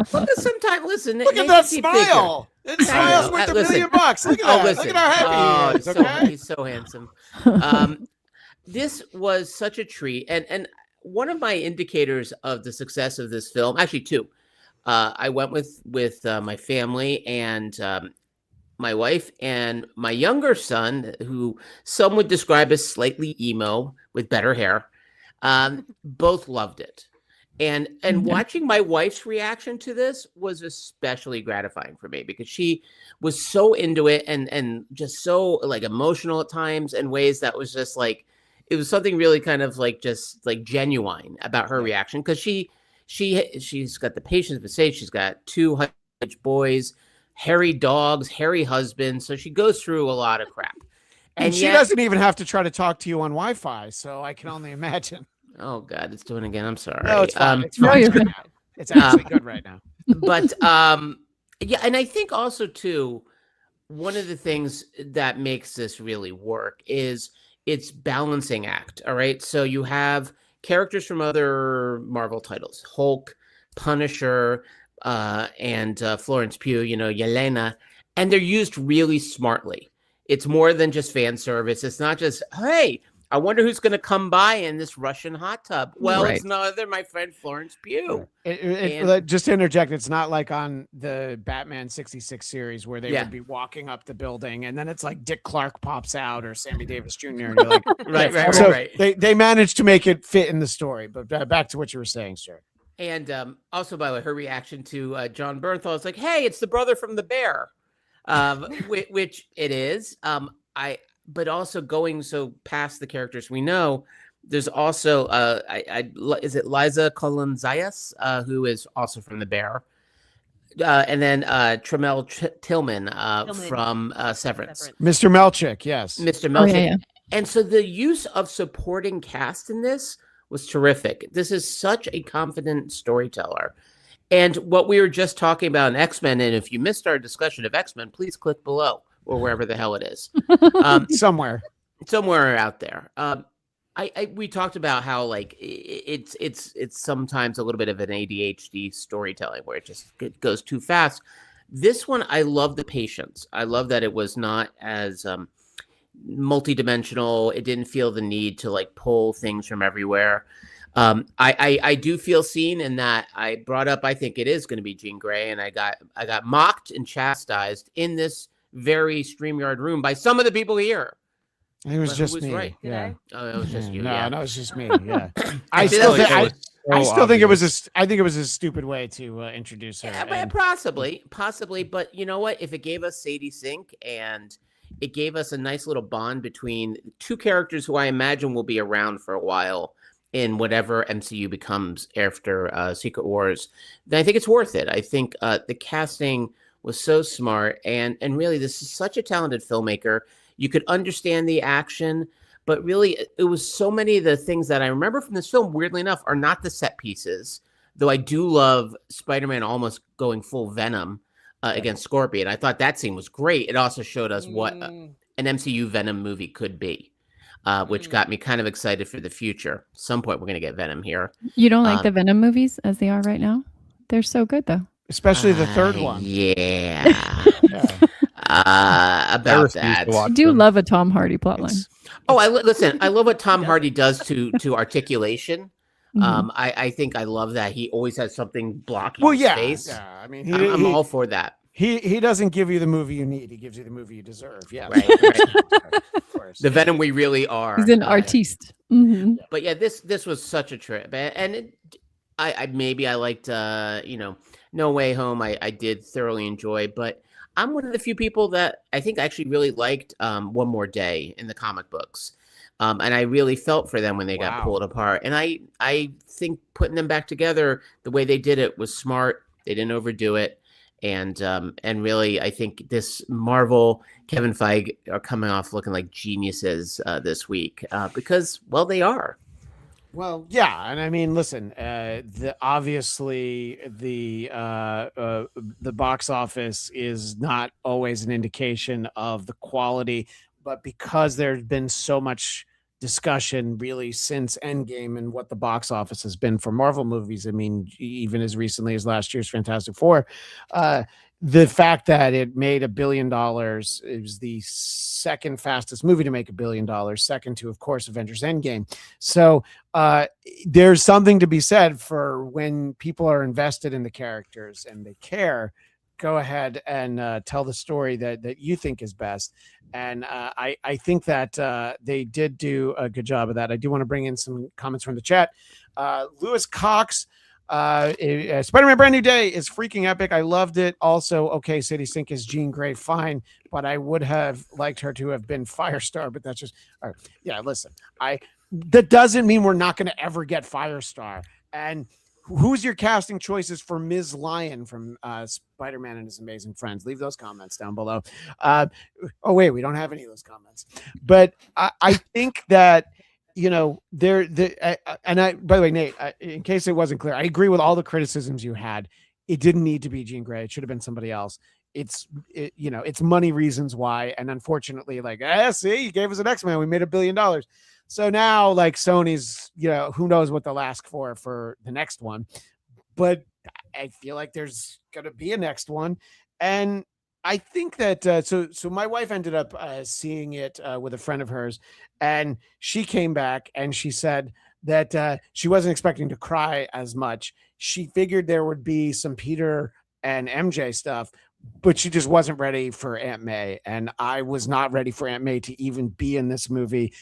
Sometimes listen. Look at that smile. That smile's worth $1 million. Look at that. Look at how happy he is. Okay? He's so handsome. This was such a treat, and one of my indicators of the success of this film, actually two. I went with my family and my wife and my younger son, who some would describe as slightly emo with better hair. Both loved it. And watching my wife's reaction to this was especially gratifying for me because she was so into it and just so like emotional at times in ways that was just like, it was something really kind of like just like genuine about her reaction. Cause she's got the patience of a sage. She's got 2 boys, hairy dogs, hairy husbands. So she goes through a lot of crap. And she doesn't even have to try to talk to you on Wi-Fi. So I can only imagine. Oh God, it's doing it again. I'm sorry. No, it's fine. It's fine. It's actually good right now. But yeah, and I think also too, one of the things that makes this really work is its balancing act. All right, so you have characters from other Marvel titles, Hulk, Punisher, and Florence Pugh. You know, Yelena, and they're used really smartly. It's more than just fan service. It's not just, hey, I wonder who's going to come by in this Russian hot tub. Well, It's no other my friend Florence Pugh. Just to interject, it's not like on the Batman 66 series where they would be walking up the building and then it's like Dick Clark pops out or Sammy Davis Jr. And you're like, right. They managed to make it fit in the story. But back to what you were saying, sir. And also, by the way, her reaction to John Bernthal is like, hey, it's the brother from The Bear, which it is. But also going so past the characters we know, there's also is it Liza Colin-Zayas, who is also from The Bear, and then Tremel Tillman from Severance. Mr. Melchick, yes, Mr. Melchick. Yeah. And so the use of supporting cast in this was terrific. This is such a confident storyteller. And what we were just talking about in X-Men, and if you missed our discussion of X-Men, please click below. Or wherever the hell it is, somewhere out there. We talked about how like it's sometimes a little bit of an ADHD storytelling where it goes too fast. This one, I love the patience. I love that it was not as multidimensional. It didn't feel the need to like pull things from everywhere. I do feel seen in that I brought up. I think it is going to be Jean Grey, and I got mocked and chastised in this very StreamYard room by some of the people here. It was just me. Right. Yeah. Oh, it was just you. No, yeah. No, it was just me. Yeah. I still think it was a stupid way to introduce her. Yeah, possibly. But you know what? If it gave us Sadie Sink and it gave us a nice little bond between 2 characters who I imagine will be around for a while in whatever MCU becomes after Secret Wars, then I think it's worth it. I think the casting was so smart, and really this is such a talented filmmaker. You could understand the action, but really it was so many of the things that I remember from this film, weirdly enough, are not the set pieces, though I do love Spider-Man almost going full Venom against Scorpion. I thought that scene was great. It also showed us what an MCU Venom movie could be, which got me kind of excited for the future. At some point we're going to get Venom here. You don't like the Venom movies as they are right now? They're so good though. Especially the third one. Yeah. About that. I do love a Tom Hardy plotline. Listen, I love what Tom Hardy does to articulation. I think I love that he always has something blocking his face. Yeah. I mean, I'm all for that. He doesn't give you the movie you need. He gives you the movie you deserve. Yeah. Right. Of course. The Venom we really are. He's an artiste. Mm-hmm. But yeah, this was such a trip. And I liked, No Way Home. I did thoroughly enjoy, but I'm one of the few people that I think actually really liked One More Day in the comic books. And I really felt for them when they got pulled apart. And I think putting them back together, the way they did it was smart. They didn't overdo it. And really, I think this Marvel, Kevin Feige are coming off looking like geniuses this week because, well, they are. Well, yeah, and I mean, listen, obviously the box office is not always an indication of the quality, but because there's been so much discussion really since Endgame and what the box office has been for Marvel movies. I mean, even as recently as last year's Fantastic Four, the fact that it made $1 billion, it was the second fastest movie to make $1 billion, second to, of course, Avengers Endgame. So there's something to be said for when people are invested in the characters and they care. Go ahead and tell the story that you think is best. And I think that they did do a good job of that. I do want to bring in some comments from the chat. Lewis Cox, Spider-Man Brand New Day is freaking epic. I loved it. Also, okay, City Sink is Jean Grey, fine, but I would have liked her to have been Firestar, but that's just, yeah, listen, that doesn't mean we're not going to ever get Firestar. And who's your casting choices for Ms. Lion from Spider-Man and His Amazing Friends? Leave those comments down below. Oh, wait, we don't have any of those comments. But I think that, you know, by the way, Nate, in case it wasn't clear, I agree with all the criticisms you had. It didn't need to be Jean Grey. It should have been somebody else. It's money reasons why. And unfortunately, see, you gave us an X-Men. We made $1 billion. So now, Sony's, who knows what they'll ask for the next one. But I feel like there's going to be a next one. And I think that, so my wife ended up seeing it with a friend of hers, and she came back and she said that she wasn't expecting to cry as much. She figured there would be some Peter and MJ stuff, but she just wasn't ready for Aunt May. And I was not ready for Aunt May to even be in this movie.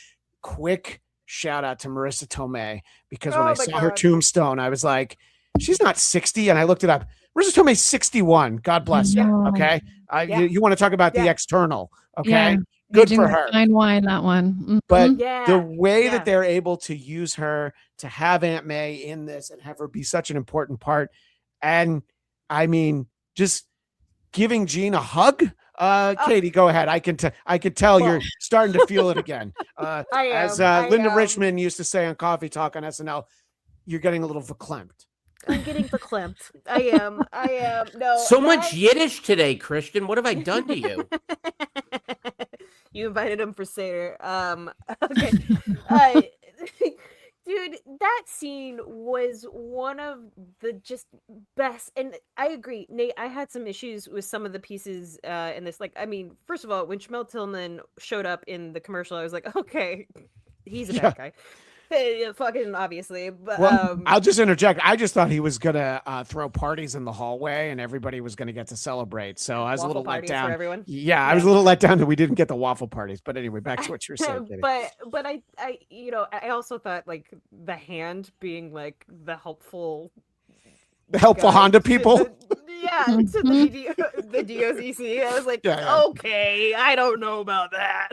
Quick shout out to Marissa Tomei, because when I saw her tombstone, I was like, she's not 60. And I looked it up. Marissa Tomei's 61. God bless her. Okay. You want to talk about the external. Okay. Yeah. Good for her. Fine wine, that one. Mm-hmm. But the way that they're able to use her to have Aunt May in this and have her be such an important part. And I mean, just giving Jean a hug. Katie, go ahead. I can tell you're starting to feel it again. As Linda Richmond used to say on Coffee Talk on SNL, you're getting a little verklempt. I'm getting verklempt. I am. No. So much Yiddish today, Christian. What have I done to you? You invited him for Seder. Okay. Dude, that scene was one of the just best. And I agree, Nate, I had some issues with some of the pieces in this. First of all, when Shmel Tillman showed up in the commercial, I was like, okay, he's a bad guy. Fucking obviously. But, I'll just interject. I just thought he was going to throw parties in the hallway and everybody was going to get to celebrate. So I was a little let down. For everyone. Yeah, I was a little let down that we didn't get the waffle parties. But anyway, back to what you're saying. But I also thought the hand being the helpful Honda people. To the DOCC. I was like, okay, I don't know about that.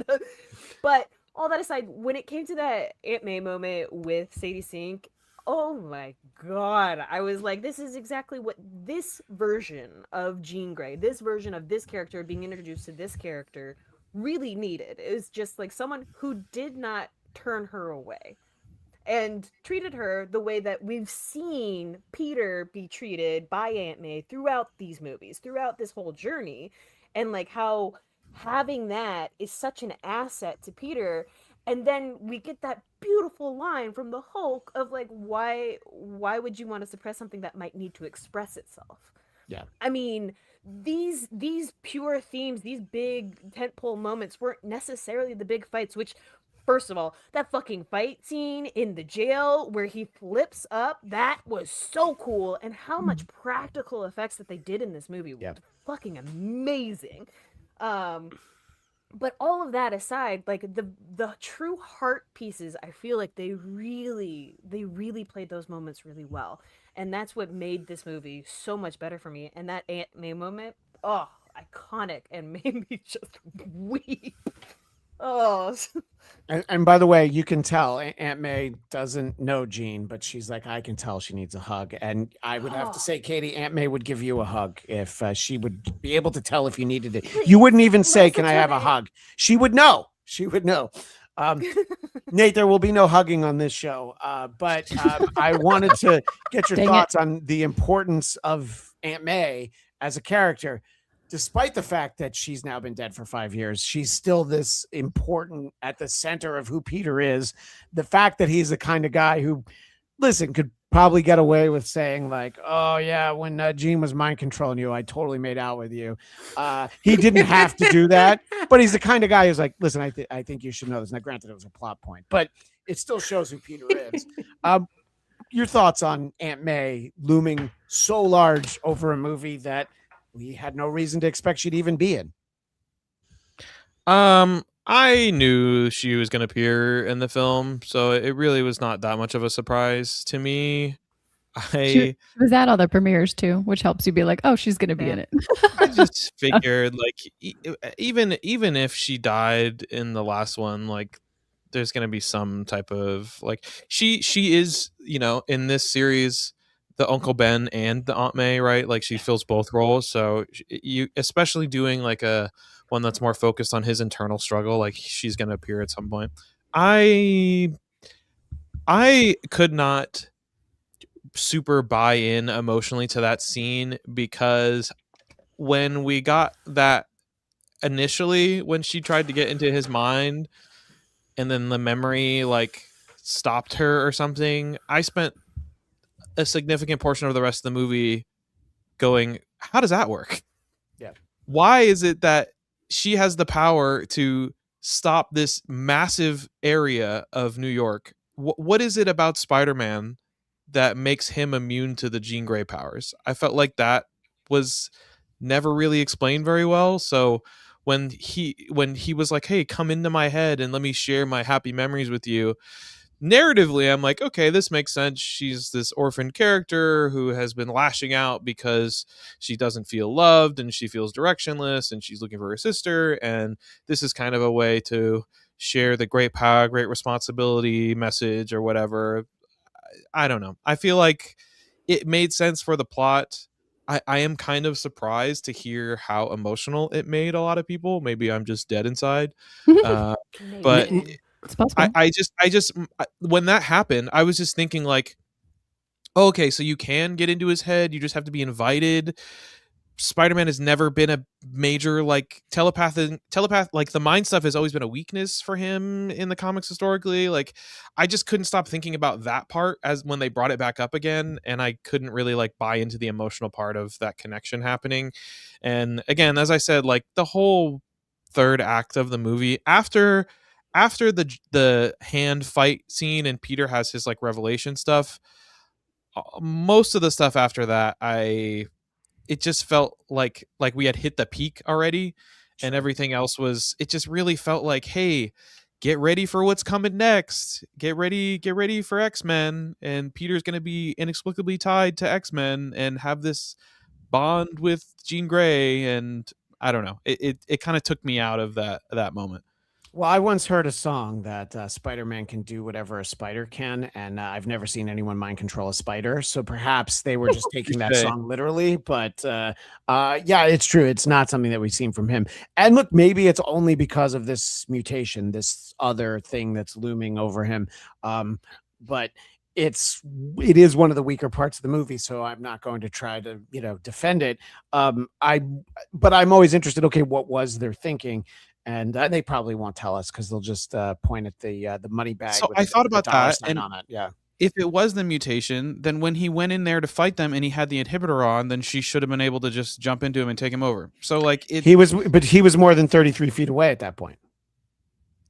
But all that aside, when it came to that Aunt May moment with Sadie Sink, oh my God, I was like, this is exactly what this version of Jean Grey, this version of this character being introduced to this character really needed. It was just someone who did not turn her away and treated her the way that we've seen Peter be treated by Aunt May throughout these movies, throughout this whole journey, and how having that is such an asset to Peter. And then we get that beautiful line from the Hulk of why would you want to suppress something that might need to express itself? Yeah. I mean, these pure themes, these big tentpole moments weren't necessarily the big fights, which, first of all, that fucking fight scene in the jail where he flips up, that was so cool. And how much practical effects that they did in this movie was fucking amazing. But all of that aside, the true heart pieces, I feel like they really played those moments really well. And that's what made this movie so much better for me. And that Aunt May moment, iconic and made me just weep. Oh, And by the way, you can tell Aunt May doesn't know Jean, but she's like, I can tell she needs a hug. And I would have to say, Katie, Aunt May would give you a hug if she would be able to tell if you needed it. Please, You wouldn't even say, Melissa can I have a Tomei. hug? She would know. She would know. Nate, there will be no hugging on this show. But I wanted to get your Dang thoughts on the importance of Aunt May as a character. Despite the fact that she's now been dead for 5 years, she's still this important at the center of who Peter is. The fact that he's the kind of guy who, listen, could probably get away with saying like, oh yeah, when Jean was mind controlling you, I totally made out with you. He didn't have to do that, but he's the kind of guy who's like, listen, I think you should know this. Now, granted, it was a plot point, but it still shows who Peter is. Your thoughts on Aunt May looming so large over a movie that we had no reason to expect she'd even be in? I knew she was going to appear in the film, so it really was not that much of a surprise to me. She was at all the premieres too, which helps you be like, oh, she's going to be in it. I just figured, like, even if she died in the last one, like, there's going to be some type of like she is, in this series, the Uncle Ben and the Aunt May, right? Like, she fills both roles. So you, especially doing like a one that's more focused on his internal struggle, like she's going to appear at some point. I could not super buy in emotionally to that scene, because when we got that initially, when she tried to get into his mind and then the memory like stopped her or something, I spent a significant portion of the rest of the movie going, how does that work? Yeah. Why is it that she has the power to stop this massive area of New York? What is it about Spider-Man that makes him immune to the Jean Grey powers? I felt like that was never really explained very well. So when he was like, hey, come into my head and let me share my happy memories with you, narratively, I'm like, okay, this makes sense. She's this orphan character who has been lashing out because she doesn't feel loved and she feels directionless and she's looking for her sister. And this is kind of a way to share the great power, great responsibility message or whatever. I don't know. I feel like it made sense for the plot. I am kind of surprised to hear how emotional it made a lot of people. Maybe I'm just dead inside. But It's possible. I just when that happened, I was just thinking like, oh, okay, so you can get into his head. You just have to be invited. Spider-Man has never been a major like telepath. Like the mind stuff has always been a weakness for him in the comics historically. Like I just couldn't stop thinking about that part as when they brought it back up again, and I couldn't really like buy into the emotional part of that connection happening. And again, as I said, like the whole third act of the movie after the hand fight scene and Peter has his like revelation stuff, most of the stuff after that, it just felt like we had hit the peak already. Sure. And everything else it just really felt like, hey, get ready for what's coming next. Get ready for X-Men, and Peter's going to be inexplicably tied to X-Men and have this bond with Jean Grey. And I don't know, it kind of took me out of that moment. Well, I once heard a song that Spider-Man can do whatever a spider can, and I've never seen anyone mind control a spider. So perhaps they were just taking that song literally. But yeah, it's true. It's not something that we've seen from him. And look, maybe it's only because of this mutation, this other thing that's looming over him. But it is one of the weaker parts of the movie, so I'm not going to try to defend it. But I'm always interested. Okay, what was their thinking? And they probably won't tell us because they'll just point at the money bag. So I thought about that, and on it. Yeah, if it was the mutation, then when he went in there to fight them and he had the inhibitor on, then she should have been able to just jump into him and take him over. So like he was more than 33 feet away at that point.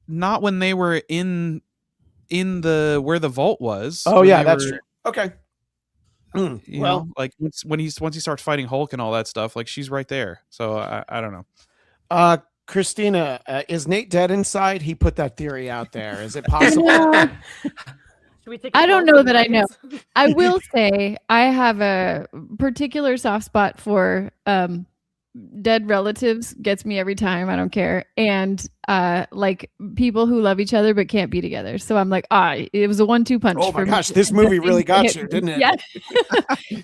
Not when they were in the where the vault was. Oh yeah, that's true. Okay. Well, know, like once he starts fighting Hulk and all that stuff, like she's right there. So I don't know. Christina, is Nate dead inside? He put that theory out there. Is it possible? I don't know that I know. I will say I have a particular soft spot for dead relatives gets me every time. I don't care. And like people who love each other but can't be together. So I'm like, it was a 1-2 punch. Oh my for gosh, me. this And movie the really things that got hit you, me. didn't it? Yeah.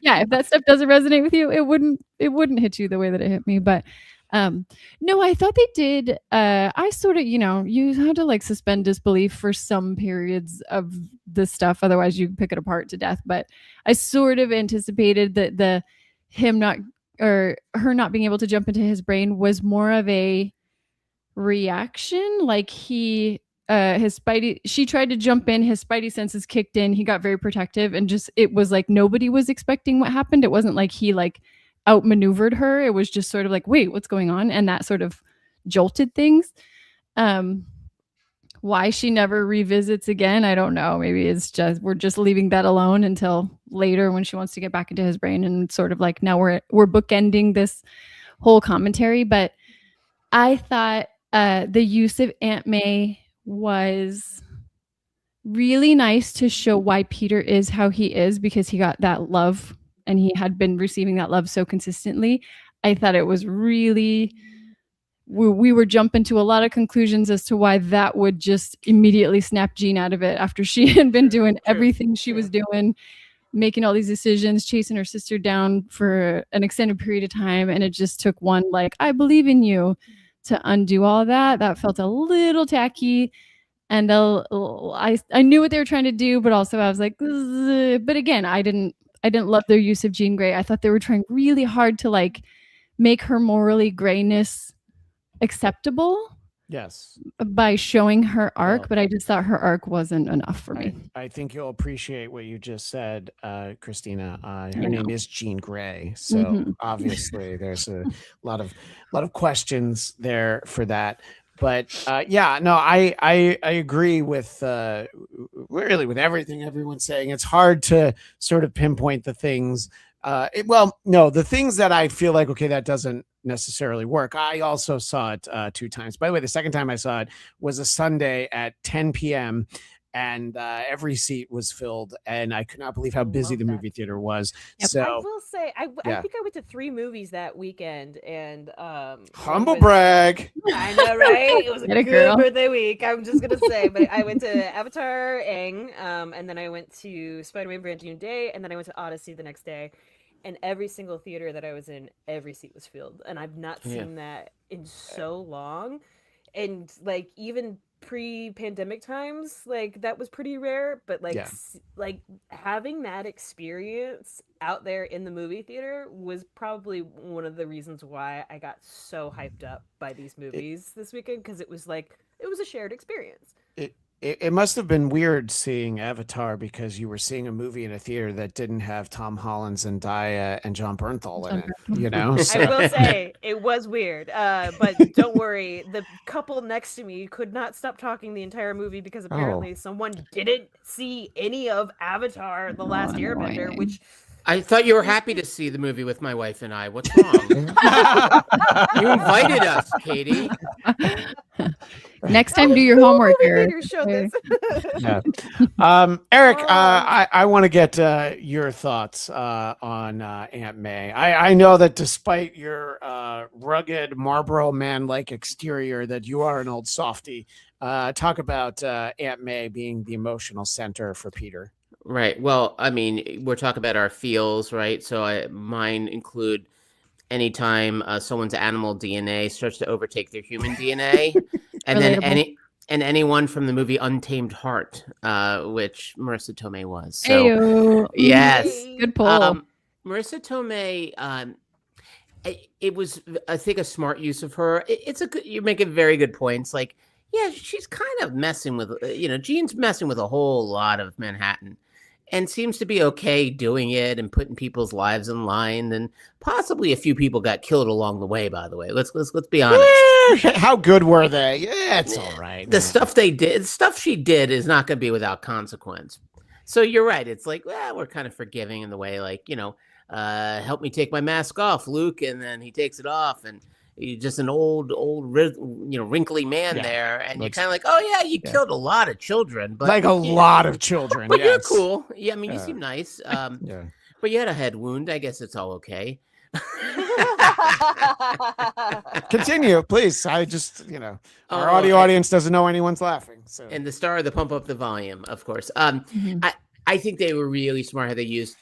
Yeah, if that stuff doesn't resonate with you, it wouldn't hit you the way that it hit me. But no, I thought they did. I sort of, you had to like suspend disbelief for some periods of this stuff. Otherwise you pick it apart to death. But I sort of anticipated that him not, or her not being able to jump into his brain was more of a reaction. Like his spidey, she tried to jump in, his spidey senses kicked in, he got very protective, and just, it was like nobody was expecting what happened. It wasn't like he like outmaneuvered her. It was just sort of like, wait, what's going on? And that sort of jolted things. Why she never revisits again, I don't know. Maybe it's just, we're just leaving that alone until later when she wants to get back into his brain, and sort of like now we're bookending this whole commentary. But I thought the use of Aunt May was really nice to show why Peter is how he is, because he got that love and he had been receiving that love so consistently. I thought it was really, we were jumping to a lot of conclusions as to why that would just immediately snap Jean out of it after she had been doing everything she was doing, making all these decisions, chasing her sister down for an extended period of time. And it just took one, like, I believe in you, to undo all that. That felt a little tacky. And I knew what they were trying to do, but also I was like, ugh. But again, I didn't love their use of Jean Grey. I thought they were trying really hard to like make her morally grayness acceptable. Yes. By showing her arc, Well, but I just thought her arc wasn't enough for me. I think you'll appreciate what you just said, Christina. Her You name know. is Jean Grey, so obviously there's a lot of questions there for that. But yeah, no, I agree with really with everything everyone's saying. It's hard to sort of pinpoint the things. The things that I feel like, okay, that doesn't necessarily work. I also saw it 2 times. By the way, the second time I saw it was a Sunday at 10 p.m. and every seat was filled, and I could not believe how busy the movie theater was. Yep. So I will say, I yeah. think I went to 3 movies that weekend, and Humble brag. I know, right? It was a Get it, good girl. birthday week. I'm just gonna say, but I went to Avatar, Aang, and then I went to Spider-Man: Brand New Day, and then I went to Odyssey the next day. And every single theater that I was in, every seat was filled, and I've not seen that in so long. And like even pre-pandemic times, like that was pretty rare. But like like having that experience out there in the movie theater was probably one of the reasons why I got so hyped up by these movies this weekend, because it was like it was a shared experience. It must have been weird seeing Avatar, because you were seeing a movie in a theater that didn't have Tom Holland, Zendaya, and John Bernthal in it. You know, I will say it was weird, but don't worry. The couple next to me could not stop talking the entire movie because apparently someone didn't see any of Avatar: The Last Airbender, which I thought you were happy to see the movie with my wife and I. What's wrong? You invited us, Katie. Next time, do your homework, Eric. Yeah. Eric, I want to get your thoughts on Aunt May. I know that despite your rugged Marlboro man-like exterior, that you are an old softie. Talk about Aunt May being the emotional center for Peter. Right. Well, I mean, we're talking about our feels, right? So mine include anytime someone's animal DNA starts to overtake their human DNA, and then anyone from the movie Untamed Heart, which Marissa Tomei was. So Ayo. yes, Good pull. Marissa Tomei. It was, I think, a smart use of her. It's a good. You're making very good points. Like, yeah, she's kind of messing with, Jean's messing with a whole lot of Manhattan. And seems to be okay doing it and putting people's lives in line, and possibly a few people got killed along the way. By the way, let's be honest. How good were they? Yeah, it's all right. The stuff they did, stuff she did, is not going to be without consequence. So you're right. It's like, well, we're kind of forgiving in the way, like, help me take my mask off, Luke, and then he takes it off, and he's just an old, wrinkly man there, and you're kind of like, oh yeah, you killed a lot of children, but like a lot of children. But yes. you're cool. Yeah, I mean, you seem nice. But you had a head wound. I guess it's all okay. Continue, please. I just, our Oh, audio audience doesn't know anyone's laughing. So, And the star of the Pump Up the Volume, of course. Mhm. I think they were really smart how they used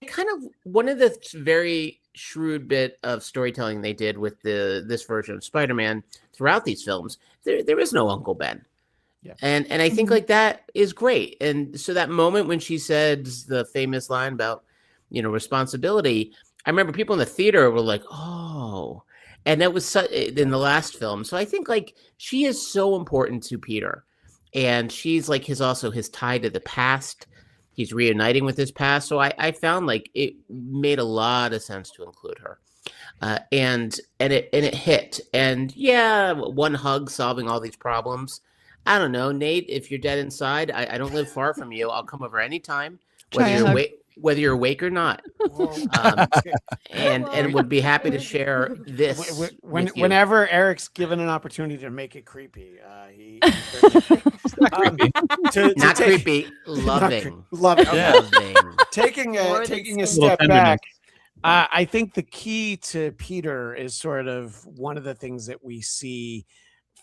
kind of one of the very shrewd bit of storytelling they did with this version of Spider-Man throughout these films. There is no Uncle Ben. Yeah. And I think like that is great. And so that moment when she said the famous line about, responsibility, I remember people in the theater were like, oh, and that was in the last film. So I think like she is so important to Peter, and she's like his tie to the past. He's reuniting with his past. So I found like it made a lot of sense to include her. And it hit. And yeah, one hug solving all these problems. I don't know, Nate, if you're dead inside, I don't live far from you. I'll come over anytime, whether you're awake or not. And would be happy to share this. Whenever Eric's given an opportunity to make it creepy, not creepy, loving. Taking a step back. I think the key to Peter is sort of one of the things that we see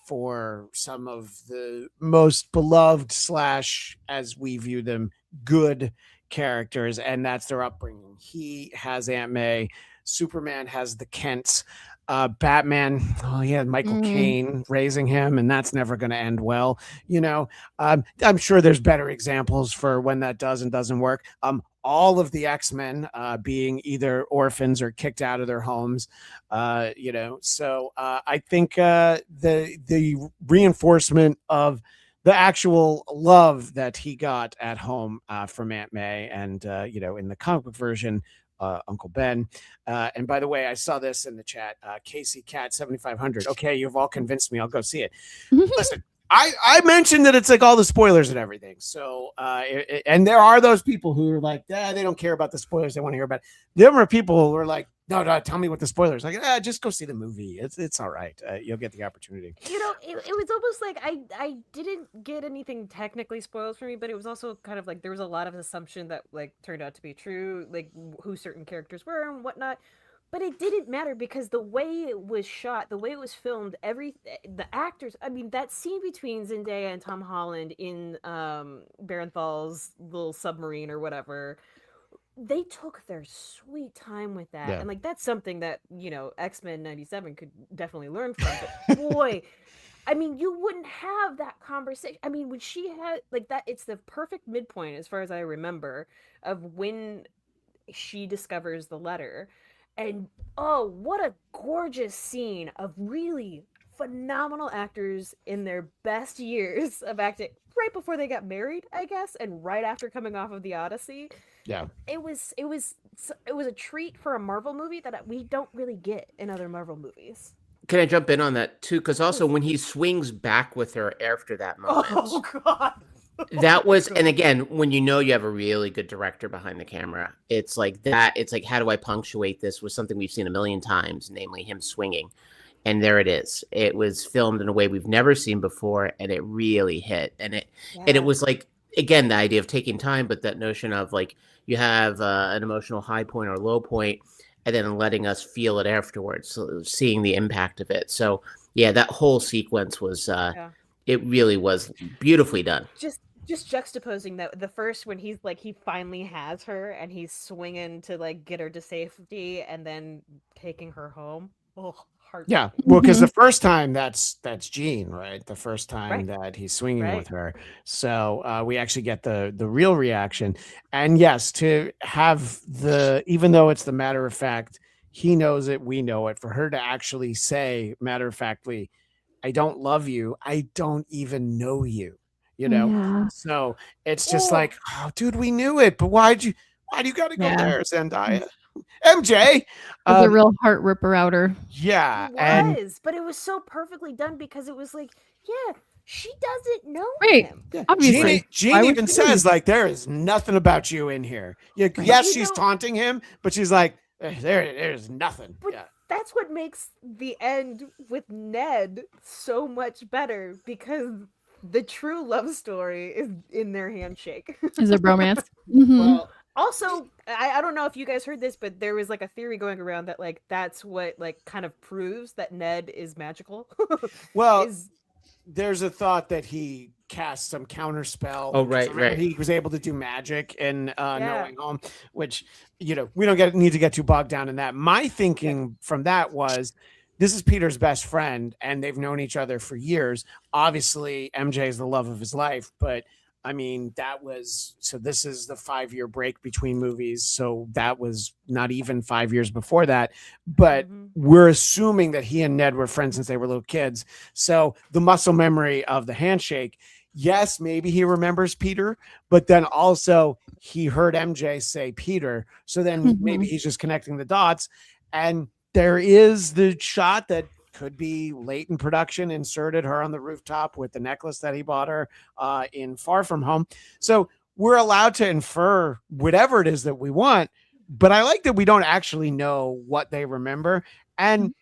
for some of the most beloved / as we view them, good characters, and that's their upbringing. He has Aunt May, Superman has the Kents, Batman, he had Michael Caine raising him, and that's never going to end well. I'm sure there's better examples for when that does and doesn't work. All of the X-Men being either orphans or kicked out of their homes, So I think the reinforcement of the actual love that he got at home from Aunt May and, in the comic book version, Uncle Ben. And by the way, I saw this in the chat. Casey Cat 7500. Okay, you've all convinced me. I'll go see it. Listen, I mentioned that it's like all the spoilers and everything. So, and there are those people who are like, they don't care about the spoilers. They want to hear about it. There are people who are like, no, tell me what the spoilers. Like, just go see the movie. It's all right. You'll get the opportunity. It was almost like I didn't get anything technically spoiled for me, but it was also kind of like there was a lot of assumption that like turned out to be true, like who certain characters were and whatnot. But it didn't matter because the way it was shot, the way it was filmed, the actors. I mean, that scene between Zendaya and Tom Holland in Barenthal's little submarine or whatever. They took their sweet time with that. Yeah. And like that's something that, X-Men 97 could definitely learn from. But boy, I mean, you wouldn't have that conversation. I mean, when she had like that, it's the perfect midpoint as far as I remember of when she discovers the letter. And oh, what a gorgeous scene of really phenomenal actors in their best years of acting right before they got married, I guess, and right after coming off of the Odyssey. Yeah, it was a treat for a Marvel movie that we don't really get in other Marvel movies. Can I jump in on that too? Because also when he swings back with her after that moment, oh god, that was, and again, when you have a really good director behind the camera, it's like that. It's like, how do I punctuate this with something we've seen a million times, namely him swinging? And there it is. It was filmed in a way we've never seen before, and it really hit. And it was like, again, the idea of taking time, but that notion of like you have an emotional high point or low point, and then letting us feel it afterwards, so seeing the impact of it. So yeah, that whole sequence was it really was beautifully done. Just juxtaposing that the first when he's like he finally has her and he's swinging to like get her to safety and then taking her home. Oh. Yeah, well, because the first time that's Jean, right? The first time that he's swinging with her, so we actually get the real reaction. And yes, to have even though it's the matter of fact, he knows it, we know it. For her to actually say matter of factly, "I don't love you. I don't even know you." Yeah. So it's just like, oh, dude, we knew it, but why do you got to go there, Zendaya? MJ, it was a real heart ripper outer. Yeah, but it was so perfectly done because it was like, yeah, she doesn't know him. Yeah. Obviously, Jean even says like, there is nothing about you in here. Yes, she's taunting him, but she's like, there's nothing. But that's what makes the end with Ned so much better because the true love story is in their handshake. Is a bromance. Well, Also, I don't know if you guys heard this, but there was like a theory going around that like that's what like kind of proves that Ned is magical. Well, is there's a thought that he cast some counter spell. Oh, because right, remember right. he was able to do magic in Yeah. Knowing Home, which we don't need to get too bogged down in that. My thinking from that was this is Peter's best friend, and they've known each other for years. Obviously, MJ is the love of his life, but I mean, this is the 5-year break between movies. So that was not even 5 years before that. But we're assuming that he and Ned were friends since they were little kids. So the muscle memory of the handshake, yes, maybe he remembers Peter, but then also he heard MJ say Peter. So then maybe he's just connecting the dots. And there is the shot that could be late in production, inserted her on the rooftop with the necklace that he bought her in Far From Home. So we're allowed to infer whatever it is that we want, but I like that we don't actually know what they remember. And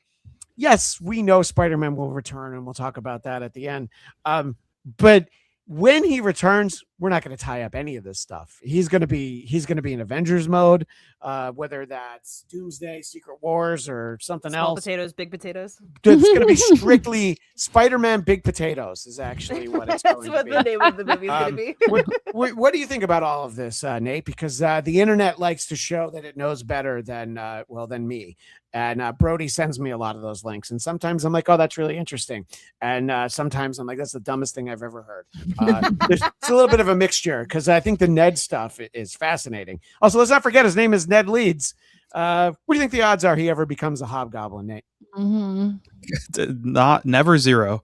yes, we know Spider-Man will return, and we'll talk about that at the end. But when he returns, we're not going to tie up any of this stuff. He's going to be in Avengers mode, whether that's Doomsday, Secret Wars, or something small else. potatoes, big potatoes. It's going to be strictly Spider-Man Big Potatoes is actually what it's That's going what to be. the name of the movie is going to be. What do you think about all of this, Nate? Because the internet likes to show that it knows better than me. And Brody sends me a lot of those links. And sometimes I'm like, oh, that's really interesting. And sometimes I'm like, that's the dumbest thing I've ever heard. It's a little bit of a mixture because I think the Ned stuff is fascinating. Also, let's not forget his name is Ned Leeds. What do you think the odds are he ever becomes a hobgoblin, Nate? Never zero.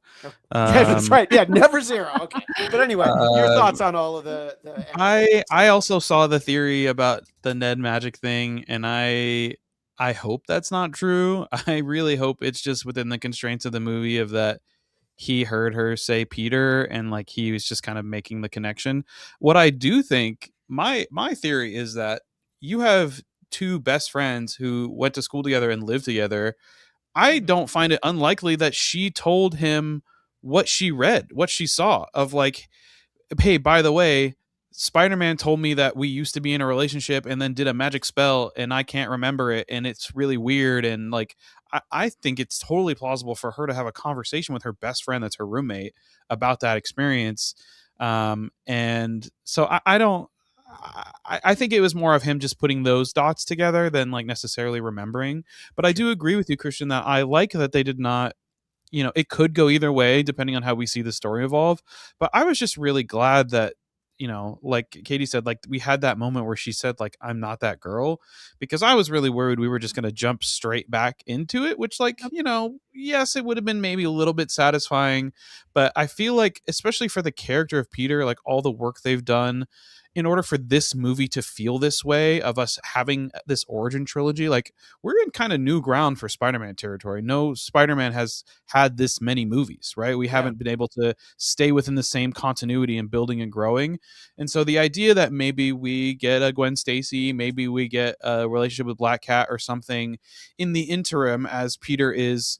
That's right. Yeah, never zero. Okay. But anyway, your thoughts on all of the I also saw the theory about the Ned magic thing, and I hope that's not true. I really hope it's just within the constraints of the movie of that he heard her say Peter and like he was just kind of making the connection. What I do think, my theory is that you have two best friends who went to school together and lived together. I don't find it unlikely that she told him what she read, what she saw of like, hey, by the way, Spider-Man told me that we used to be in a relationship and then did a magic spell and I can't remember it and it's really weird. And like, I think it's totally plausible for her to have a conversation with her best friend that's her roommate about that experience. And so I think it was more of him just putting those dots together than like necessarily remembering. But I do agree with you, Christian, that I like that they did not, it could go either way depending on how we see the story evolve. But I was just really glad that, like Katie said, like we had that moment where she said like, I'm not that girl, because I was really worried we were just going to jump straight back into it, which like, yes, it would have been maybe a little bit satisfying, but I feel like, especially for the character of Peter, like all the work they've done in order for this movie to feel this way of us having this origin trilogy, like we're in kind of new ground for Spider-Man territory. No Spider-Man has had this many movies, right? We haven't been able to stay within the same continuity and building and growing. And so the idea that maybe we get a Gwen Stacy, maybe we get a relationship with Black Cat or something in the interim as Peter is,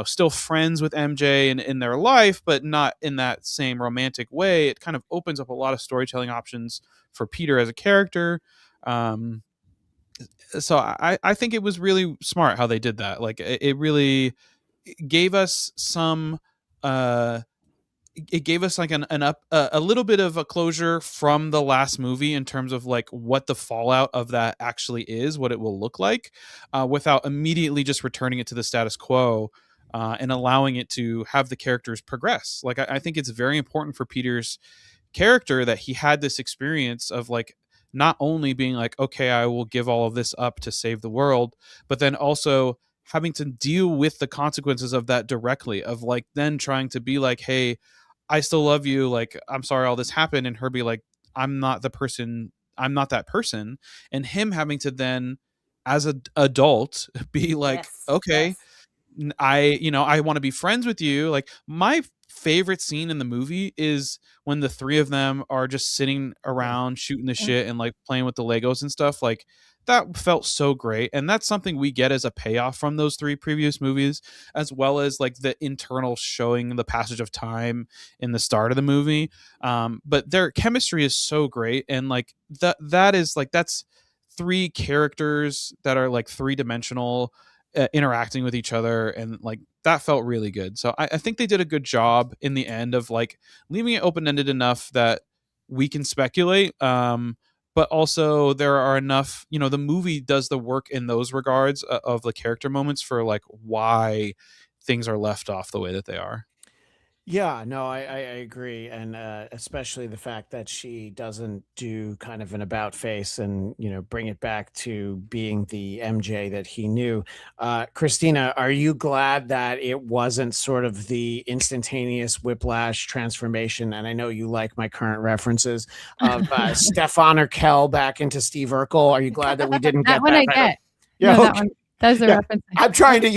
still friends with MJ and in their life, but not in that same romantic way. It kind of opens up a lot of storytelling options for Peter as a character. So I think it was really smart how they did that. Like it really gave us some, it gave us like a little bit of a closure from the last movie in terms of like what the fallout of that actually is, what it will look like, without immediately just returning it to the status quo. And allowing it to have the characters progress. Like I think it's very important for Peter's character that he had this experience of like not only being like, okay, I will give all of this up to save the world, but then also having to deal with the consequences of that directly, of like then trying to be like, hey, I still love you, like I'm sorry all this happened, and her be like, I'm not that person, and him having to then as an adult be like, okay, I want to be friends with you. Like my favorite scene in the movie is when the three of them are just sitting around shooting the shit and like playing with the Legos and stuff. Like that felt so great, and that's something we get as a payoff from those three previous movies, as well as like the internal showing the passage of time in the start of the movie. But their chemistry is so great, and like that is like that's three characters that are like three-dimensional, interacting with each other, and like that felt really good. So I think they did a good job in the end of like leaving it open-ended enough that we can speculate, but also there are enough, the movie does the work in those regards, of the character moments for like why things are left off the way that they are. Yeah, no, I agree, and especially the fact that she doesn't do kind of an about face and bring it back to being the MJ that he knew. Christina, are you glad that it wasn't sort of the instantaneous whiplash transformation? And I know you like my current references of Stefan Urkel back into Steve Urkel. Are you glad that we didn't That get one that? I get. No, that one. That's the reference. I'm trying to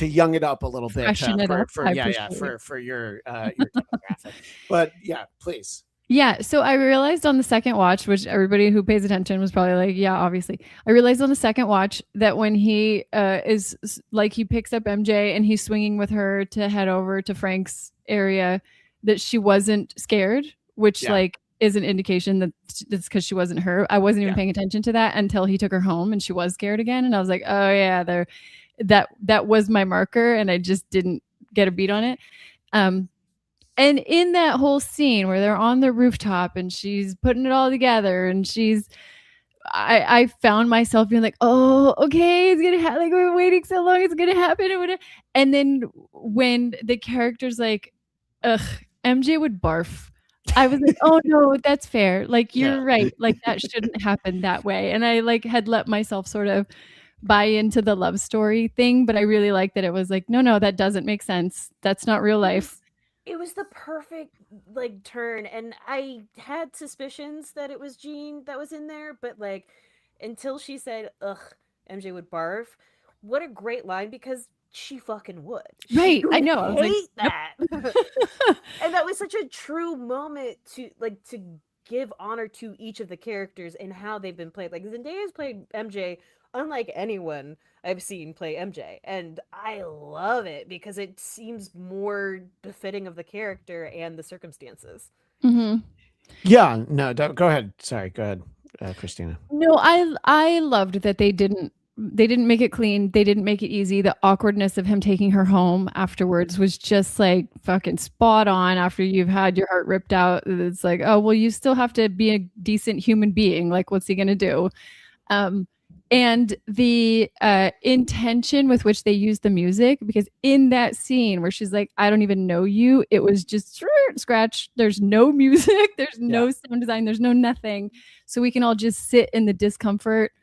young it up a little bit Freshen it up. for your demographic. But yeah, please. Yeah, so I realized on the second watch, which everybody who pays attention was probably like, yeah, obviously. I realized on the second watch that when he is like, he picks up MJ and he's swinging with her to head over to Frank's area, that she wasn't scared, which like is an indication that it's because she wasn't her. I wasn't even paying attention to that until he took her home and she was scared again. And I was like, oh yeah, that was my marker, and I just didn't get a beat on it. And in that whole scene where they're on the rooftop and she's putting it all together, and I found myself being like, oh, okay, it's gonna happen. Like, we're waiting so long, it's gonna happen. And then when the character's like, ugh, MJ would barf, I was like, oh no, that's fair. Like, you're right. Like, that shouldn't happen that way. And I like had let myself sort of buy into the love story thing, but I really like that it was like, no, that doesn't make sense. That's not real life. It was the perfect like turn, and I had suspicions that it was Jean that was in there, but like until she said, ugh, MJ would barf, what a great line, because she fucking would. Right. I know. I was hate like, that. And that was such a true moment to give honor to each of the characters and how they've been played. Like, Zendaya's played MJ unlike anyone I've seen play MJ, and I love it because it seems more befitting of the character and the circumstances. Mm-hmm. Yeah, no, go ahead. Sorry, go ahead, Christina. No, I loved that they didn't make it clean. They didn't make it easy. The awkwardness of him taking her home afterwards was just like fucking spot on. After you've had your heart ripped out, it's like, oh, well, you still have to be a decent human being. Like, what's he going to do? And the intention with which they use the music, because in that scene where she's like, I don't even know you, it was just scratch. There's no music. There's no sound design. There's no nothing. So we can all just sit in the discomfort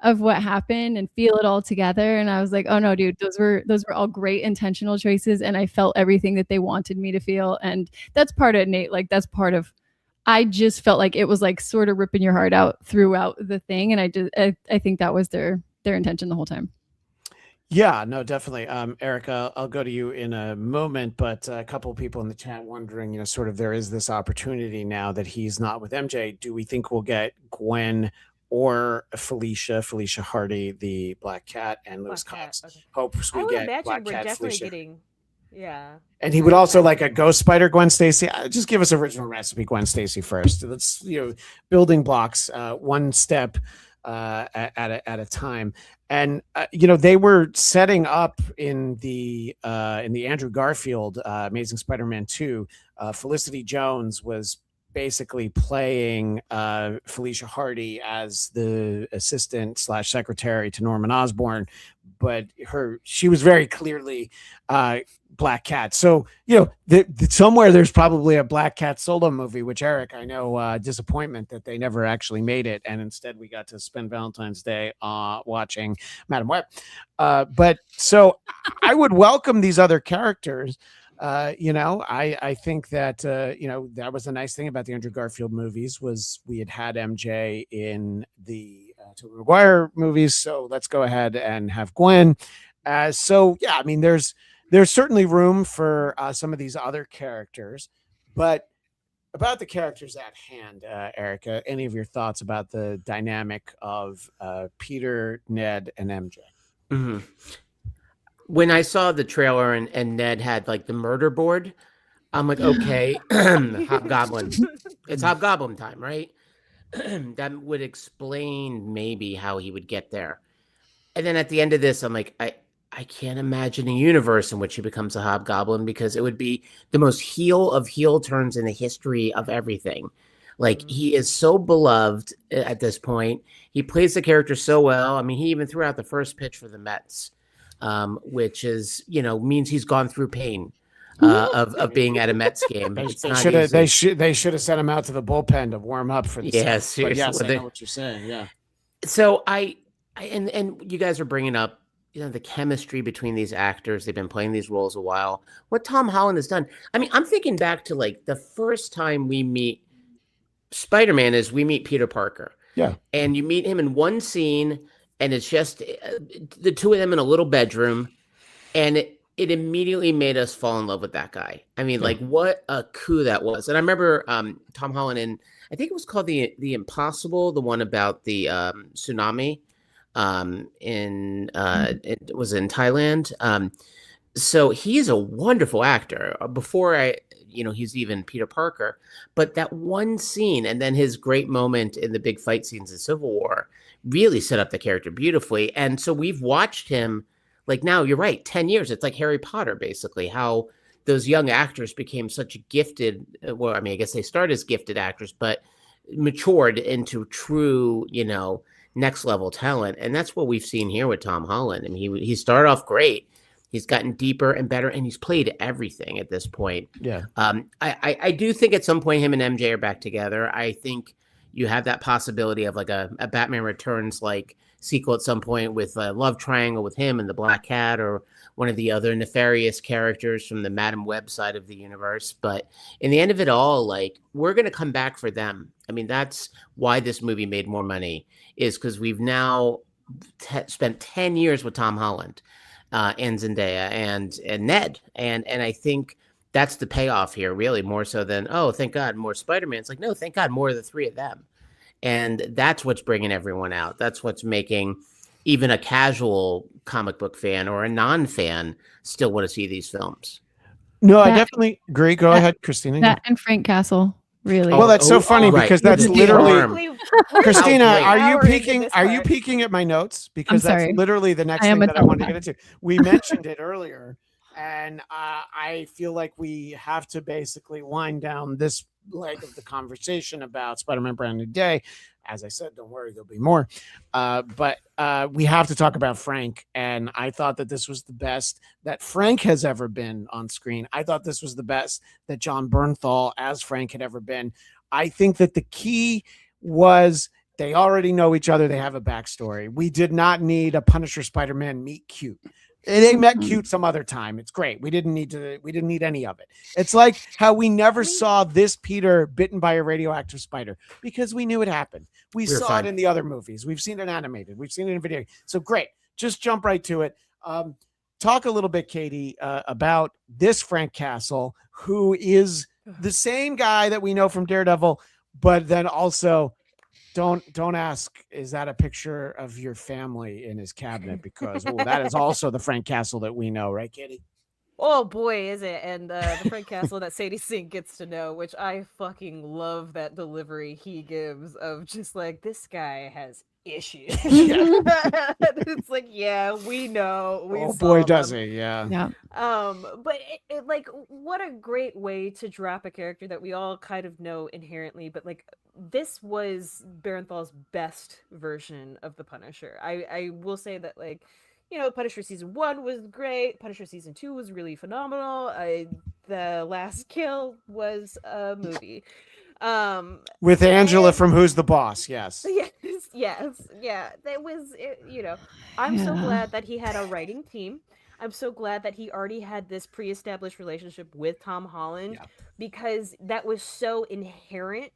of what happened and feel it all together. And I was like, oh no, dude, those were all great intentional choices. And I felt everything that they wanted me to feel. And that's part of Nate. Like, that's part of, I just felt like it was like sort of ripping your heart out throughout the thing. And I think that was their intention the whole time. Yeah, no, definitely. Erica, I'll go to you in a moment, but a couple of people in the chat wondering, sort of there is this opportunity now that he's not with MJ. Do we think we'll get Gwen or Felicia Hardy, the Black Cat, and Lewis Cox? Okay. Hopes we get Black we're Cat, definitely Felicia. Getting, yeah. And he would also like a Ghost Spider Gwen Stacy. Just give us original recipe Gwen Stacy first. Let's building blocks, one step at a time. And they were setting up in the Andrew Garfield Amazing Spider-Man 2. Felicity Jones was basically playing Felicia Hardy as the assistant / secretary to Norman Osborn, but she was very clearly Black Cat. So somewhere there's probably a Black Cat solo movie, which, Eric, I know disappointment that they never actually made it, and instead we got to spend Valentine's Day watching Madam Web. But so I would welcome these other characters. I think that that was the nice thing about the Andrew Garfield movies, was we had MJ in the Tobey Maguire movies, so let's go ahead and have Gwen. So yeah, I mean, there's there's certainly room for some of these other characters, but about the characters at hand, Erica, any of your thoughts about the dynamic of Peter, Ned, and MJ? Mm-hmm. When I saw the trailer and Ned had like the murder board, I'm like, okay, Hobgoblin. It's Hobgoblin time, right? That would explain maybe how he would get there. And then at the end of this, I'm like, I can't imagine a universe in which he becomes a Hobgoblin, because it would be the most heel of heel turns in the history of everything. Like, he is so beloved at this point. He plays the character so well. I mean, he even threw out the first pitch for the Mets, which is, means he's gone through pain of being at a Mets game. They should have sent him out to the bullpen to warm up for the yes, but yes, I know what you're saying. Yeah. So and you guys are bringing up, the chemistry between these actors. They've been playing these roles a while. What Tom Holland has done. I mean, I'm thinking back to like the first time we meet Spider-Man is we meet Peter Parker. Yeah. And you meet him in one scene, and it's just the two of them in a little bedroom, and it immediately made us fall in love with that guy. I mean, like, what a coup that was. And I remember Tom Holland in, I think it was called the Impossible, the one about the tsunami it was in Thailand. So he's a wonderful actor. Before he's even Peter Parker, but that one scene and then his great moment in the big fight scenes in Civil War really set up the character beautifully. And so we've watched him, like, now you're right, 10 years. It's like Harry Potter, basically, how those young actors became such gifted. Well, I mean, I guess they started as gifted actors, but matured into true, next level talent. And that's what we've seen here with Tom Holland. I mean, he started off great. He's gotten deeper and better, and he's played everything at this point. Yeah. I do think at some point him and MJ are back together. I think you have that possibility of like a Batman Returns like sequel at some point with a love triangle with him and the Black Cat, or one of the other nefarious characters from the Madam Web side of the universe. But in the end of it all, like, we're going to come back for them. I mean, that's why this movie made more money, is because we've now spent 10 years with Tom Holland and Zendaya and Ned. And I think that's the payoff here, really, more so than, oh, thank God, more Spider-Man. It's like, no, thank God, more of the three of them. And that's what's bringing everyone out. That's what's making even a casual comic book fan or a non-fan still want to see these films. No, I definitely agree. Go ahead, Christina. That and Frank Castle, really. Well, that's so funny because that's literally Christina. Are you peeking? Are you part. peeking at my notes? Because I'm that's sorry. literally the next I am thing a that I wanted to telepath. get into. We mentioned it earlier, and I feel like we have to basically wind down this leg of the conversation about Spider-Man Brand New Day. As I said, don't worry, there'll be more. But we have to talk about Frank. And I thought that this was the best that Frank has ever been on screen. I thought this was the best that John Bernthal as Frank had ever been. I think that the key was they already know each other. They have a backstory. We did not need a Punisher Spider-Man meet cute. They met cute some other time. It's great. We didn't need any of it. It's like how we never saw this Peter bitten by a radioactive spider because we knew it happened. We saw it in the other movies. We've seen it animated. We've seen it in video. So great. Just jump right to it. Talk a little bit, Katie, about this Frank Castle, who is the same guy that we know from Daredevil, but then also don't ask, is that a picture of your family in his cabinet? Because that is also the Frank Castle that we know, right, Katie? Oh boy, is it. And the Frank Castle that Sadie Sink gets to know, which I fucking love that delivery he gives of just like, this guy has issues. It's like, yeah, we know. Oh boy, does he. Yeah. But it like, what a great way to drop a character that we all kind of know inherently, but like, this was Bernthal's best version of the Punisher. I will say that, like, Punisher season 1 was great. Punisher season 2 was really phenomenal. The Last Kill was a movie. With Angela from Who's the Boss? Yes. Yes. Yeah. That was, I'm so glad that he had a writing team. I'm so glad that he already had this pre-established relationship with Tom Holland, because that was so inherent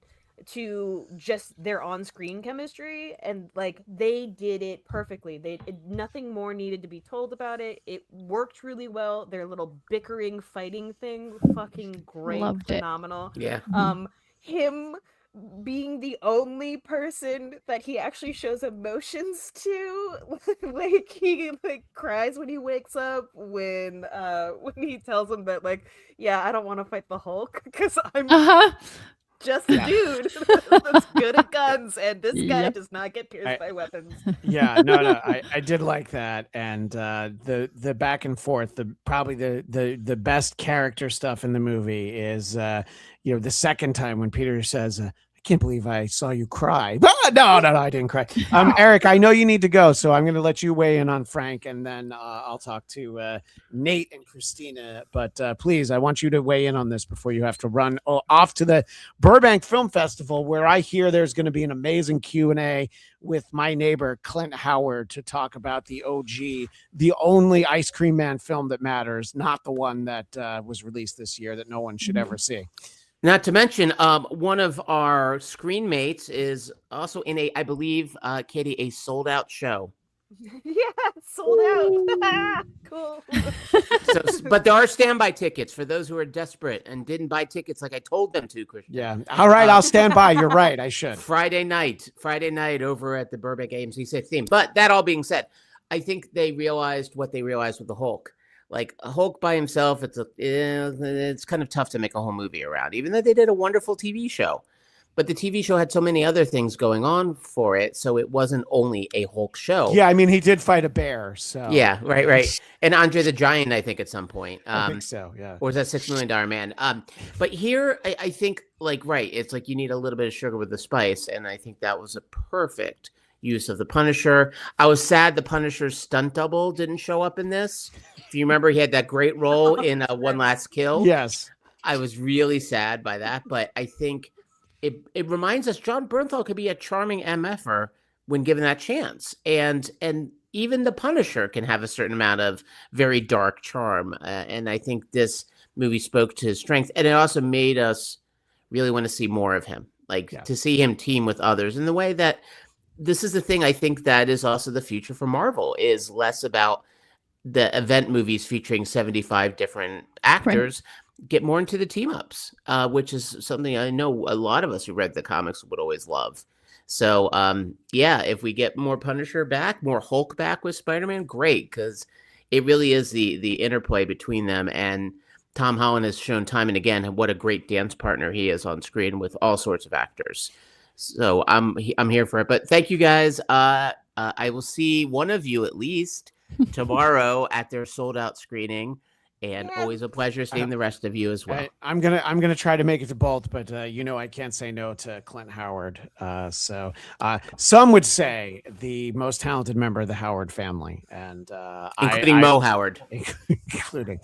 to just their on-screen chemistry, and like they did it perfectly. Nothing more needed to be told about it. It worked really well. Their little bickering fighting thing, fucking great, Loved it. phenomenal. Yeah. Him being the only person that he actually shows emotions to, like he like cries when he wakes up, when he tells him that like, yeah, I don't want to fight the Hulk because I'm just a dude that's good at guns, and this guy does not get pierced by weapons. Yeah, no, I did like that, and the back and forth, probably the best character stuff in the movie is the second time when Peter says, I can't believe I saw you cry. No, I didn't cry. Eric, I know you need to go, so I'm going to let you weigh in on Frank, and then I'll talk to Nate and Christina. But please, I want you to weigh in on this before you have to run off to the Burbank Film Festival, where I hear there's going to be an amazing Q&A with my neighbor, Clint Howard, to talk about the OG, the only Ice Cream Man film that matters, not the one that was released this year that no one should ever see. Not to mention, one of our screen mates is also in I believe, Katie, a sold out show. Yeah, sold out. Cool. But there are standby tickets for those who are desperate and didn't buy tickets like I told them to, Christian. Yeah. All right, I'll stand by. You're right. I should. Friday night over at the Burbank AMC 16. But that all being said, I think they realized what they realized with the Hulk. Like a Hulk by himself, it's kind of tough to make a whole movie around, even though they did a wonderful TV show. But the TV show had so many other things going on for it, so it wasn't only a Hulk show. Yeah, I mean, he did fight a bear, so. Yeah, right. And Andre the Giant, I think, at some point. I think so, yeah. Or was that $6 Million Man? But here, I think, it's like you need a little bit of sugar with the spice, and I think that was a perfect use of the Punisher. I was sad the Punisher's stunt double didn't show up in this. If you remember, he had that great role in One Last Kill. Yes. I was really sad by that, but I think it reminds us John Bernthal could be a charming MFer when given that chance. And even the Punisher can have a certain amount of very dark charm. And I think this movie spoke to his strength. And it also made us really want to see more of him, to see him team with others in the way that this is the thing. I think that is also the future for Marvel, is less about the event movies featuring 75 different actors. Right. Get more into the team ups, which is something I know a lot of us who read the comics would always love. So, if we get more Punisher back, more Hulk back with Spider-Man, great, because it really is the interplay between them. And Tom Holland has shown time and again what a great dance partner he is on screen with all sorts of actors. So I'm here for it. But thank you guys. I will see one of you at least tomorrow at their sold out screening. And always a pleasure seeing the rest of you as well. I'm gonna try to make it to both, but I can't say no to Clint Howard. So some would say the most talented member of the Howard family, and including Mo Howard, including.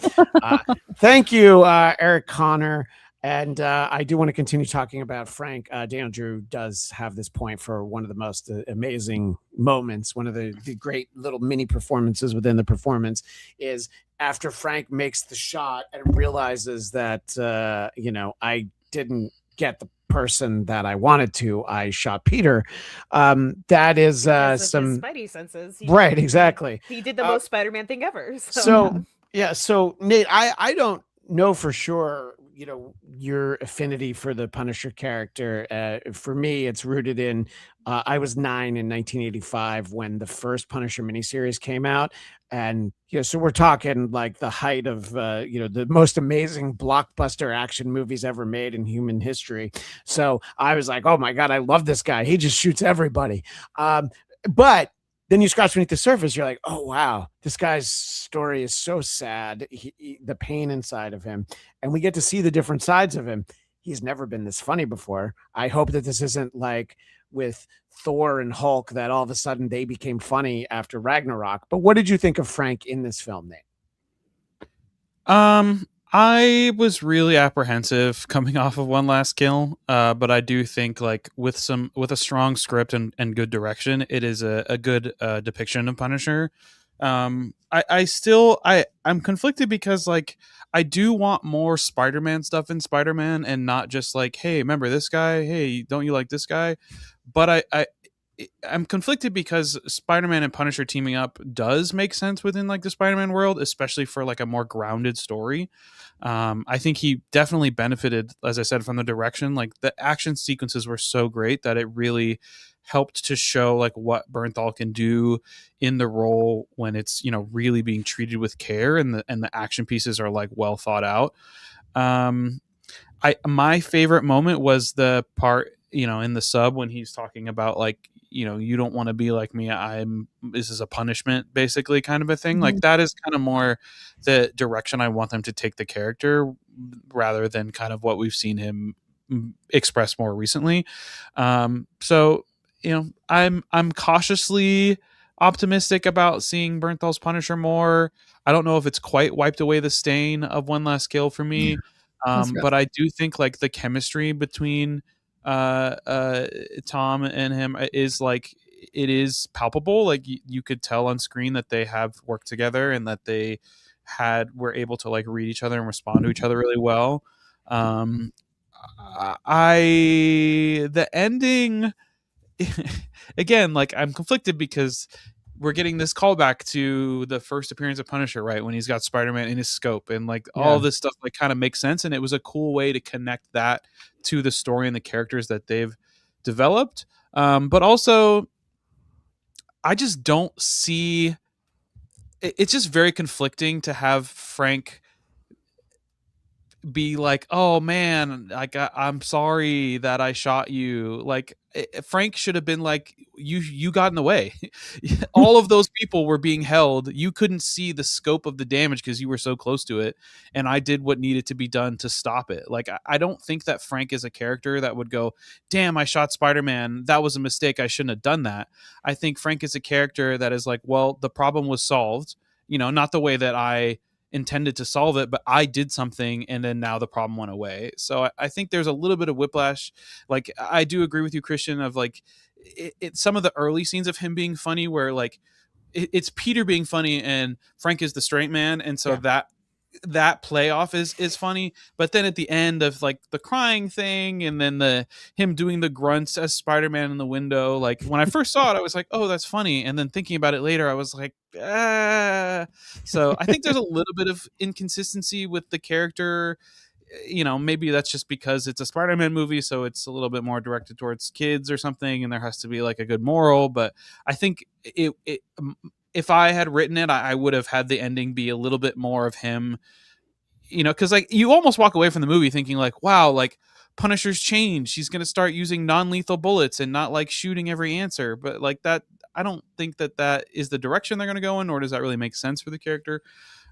Thank you, Eric Connor. And I do want to continue talking about Frank. Daniel Drew does have this point for one of the most amazing moments. One of the great little mini performances within the performance is after Frank makes the shot and realizes that, I didn't get the person that I wanted to. I shot Peter. That is some Spidey senses. Right, exactly. He did the most Spider-Man thing ever. So Nate, I don't know for sure, your affinity for the Punisher character. For me, it's rooted in, I was 9 in 1985 when the first Punisher miniseries came out. And, so we're talking like the height of, the most amazing blockbuster action movies ever made in human history. So I was like, oh my God, I love this guy. He just shoots everybody. But then you scratch beneath the surface, you're like, oh, wow, this guy's story is so sad, the pain inside of him. And we get to see the different sides of him. He's never been this funny before. I hope that this isn't like with Thor and Hulk, that all of a sudden they became funny after Ragnarok. But what did you think of Frank in this film, Nate? I was really apprehensive coming off of One Last Kill, but I do think with a strong script and good direction, it is a good depiction of Punisher. I'm conflicted because like I do want more Spider-Man stuff in Spider-Man and not just like, hey, remember this guy? Hey, don't you like this guy? But I'm conflicted because Spider-Man and Punisher teaming up does make sense within like the Spider-Man world, especially for like a more grounded story. I think he definitely benefited, as I said, from the direction. Like the action sequences were so great that it really helped to show like what Bernthal can do in the role when it's, you know, really being treated with care, and the action pieces are like well thought out. My favorite moment was the part, you know, in the sub when he's talking about like, you know, you don't want to be like me. This is a punishment, basically, kind of a thing. Like that is kind of more the direction I want them to take the character rather than kind of what we've seen him express more recently. So, you know, I'm cautiously optimistic about seeing Bernthal's Punisher more. I don't know if it's quite wiped away the stain of One Last Kill for me. But I do think like the chemistry between Tom and him is like, it is palpable. Like you could tell on screen that they have worked together and that they were able to like read each other and respond to each other really well. The ending again, like I'm conflicted because we're getting this callback to the first appearance of Punisher, right? When he's got Spider-Man in his scope, and like all this stuff like kind of makes sense. And it was a cool way to connect that to the story and the characters that they've developed. But also I just don't see, it's just very conflicting to have Frank be like, oh man, like I'm sorry that I shot you. Like Frank should have been like, you got in the way. All of those people were being held. You couldn't see the scope of the damage because you were so close to it, and I did what needed to be done to stop it. Like I don't think that Frank is a character that would go, damn, I shot Spider-Man, that was a mistake, I shouldn't have done that. I think Frank is a character that is like, well, the problem was solved, you know, not the way that I intended to solve it, but I did something and then now the problem went away. So I think there's a little bit of whiplash. Like I do agree with you, Christian, of like some of the early scenes of him being funny where like it's Peter being funny and Frank is the straight man, and so that playoff is funny. But then at the end of like the crying thing and then him doing the grunts as Spider-Man in the window, like when I first saw it I was like, oh, that's funny, and then thinking about it later I was like, ah. So I think there's a little bit of inconsistency with the character. You know, maybe that's just because it's a Spider-Man movie, so it's a little bit more directed towards kids or something, and there has to be like a good moral. But I think if I had written it, I would have had the ending be a little bit more of him, you know, because like you almost walk away from the movie thinking like, wow, like Punisher's changed. He's going to start using non-lethal bullets and not like shooting every answer. But like that, I don't think that is the direction they're going to go in, nor does that really make sense for the character.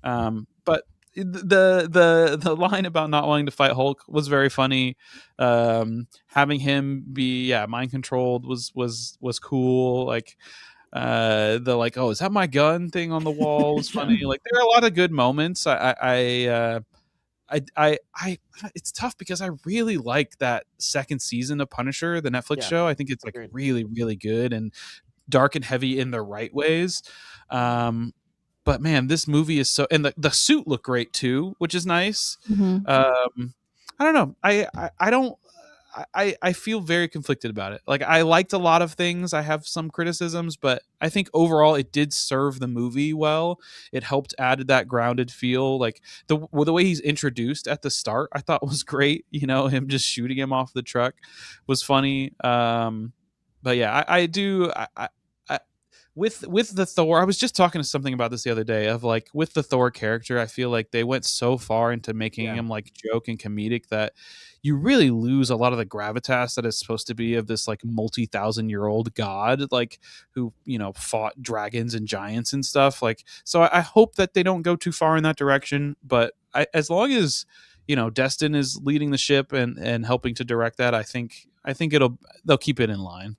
But the line about not wanting to fight Hulk was very funny. Having him be mind controlled was cool. Like the like, oh, is that my gun thing on the wall was funny. Like there are a lot of good moments. I it's tough because I really like that second season of Punisher, the Netflix show. I think it's like really, really good and dark and heavy in the right ways. But man, this movie is so, and the suit looked great too, which is nice. I don't know. I feel very conflicted about it. Like I liked a lot of things. I have some criticisms, but I think overall it did serve the movie well. It helped add that grounded feel. Like the way he's introduced at the start, I thought was great. You know, him just shooting him off the truck was funny. But yeah, I do. With the Thor, I was just talking to something about this the other day of like with the Thor character, I feel like they went so far into making him like joke and comedic that you really lose a lot of the gravitas that is supposed to be of this like multi-thousand-year-old god, like who, you know, fought dragons and giants and stuff. Like, so I hope that they don't go too far in that direction. But as long as, you know, Destin is leading the ship and helping to direct that, I think they'll keep it in line.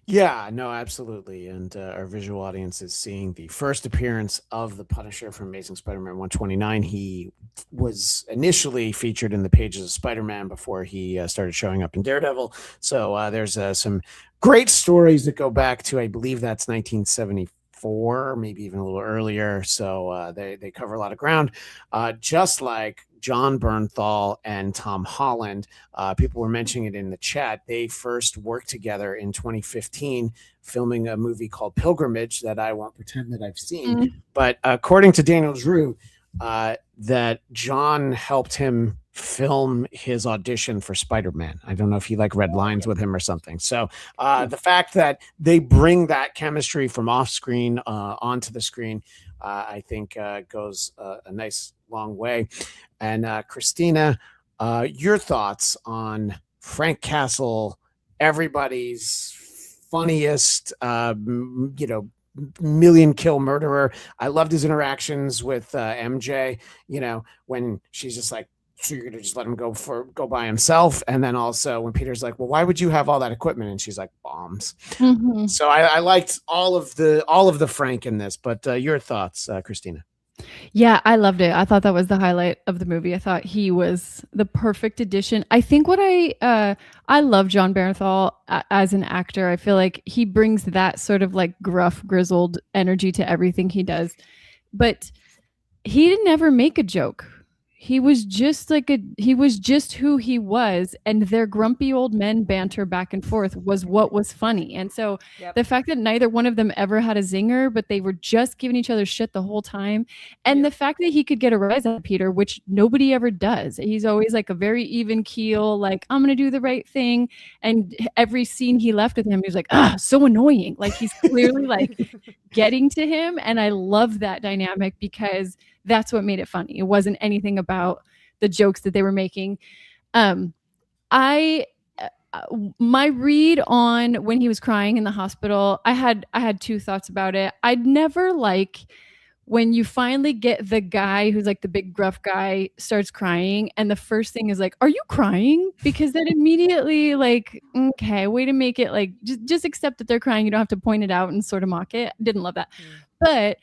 Yeah, no, absolutely. And our visual audience is seeing the first appearance of the Punisher from Amazing Spider-Man 129. He was initially featured in the pages of Spider-Man before he started showing up in Daredevil. So there's some great stories that go back to, I believe that's 1974 4, maybe even a little earlier. So they cover a lot of ground, just like John Bernthal and Tom Holland. People were mentioning it in the chat. They first worked together in 2015, filming a movie called Pilgrimage that I won't pretend that I've seen. Mm. But according to Daniel Drew, that John helped him film his audition for Spider-Man. I don't know if he like read lines with him or something. So the fact that they bring that chemistry from off screen onto the screen, I think goes a nice long way. And Christina, your thoughts on Frank Castle, everybody's funniest, million kill murderer. I loved his interactions with MJ, when she's just like, so you're gonna just let him go by himself. And then also when Peter's like, well, why would you have all that equipment? And she's like, bombs. Mhm. So I liked all of the Frank in this, but your thoughts, Christina? Yeah, I loved it. I thought that was the highlight of the movie. I thought he was the perfect addition. I think what I love John Bernthal as an actor. I feel like he brings that sort of like gruff, grizzled energy to everything he does. But he didn't ever make a joke. He was just who he was, and their grumpy old men banter back and forth was what was funny. And so the fact that neither one of them ever had a zinger, but they were just giving each other shit the whole time, and the fact that he could get a rise out of Peter, which nobody ever does. He's always like a very even keel, like, I'm gonna do the right thing. And every scene he left with him, he was like, so annoying. Like he's clearly like getting to him, and I love that dynamic because that's what made it funny. It wasn't anything about the jokes that they were making. My read on when he was crying in the hospital, I had 2 thoughts about it. I'd never like when you finally get the guy who's like the big gruff guy starts crying, and the first thing is like, are you crying? Because then immediately like, okay, way to make it like just accept that they're crying. You don't have to point it out and sort of mock it. Didn't love that. But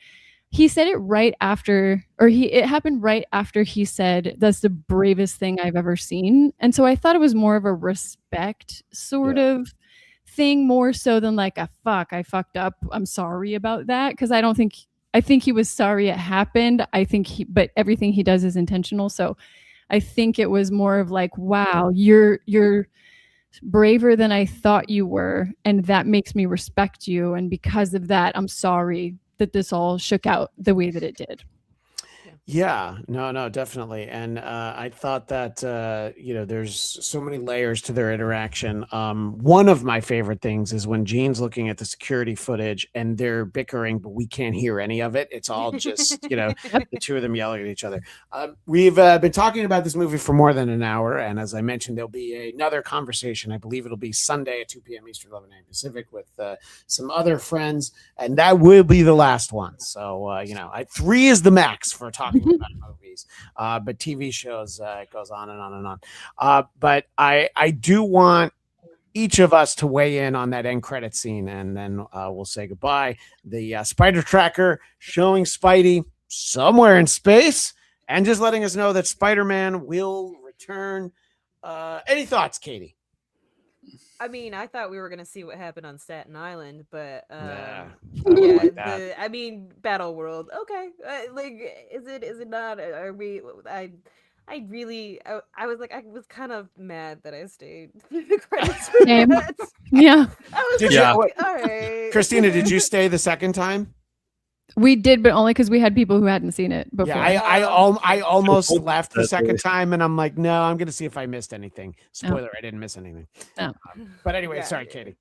he said it right after, it happened right after he said, that's the bravest thing I've ever seen. And so I thought it was more of a respect sort of thing, more so than like I fucked up. I'm sorry about that. Because I think he was sorry it happened. But everything he does is intentional. So I think it was more of like, wow, you're braver than I thought you were. And that makes me respect you. And because of that, I'm sorry that this all shook out the way that it did. Yeah, no, definitely. And I thought that, there's so many layers to their interaction. One of my favorite things is when Jean's looking at the security footage and they're bickering, but we can't hear any of it. It's all just, the two of them yelling at each other. We've been talking about this movie for more than an hour. And as I mentioned, there'll be another conversation. I believe it'll be Sunday at 2 p.m. Eastern, 11 a.m. Pacific with some other friends. And that will be the last one. So, 3 is the max for talking about movies, but TV shows, it goes on and on and on. But I do want each of us to weigh in on that end credit scene, and then we'll say goodbye. The spider tracker showing Spidey somewhere in space and just letting us know that Spider-Man will return. Any thoughts, Katie? I mean, I thought we were gonna see what happened on Staten Island, but Battle World. Okay, is it not? Are we? I was kind of mad that I stayed through the credits. For that. Yeah. All right. Christina, did you stay the second time? We did, but only because we had people who hadn't seen it before. Yeah, I almost left the second time, and I'm like, no, I'm gonna see if I missed anything. Spoiler, I didn't miss anything. No. But anyway, sorry, Katie.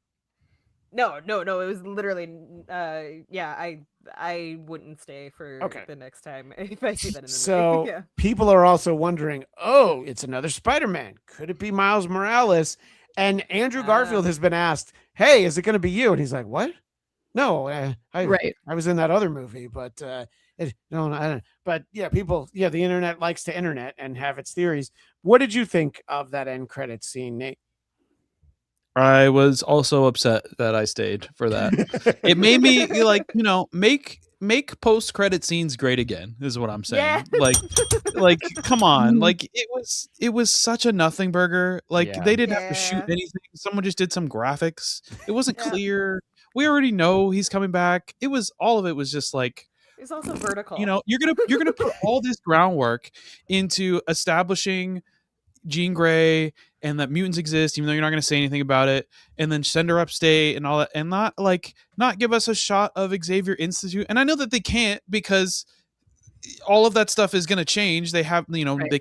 No. It was literally, I wouldn't stay for the next time if I see that in the movie. So people are also wondering, oh, it's another Spider-Man. Could it be Miles Morales? And Andrew Garfield has been asked, hey, is it going to be you? And he's like, what? No, I was in that other movie, but But yeah, the internet likes to internet and have its theories. What did you think of that end credit scene, Nate? I was also upset that I stayed for that. It made me make post credit scenes great again, is what I'm saying. Yeah. Like come on. Like it was such a nothing burger. Like they didn't have to shoot anything. Someone just did some graphics. It wasn't clear we already know he's coming back. It was all of it was just like, It's also vertical. you know, you're gonna put all this groundwork into establishing Jean Grey and that mutants exist, even though you're not going to say anything about it, and then send her upstate and all that, and not give us a shot of Xavier Institute. And I know that they can't, because all of that stuff is going to change. They have, you know, Right. they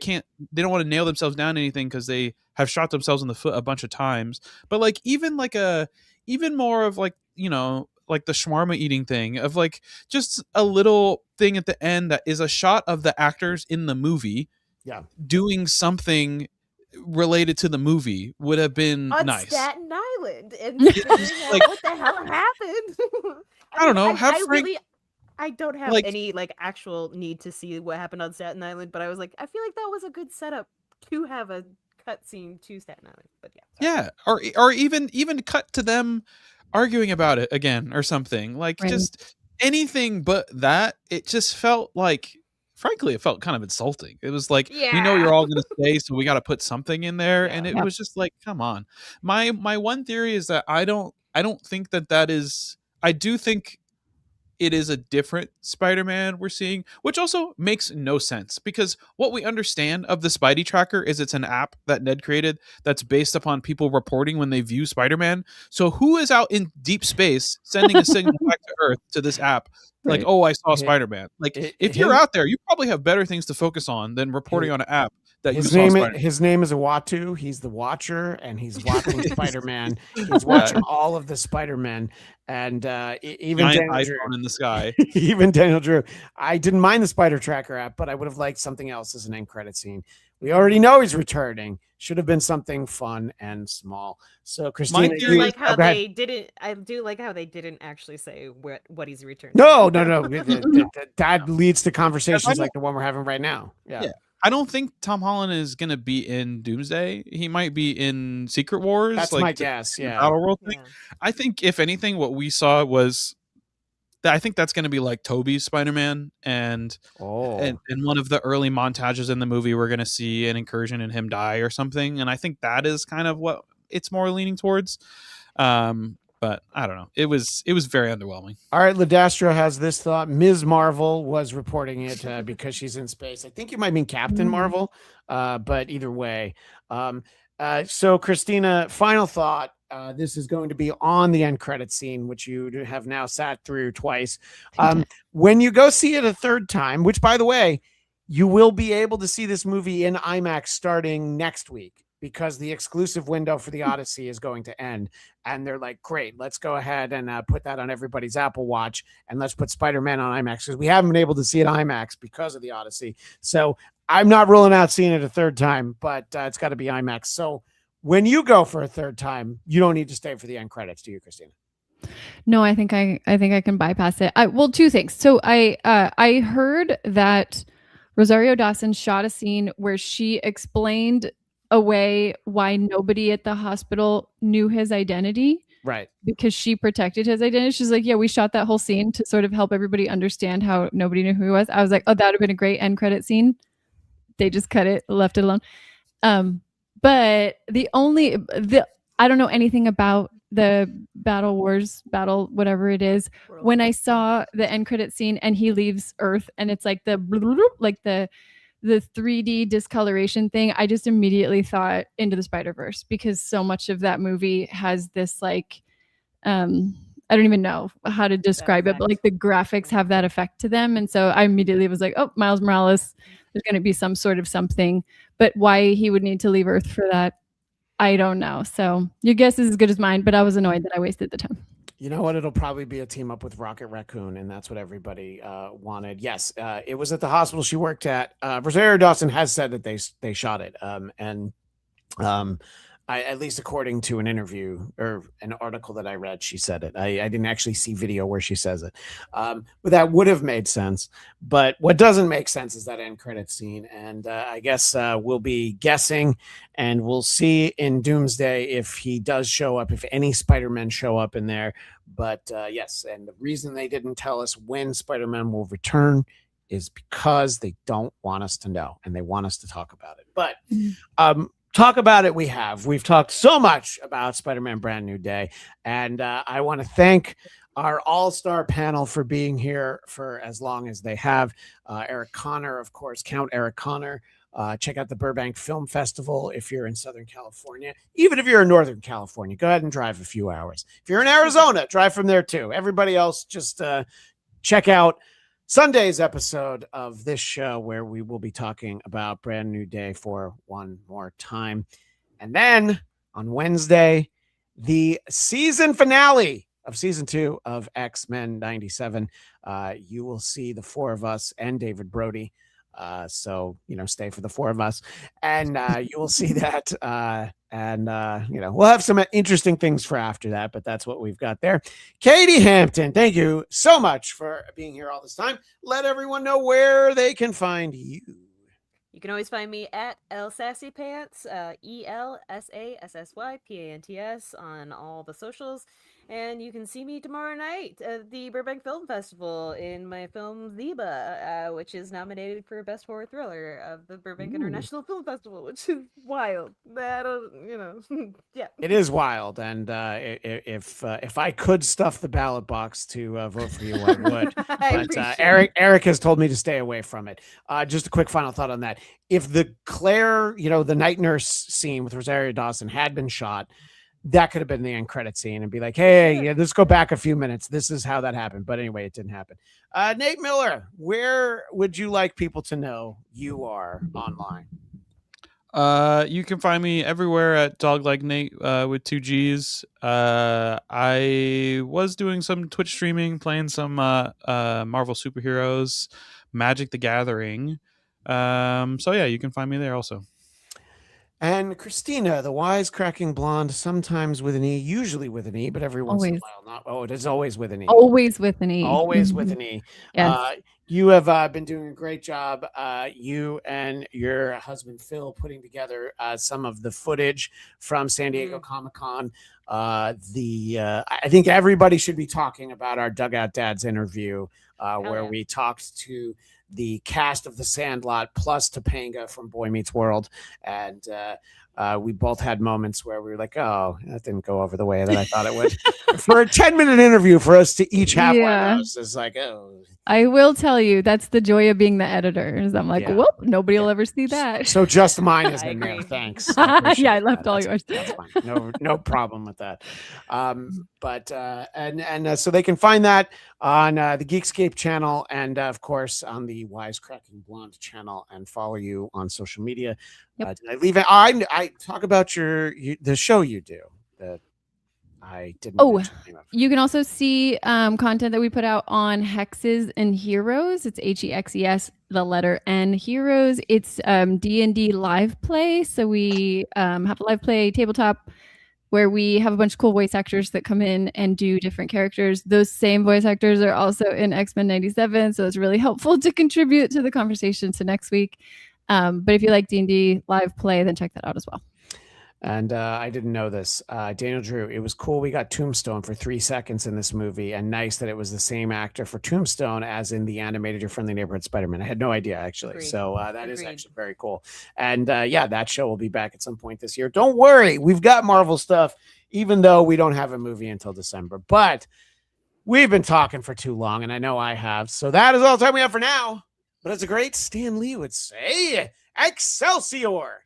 don't want to nail themselves down to anything because they have shot themselves in the foot a bunch of times. But like even more of like, you know, like the shawarma eating thing of like just a little thing at the end that is a shot of the actors in the movie doing something related to the movie would have been on nice. Staten Island and figuring out Like- what the hell happened. I don't know, have Frank- I don't have like- any like actual need to see what happened on Staten Island, but I was like, I feel like that was a good setup to have a cutscene to Staten Island. But yeah, or even cut to them arguing about it again or something, like Right. just anything but that. It just felt like, frankly, it felt kind of insulting. It was like, we know you're all going to stay, so we got to put something in there. And it was just like, come on. My one theory is that I don't think that is, I do think it is a different Spider-Man we're seeing, which also makes no sense, because what we understand of the Spidey Tracker is it's an app that Ned created that's based upon people reporting when they view Spider-Man. So who is out in deep space sending a signal back to Earth to this app? Like, Right. oh, I saw Spider-Man. Like, if you're out there, you probably have better things to focus on than reporting on an app that you saw Spider-Man. His name is Uatu. He's the Watcher, and he's watching Spider-Man. He's watching all of the Spider-Men, and even Giant Daniel Drew. iPhone in the sky. Even Daniel Drew. I didn't mind the Spider Tracker app, but I would have liked something else as an end credit scene. We already know he's returning. Should have been something fun and small. So, Christina, I do like how they didn't. I do like how they didn't actually say what he's returning. No. That leads to conversations like the one we're having right now. Yeah. I don't think Tom Holland is going to be in Doomsday. He might be in Secret Wars. That's my guess. Yeah. Battle World thing. I think, if anything, what we saw was I think that's going to be like Tobey's Spider-Man, and in one of the early montages in the movie, we're going to see an incursion and him die or something. And I think that is kind of what it's more leaning towards. But I don't know. It was very underwhelming. All right, Ladastro has this thought. Ms. Marvel was reporting it because she's in space. I think you might mean Captain Marvel, but either way. So, Christina, final thought. This is going to be on the end credit scene, which you have now sat through twice. When you go see it a third time, which, by the way, you will be able to see this movie in IMAX starting next week, because the exclusive window for the Odyssey is going to end. And they're like, great, let's go ahead and put that on everybody's Apple Watch, and let's put Spider-Man on IMAX, because we haven't been able to see it IMAX because of the Odyssey. So I'm not ruling out seeing it a third time, but it's got to be IMAX. So when you go for a third time, you don't need to stay for the end credits, do you, Christina? No, I think I can bypass it. Well, two things. So I heard that Rosario Dawson shot a scene where she explained away why nobody at the hospital knew his identity. Right. Because she protected his identity. She's like, yeah, we shot that whole scene to sort of help everybody understand how nobody knew who he was. I was like, oh, that would have been a great end credit scene. They just cut it, left it alone. But I don't know anything about the battle, whatever it is. When I saw the end credit scene and he leaves Earth and it's like the 3D discoloration thing, I just immediately thought Into the Spider-Verse, because so much of that movie has this like, I don't even know how to describe it, but like the graphics have that effect to them. And so I immediately was like, oh, Miles Morales, there's going to be some sort of something, but why he would need to leave Earth for that, I don't know. So your guess is as good as mine, but I was annoyed that I wasted the time. You know what? It'll probably be a team up with Rocket Raccoon, and that's what everybody wanted. Yes, it was at the hospital she worked at. Rosario Dawson has said that they shot it, and at least according to an interview or an article that I read, she said it. I didn't actually see video where she says it, but that would have made sense. But what doesn't make sense is that end credit scene, and I guess we'll be guessing, and we'll see in Doomsday if he does show up, if any Spider-Men show up in there. But yes, and the reason they didn't tell us when Spider-Man will return is because they don't want us to know, and they want us to talk about it. But talk about it, we've talked so much about Spider-Man Brand New Day, and I want to thank our all-star panel for being here for as long as they have. Eric Connor, of course, Count Eric Connor. Check out the Burbank Film Festival if you're in Southern California. Even if you're in Northern California, go ahead and drive a few hours. If you're in Arizona, drive from there too. Everybody else, just check out Sunday's episode of this show where we will be talking about Brand New Day for one more time. And then on Wednesday, the season finale of season 2 of X-Men 97. You will see the 4 of us and David Brody. So, stay for the 4 of us, and you will see that. We'll have some interesting things for after that, but that's what we've got there. Katie Hampton, thank you so much for being here all this time. Let everyone know where they can find you. You can always find me at ElSassyPants, ElSasssyPants on all the socials. And you can see me tomorrow night at the Burbank Film Festival in my film Zeba, which is nominated for Best Horror Thriller of the Burbank International Film Festival, which is wild. Yeah. It is wild, and if I could stuff the ballot box to vote for you, I would. But Eric has told me to stay away from it. Just a quick final thought on that: if the Claire, the night nurse scene with Rosario Dawson had been shot, that could have been the end credit scene and be like, hey, let's go back a few minutes. This is how that happened. But anyway, it didn't happen. Nate Miller, where would you like people to know you are online? You can find me everywhere at Dog Like Nate with 2 G's. I was doing some Twitch streaming, playing some Marvel superheroes, Magic the Gathering. So yeah, you can find me there also. And Christina, the WIsecracking Blonde, sometimes with an E, usually with an E, but every once in a while not. Oh, it is always with an E. Always with an E. Always with an E. Yes. You have been doing a great job, you and your husband Phil, putting together some of the footage from San Diego Comic-Con. I think everybody should be talking about our Dugout Dads interview where we talked to the cast of The Sandlot plus Topanga from Boy Meets World. And we both had moments where we were like, oh, that didn't go over the way that I thought it would. For a 10-minute interview for us to each have one of those, it's like, oh. I will tell you, that's the joy of being the editor. Is I'm like, whoop, nobody will ever see that. So just mine is in there. Thanks. I left all yours. That's fine. No problem with that. So they can find that on the Geekscape channel and of course on the WIsecracking Blonde channel, and follow you on social media. Yep. Did I leave it? I talk about the show you do that I didn't. You can also see content that we put out on Hexes and Heroes. It's HEXES, the letter N, Heroes. It's D&D live play. So we have a live play tabletop where we have a bunch of cool voice actors that come in and do different characters. Those same voice actors are also in X-Men 97. So it's really helpful to contribute to the conversation to next week. But if you like D&D live play, then check that out as well. And I didn't know this. Daniel Drew, it was cool. We got Tombstone for 3 seconds in this movie, and nice that it was the same actor for Tombstone as in the animated Your Friendly Neighborhood Spider-Man. I had no idea, actually. Agreed. So that is actually very cool. And that show will be back at some point this year. Don't worry. We've got Marvel stuff, even though we don't have a movie until December. But we've been talking for too long, and I know I have. So that is all the time we have for now. But as a great Stan Lee would say, Excelsior!